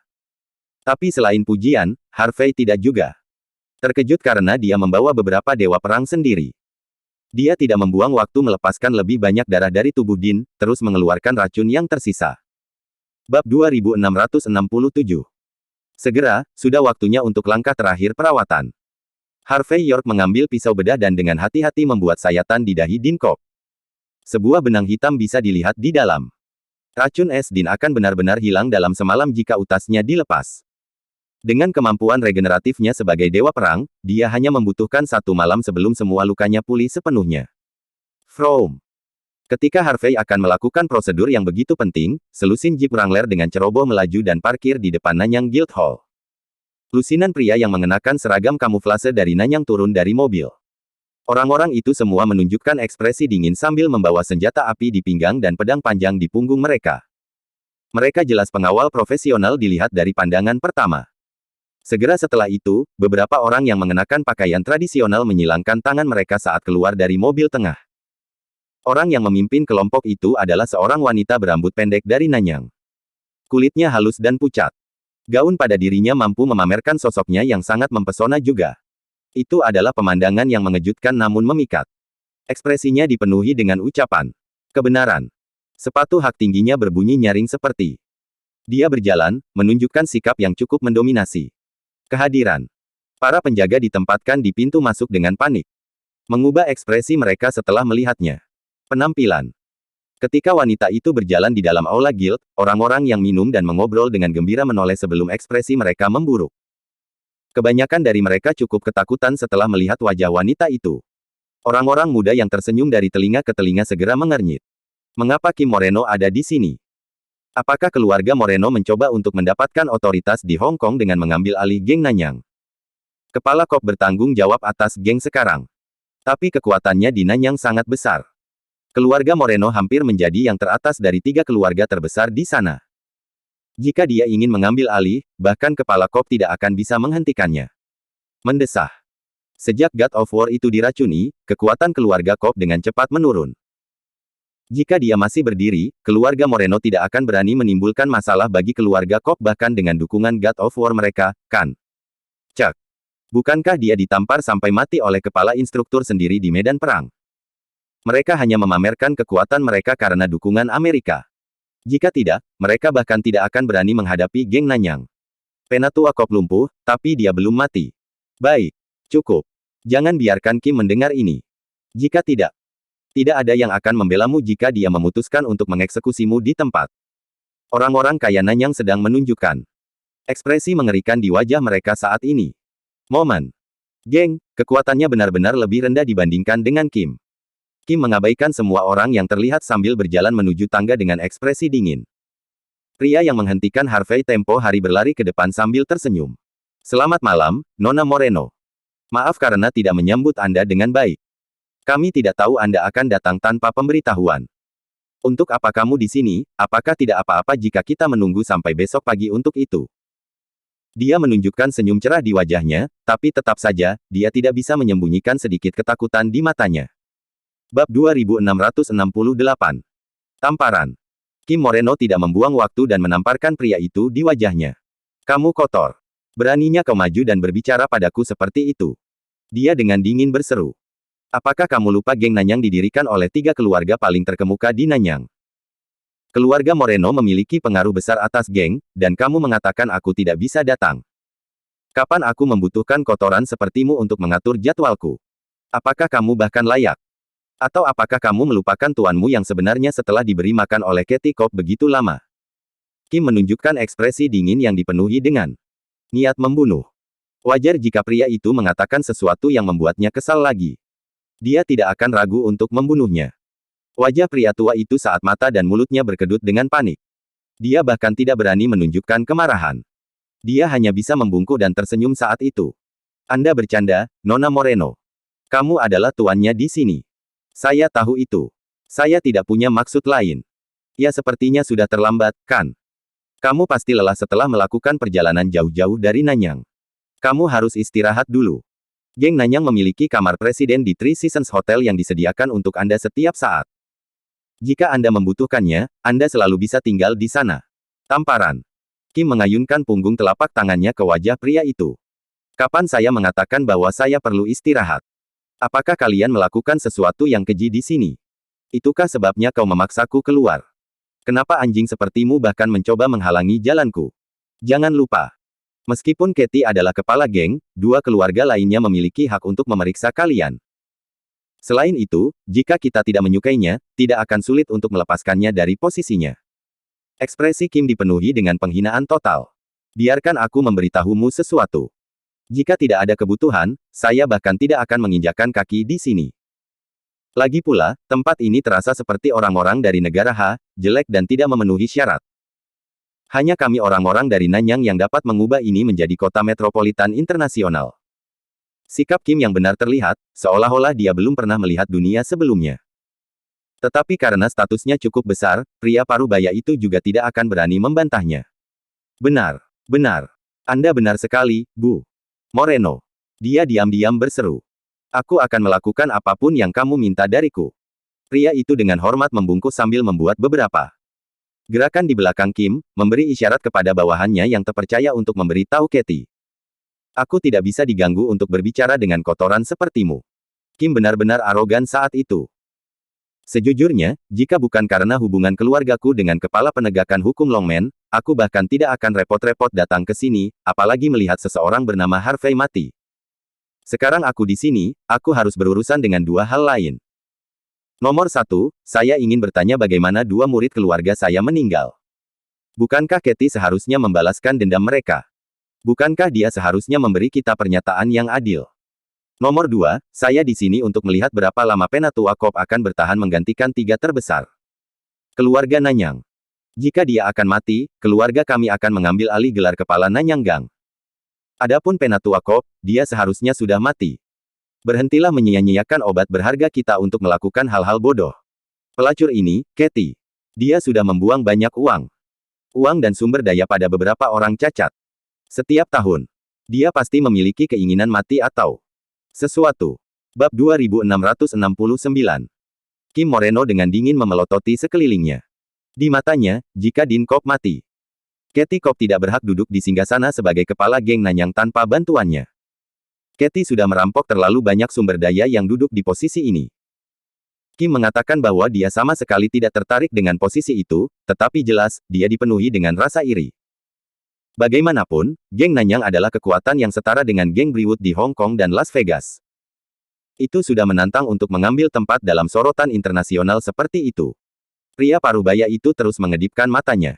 Tapi selain pujian, Harvey tidak juga terkejut karena dia membawa beberapa dewa perang sendiri. Dia tidak membuang waktu melepaskan lebih banyak darah dari tubuh Dean, terus mengeluarkan racun yang tersisa. Bab 2667. Segera, sudah waktunya untuk langkah terakhir perawatan. Harvey York mengambil pisau bedah dan dengan hati-hati membuat sayatan di dahi Dean Cobb. Sebuah benang hitam bisa dilihat di dalam. Racun es Dean akan benar-benar hilang dalam semalam jika utasnya dilepas. Dengan kemampuan regeneratifnya sebagai dewa perang, dia hanya membutuhkan 1 malam sebelum semua lukanya pulih sepenuhnya. Vroom. Ketika Harvey akan melakukan prosedur yang begitu penting, selusin Jeep Wrangler dengan ceroboh melaju dan parkir di depan Nanyang Guild Hall. Lusinan pria yang mengenakan seragam kamuflase dari Nanyang turun dari mobil. Orang-orang itu semua menunjukkan ekspresi dingin sambil membawa senjata api di pinggang dan pedang panjang di punggung mereka. Mereka jelas pengawal profesional dilihat dari pandangan pertama. Segera setelah itu, beberapa orang yang mengenakan pakaian tradisional menyilangkan tangan mereka saat keluar dari mobil tengah. Orang yang memimpin kelompok itu adalah seorang wanita berambut pendek dari Nanyang. Kulitnya halus dan pucat. Gaun pada dirinya mampu memamerkan sosoknya yang sangat mempesona juga. Itu adalah pemandangan yang mengejutkan namun memikat. Ekspresinya dipenuhi dengan ucapan kebenaran. Sepatu hak tingginya berbunyi nyaring seperti dia berjalan, menunjukkan sikap yang cukup mendominasi. Kehadiran para penjaga ditempatkan di pintu masuk dengan panik. Mengubah ekspresi mereka setelah melihatnya. Penampilan. Ketika wanita itu berjalan di dalam aula guild, orang-orang yang minum dan mengobrol dengan gembira menoleh sebelum ekspresi mereka memburuk. Kebanyakan dari mereka cukup ketakutan setelah melihat wajah wanita itu. Orang-orang muda yang tersenyum dari telinga ke telinga segera mengernyit. Mengapa Kim Moreno ada di sini? Apakah keluarga Moreno mencoba untuk mendapatkan otoritas di Hong Kong dengan mengambil alih geng Nanyang? Kepala Cobb bertanggung jawab atas geng sekarang. Tapi kekuatannya di Nanyang sangat besar. Keluarga Moreno hampir menjadi yang teratas dari 3 keluarga terbesar di sana. Jika dia ingin mengambil alih, bahkan kepala Cobb tidak akan bisa menghentikannya. Mendesah. Sejak God of War itu diracuni, kekuatan keluarga Cobb dengan cepat menurun. Jika dia masih berdiri, keluarga Moreno tidak akan berani menimbulkan masalah bagi keluarga Cobb bahkan dengan dukungan God of War mereka, kan? Cek. Bukankah dia ditampar sampai mati oleh kepala instruktur sendiri di medan perang? Mereka hanya memamerkan kekuatan mereka karena dukungan Amerika. Jika tidak, mereka bahkan tidak akan berani menghadapi geng Nanyang. Penatua Cobb lumpuh, tapi dia belum mati. Baik. Cukup. Jangan biarkan Kim mendengar ini. Jika tidak, tidak ada yang akan membelamu jika dia memutuskan untuk mengeksekusimu di tempat. Orang-orang kaya Nanyang sedang menunjukkan ekspresi mengerikan di wajah mereka saat ini. Momen. Geng, kekuatannya benar-benar lebih rendah dibandingkan dengan Kim. Kim mengabaikan semua orang yang terlihat sambil berjalan menuju tangga dengan ekspresi dingin. Pria yang menghentikan Harvey tempo hari berlari ke depan sambil tersenyum. Selamat malam, Nona Moreno. Maaf karena tidak menyambut Anda dengan baik. Kami tidak tahu Anda akan datang tanpa pemberitahuan. Untuk apa kamu di sini? Apakah tidak apa-apa jika kita menunggu sampai besok pagi untuk itu? Dia menunjukkan senyum cerah di wajahnya, tapi tetap saja, dia tidak bisa menyembunyikan sedikit ketakutan di matanya. Bab 2668. Tamparan. Kim Moreno tidak membuang waktu dan menamparkan pria itu di wajahnya. Kamu kotor. Beraninya kau maju dan berbicara padaku seperti itu. Dia dengan dingin berseru. Apakah kamu lupa geng Nanyang didirikan oleh 3 keluarga paling terkemuka di Nanyang? Keluarga Moreno memiliki pengaruh besar atas geng, dan kamu mengatakan aku tidak bisa datang. Kapan aku membutuhkan kotoran sepertimu untuk mengatur jadwalku? Apakah kamu bahkan layak? Atau apakah kamu melupakan tuanmu yang sebenarnya setelah diberi makan oleh Katie Cobb begitu lama? Kim menunjukkan ekspresi dingin yang dipenuhi dengan niat membunuh. Wajar jika pria itu mengatakan sesuatu yang membuatnya kesal lagi. Dia tidak akan ragu untuk membunuhnya. Wajah pria tua itu saat mata dan mulutnya berkedut dengan panik. Dia bahkan tidak berani menunjukkan kemarahan. Dia hanya bisa membungkuk dan tersenyum saat itu. Anda bercanda, Nona Moreno. Kamu adalah tuannya di sini. Saya tahu itu. Saya tidak punya maksud lain. Ya sepertinya sudah terlambat, kan? Kamu pasti lelah setelah melakukan perjalanan jauh-jauh dari Nanyang. Kamu harus istirahat dulu. Geng Nanyang memiliki kamar presiden di Three Seasons Hotel yang disediakan untuk Anda setiap saat. Jika Anda membutuhkannya, Anda selalu bisa tinggal di sana. Tamparan. Kim mengayunkan punggung telapak tangannya ke wajah pria itu. Kapan saya mengatakan bahwa saya perlu istirahat? Apakah kalian melakukan sesuatu yang keji di sini? Itukah sebabnya kau memaksaku keluar? Kenapa anjing sepertimu bahkan mencoba menghalangi jalanku? Jangan lupa. Meskipun Katie adalah kepala geng, 2 keluarga lainnya memiliki hak untuk memeriksa kalian. Selain itu, jika kita tidak menyukainya, tidak akan sulit untuk melepaskannya dari posisinya. Ekspresi Kim dipenuhi dengan penghinaan total. Biarkan aku memberitahumu sesuatu. Jika tidak ada kebutuhan, saya bahkan tidak akan menginjakkan kaki di sini. Lagi pula, tempat ini terasa seperti orang-orang dari negara H, jelek dan tidak memenuhi syarat. Hanya kami orang-orang dari Nanyang yang dapat mengubah ini menjadi kota metropolitan internasional. Sikap Kim yang benar terlihat, seolah-olah dia belum pernah melihat dunia sebelumnya. Tetapi karena statusnya cukup besar, pria parubaya itu juga tidak akan berani membantahnya. Benar, benar. Anda benar sekali, Bu Moreno. Dia diam-diam berseru. Aku akan melakukan apapun yang kamu minta dariku. Pria itu dengan hormat membungkuk sambil membuat beberapa gerakan di belakang Kim, memberi isyarat kepada bawahannya yang terpercaya untuk memberi tahu Katie. Aku tidak bisa diganggu untuk berbicara dengan kotoran sepertimu. Kim benar-benar arogan saat itu. Sejujurnya, jika bukan karena hubungan keluargaku dengan kepala penegakan hukum Longman, aku bahkan tidak akan repot-repot datang ke sini, apalagi melihat seseorang bernama Harvey mati. Sekarang aku di sini, aku harus berurusan dengan 2 hal lain. Nomor 1, saya ingin bertanya bagaimana 2 murid keluarga saya meninggal. Bukankah Katie seharusnya membalaskan dendam mereka? Bukankah dia seharusnya memberi kita pernyataan yang adil? Nomor 2, saya di sini untuk melihat berapa lama Penatua Cobb akan bertahan menggantikan 3 terbesar keluarga Nanyang. Jika dia akan mati, keluarga kami akan mengambil alih gelar kepala Nanyang Gang. Adapun Penatua Cobb, dia seharusnya sudah mati. Berhentilah menyia-nyiakan obat berharga kita untuk melakukan hal-hal bodoh. Pelacur ini, Katie. Dia sudah membuang banyak uang. Uang dan sumber daya pada beberapa orang cacat. Setiap tahun. Dia pasti memiliki keinginan mati atau sesuatu. Bab 2669. Kim Moreno dengan dingin memelototi sekelilingnya. Di matanya, jika Dean Cobb mati, Katie Cobb tidak berhak duduk di singgasana sebagai kepala geng Nanyang tanpa bantuannya. Katie sudah merampok terlalu banyak sumber daya yang duduk di posisi ini. Kim mengatakan bahwa dia sama sekali tidak tertarik dengan posisi itu, tetapi jelas, dia dipenuhi dengan rasa iri. Bagaimanapun, geng Nanyang adalah kekuatan yang setara dengan geng Brewwood di Hong Kong dan Las Vegas. Itu sudah menantang untuk mengambil tempat dalam sorotan internasional seperti itu. Pria parubaya itu terus mengedipkan matanya.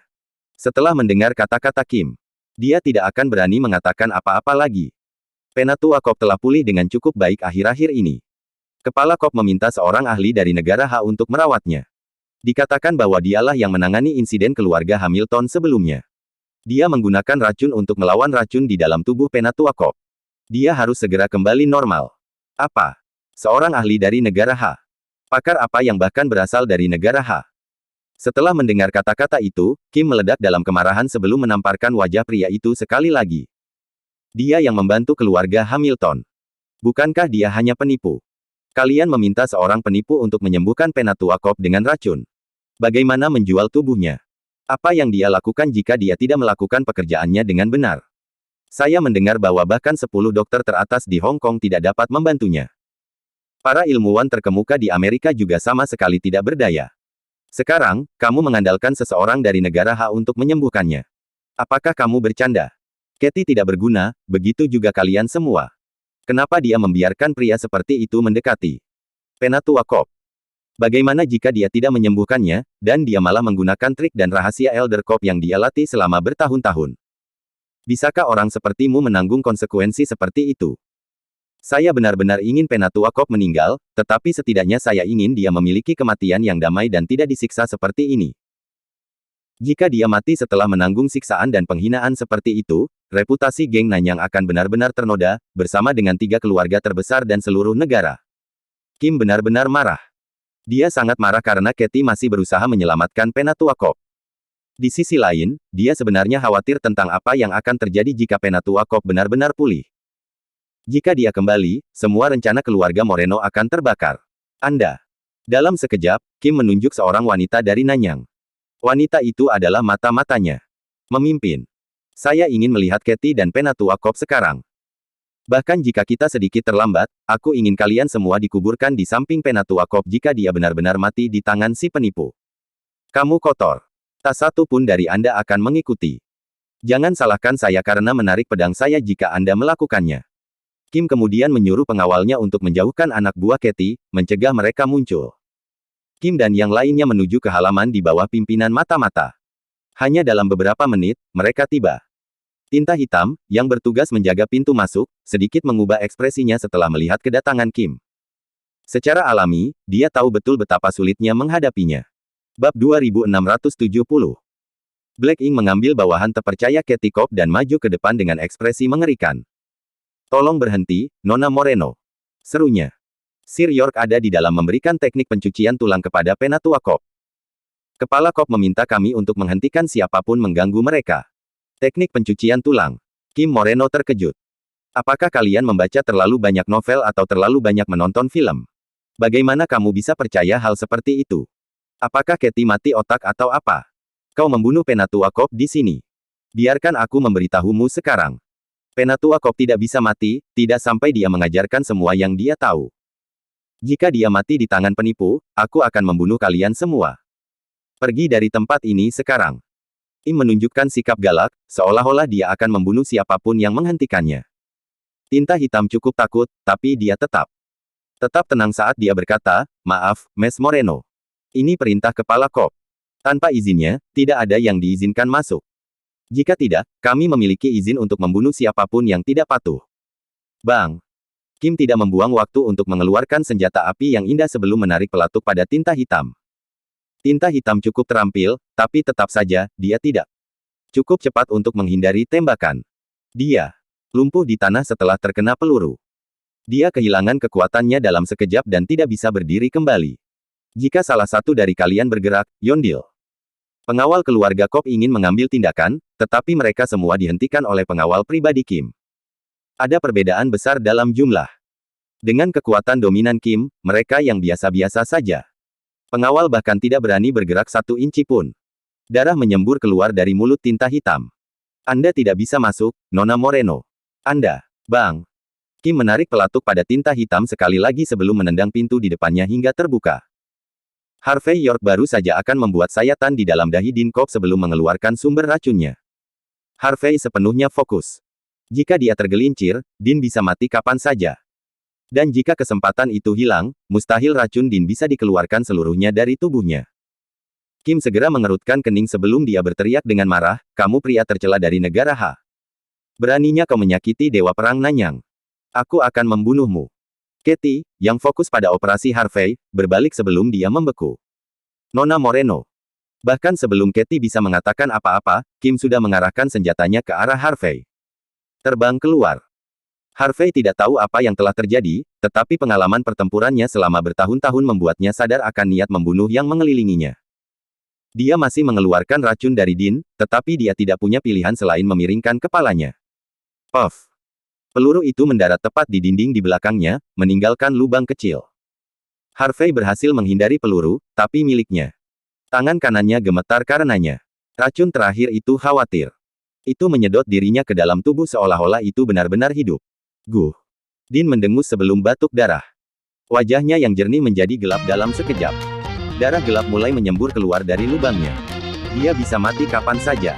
Setelah mendengar kata-kata Kim, dia tidak akan berani mengatakan apa-apa lagi. Penatua Cobb telah pulih dengan cukup baik akhir-akhir ini. Kepala Cobb meminta seorang ahli dari negara H untuk merawatnya. Dikatakan bahwa dialah yang menangani insiden keluarga Hamilton sebelumnya. Dia menggunakan racun untuk melawan racun di dalam tubuh Penatua Corp. Dia harus segera kembali normal. Apa? Seorang ahli dari negara H. Pakar apa yang bahkan berasal dari negara H. Setelah mendengar kata-kata itu, Kim meledak dalam kemarahan sebelum menamparkan wajah pria itu sekali lagi. Dia yang membantu keluarga Hamilton. Bukankah dia hanya penipu? Kalian meminta seorang penipu untuk menyembuhkan Penatua Corp dengan racun. Bagaimana menjual tubuhnya? Apa yang dia lakukan jika dia tidak melakukan pekerjaannya dengan benar? Saya mendengar bahwa bahkan 10 dokter teratas di Hong Kong tidak dapat membantunya. Para ilmuwan terkemuka di Amerika juga sama sekali tidak berdaya. Sekarang, kamu mengandalkan seseorang dari negara H untuk menyembuhkannya. Apakah kamu bercanda? Katie tidak berguna, begitu juga kalian semua. Kenapa dia membiarkan pria seperti itu mendekati Penatua Corp? Bagaimana jika dia tidak menyembuhkannya, dan dia malah menggunakan trik dan rahasia Elder Corp yang dia latih selama bertahun-tahun? Bisakah orang sepertimu menanggung konsekuensi seperti itu? Saya benar-benar ingin Penatua Corp meninggal, tetapi setidaknya saya ingin dia memiliki kematian yang damai dan tidak disiksa seperti ini. Jika dia mati setelah menanggung siksaan dan penghinaan seperti itu, reputasi geng Nanyang akan benar-benar ternoda, bersama dengan 3 keluarga terbesar dan seluruh negara. Kim benar-benar marah. Dia sangat marah karena Katie masih berusaha menyelamatkan Penatua Corp. Di sisi lain, dia sebenarnya khawatir tentang apa yang akan terjadi jika Penatua Corp benar-benar pulih. Jika dia kembali, semua rencana keluarga Moreno akan terbakar. Anda. Dalam sekejap, Kim menunjuk seorang wanita dari Nanyang. Wanita itu adalah mata-matanya. Memimpin. Saya ingin melihat Katie dan Penatua Corp sekarang. Bahkan jika kita sedikit terlambat, aku ingin kalian semua dikuburkan di samping Penatua Corp jika dia benar-benar mati di tangan si penipu. Kamu kotor. Tak satu pun dari Anda akan mengikuti. Jangan salahkan saya karena menarik pedang saya jika Anda melakukannya. Kim kemudian menyuruh pengawalnya untuk menjauhkan anak buah Katie, mencegah mereka muncul. Kim dan yang lainnya menuju ke halaman di bawah pimpinan mata-mata. Hanya dalam beberapa menit, mereka tiba. Tinta hitam, yang bertugas menjaga pintu masuk, sedikit mengubah ekspresinya setelah melihat kedatangan Kim. Secara alami, dia tahu betul betapa sulitnya menghadapinya. Bab 2670. Black Ink mengambil bawahan terpercaya Katie Corp dan maju ke depan dengan ekspresi mengerikan. Tolong berhenti, Nona Moreno. Serunya. Sir York ada di dalam memberikan teknik pencucian tulang kepada Penatua Corp. Kepala Corp meminta kami untuk menghentikan siapapun mengganggu mereka. Teknik pencucian tulang. Kim Moreno terkejut. Apakah kalian membaca terlalu banyak novel atau terlalu banyak menonton film? Bagaimana kamu bisa percaya hal seperti itu? Apakah Katie mati otak atau apa? Kau membunuh Penatua Corp di sini. Biarkan aku memberitahumu sekarang. Penatua Corp tidak bisa mati, tidak sampai dia mengajarkan semua yang dia tahu. Jika dia mati di tangan penipu, aku akan membunuh kalian semua. Pergi dari tempat ini sekarang. Im menunjukkan sikap galak, seolah-olah dia akan membunuh siapapun yang menghentikannya. Tinta hitam cukup takut, tapi dia tetap tenang saat dia berkata, "Maaf, Mes Moreno. Ini perintah kepala Corp. Tanpa izinnya, tidak ada yang diizinkan masuk. Jika tidak, kami memiliki izin untuk membunuh siapapun yang tidak patuh." Bang! Kim tidak membuang waktu untuk mengeluarkan senjata api yang indah sebelum menarik pelatuk pada tinta hitam. Tinta hitam cukup terampil, tapi tetap saja, dia tidak cukup cepat untuk menghindari tembakan. Dia lumpuh di tanah setelah terkena peluru. Dia kehilangan kekuatannya dalam sekejap dan tidak bisa berdiri kembali. Jika salah satu dari kalian bergerak, Yondil. Pengawal keluarga Corp ingin mengambil tindakan, tetapi mereka semua dihentikan oleh pengawal pribadi Kim. Ada perbedaan besar dalam jumlah. Dengan kekuatan dominan Kim, mereka yang biasa-biasa saja. Pengawal bahkan tidak berani bergerak 1 inci pun. Darah menyembur keluar dari mulut tinta hitam. Anda tidak bisa masuk, Nona Moreno. Anda, Bang. Kim menarik pelatuk pada tinta hitam sekali lagi sebelum menendang pintu di depannya hingga terbuka. Harvey York baru saja akan membuat sayatan di dalam dahi Dean Corp sebelum mengeluarkan sumber racunnya. Harvey sepenuhnya fokus. Jika dia tergelincir, Dean bisa mati kapan saja. Dan jika kesempatan itu hilang, mustahil racun Dean bisa dikeluarkan seluruhnya dari tubuhnya. Kim segera mengerutkan kening sebelum dia berteriak dengan marah, "Kamu pria tercela dari negara H. Beraninya kau menyakiti Dewa Perang Nanyang. Aku akan membunuhmu." Katie, yang fokus pada operasi Harvey, berbalik sebelum dia membeku. Nona Moreno. Bahkan sebelum Katie bisa mengatakan apa-apa, Kim sudah mengarahkan senjatanya ke arah Harvey. Terbang keluar. Harvey tidak tahu apa yang telah terjadi, tetapi pengalaman pertempurannya selama bertahun-tahun membuatnya sadar akan niat membunuh yang mengelilinginya. Dia masih mengeluarkan racun dari Dean, tetapi dia tidak punya pilihan selain memiringkan kepalanya. Puff. Peluru itu mendarat tepat di dinding di belakangnya, meninggalkan lubang kecil. Harvey berhasil menghindari peluru, tapi miliknya. Tangan kanannya gemetar karenanya. Racun terakhir itu khawatir. Itu menyedot dirinya ke dalam tubuh seolah-olah itu benar-benar hidup. Guh. Dean mendengus sebelum batuk darah. Wajahnya yang jernih menjadi gelap dalam sekejap. Darah gelap mulai menyembur keluar dari lubangnya. Dia bisa mati kapan saja.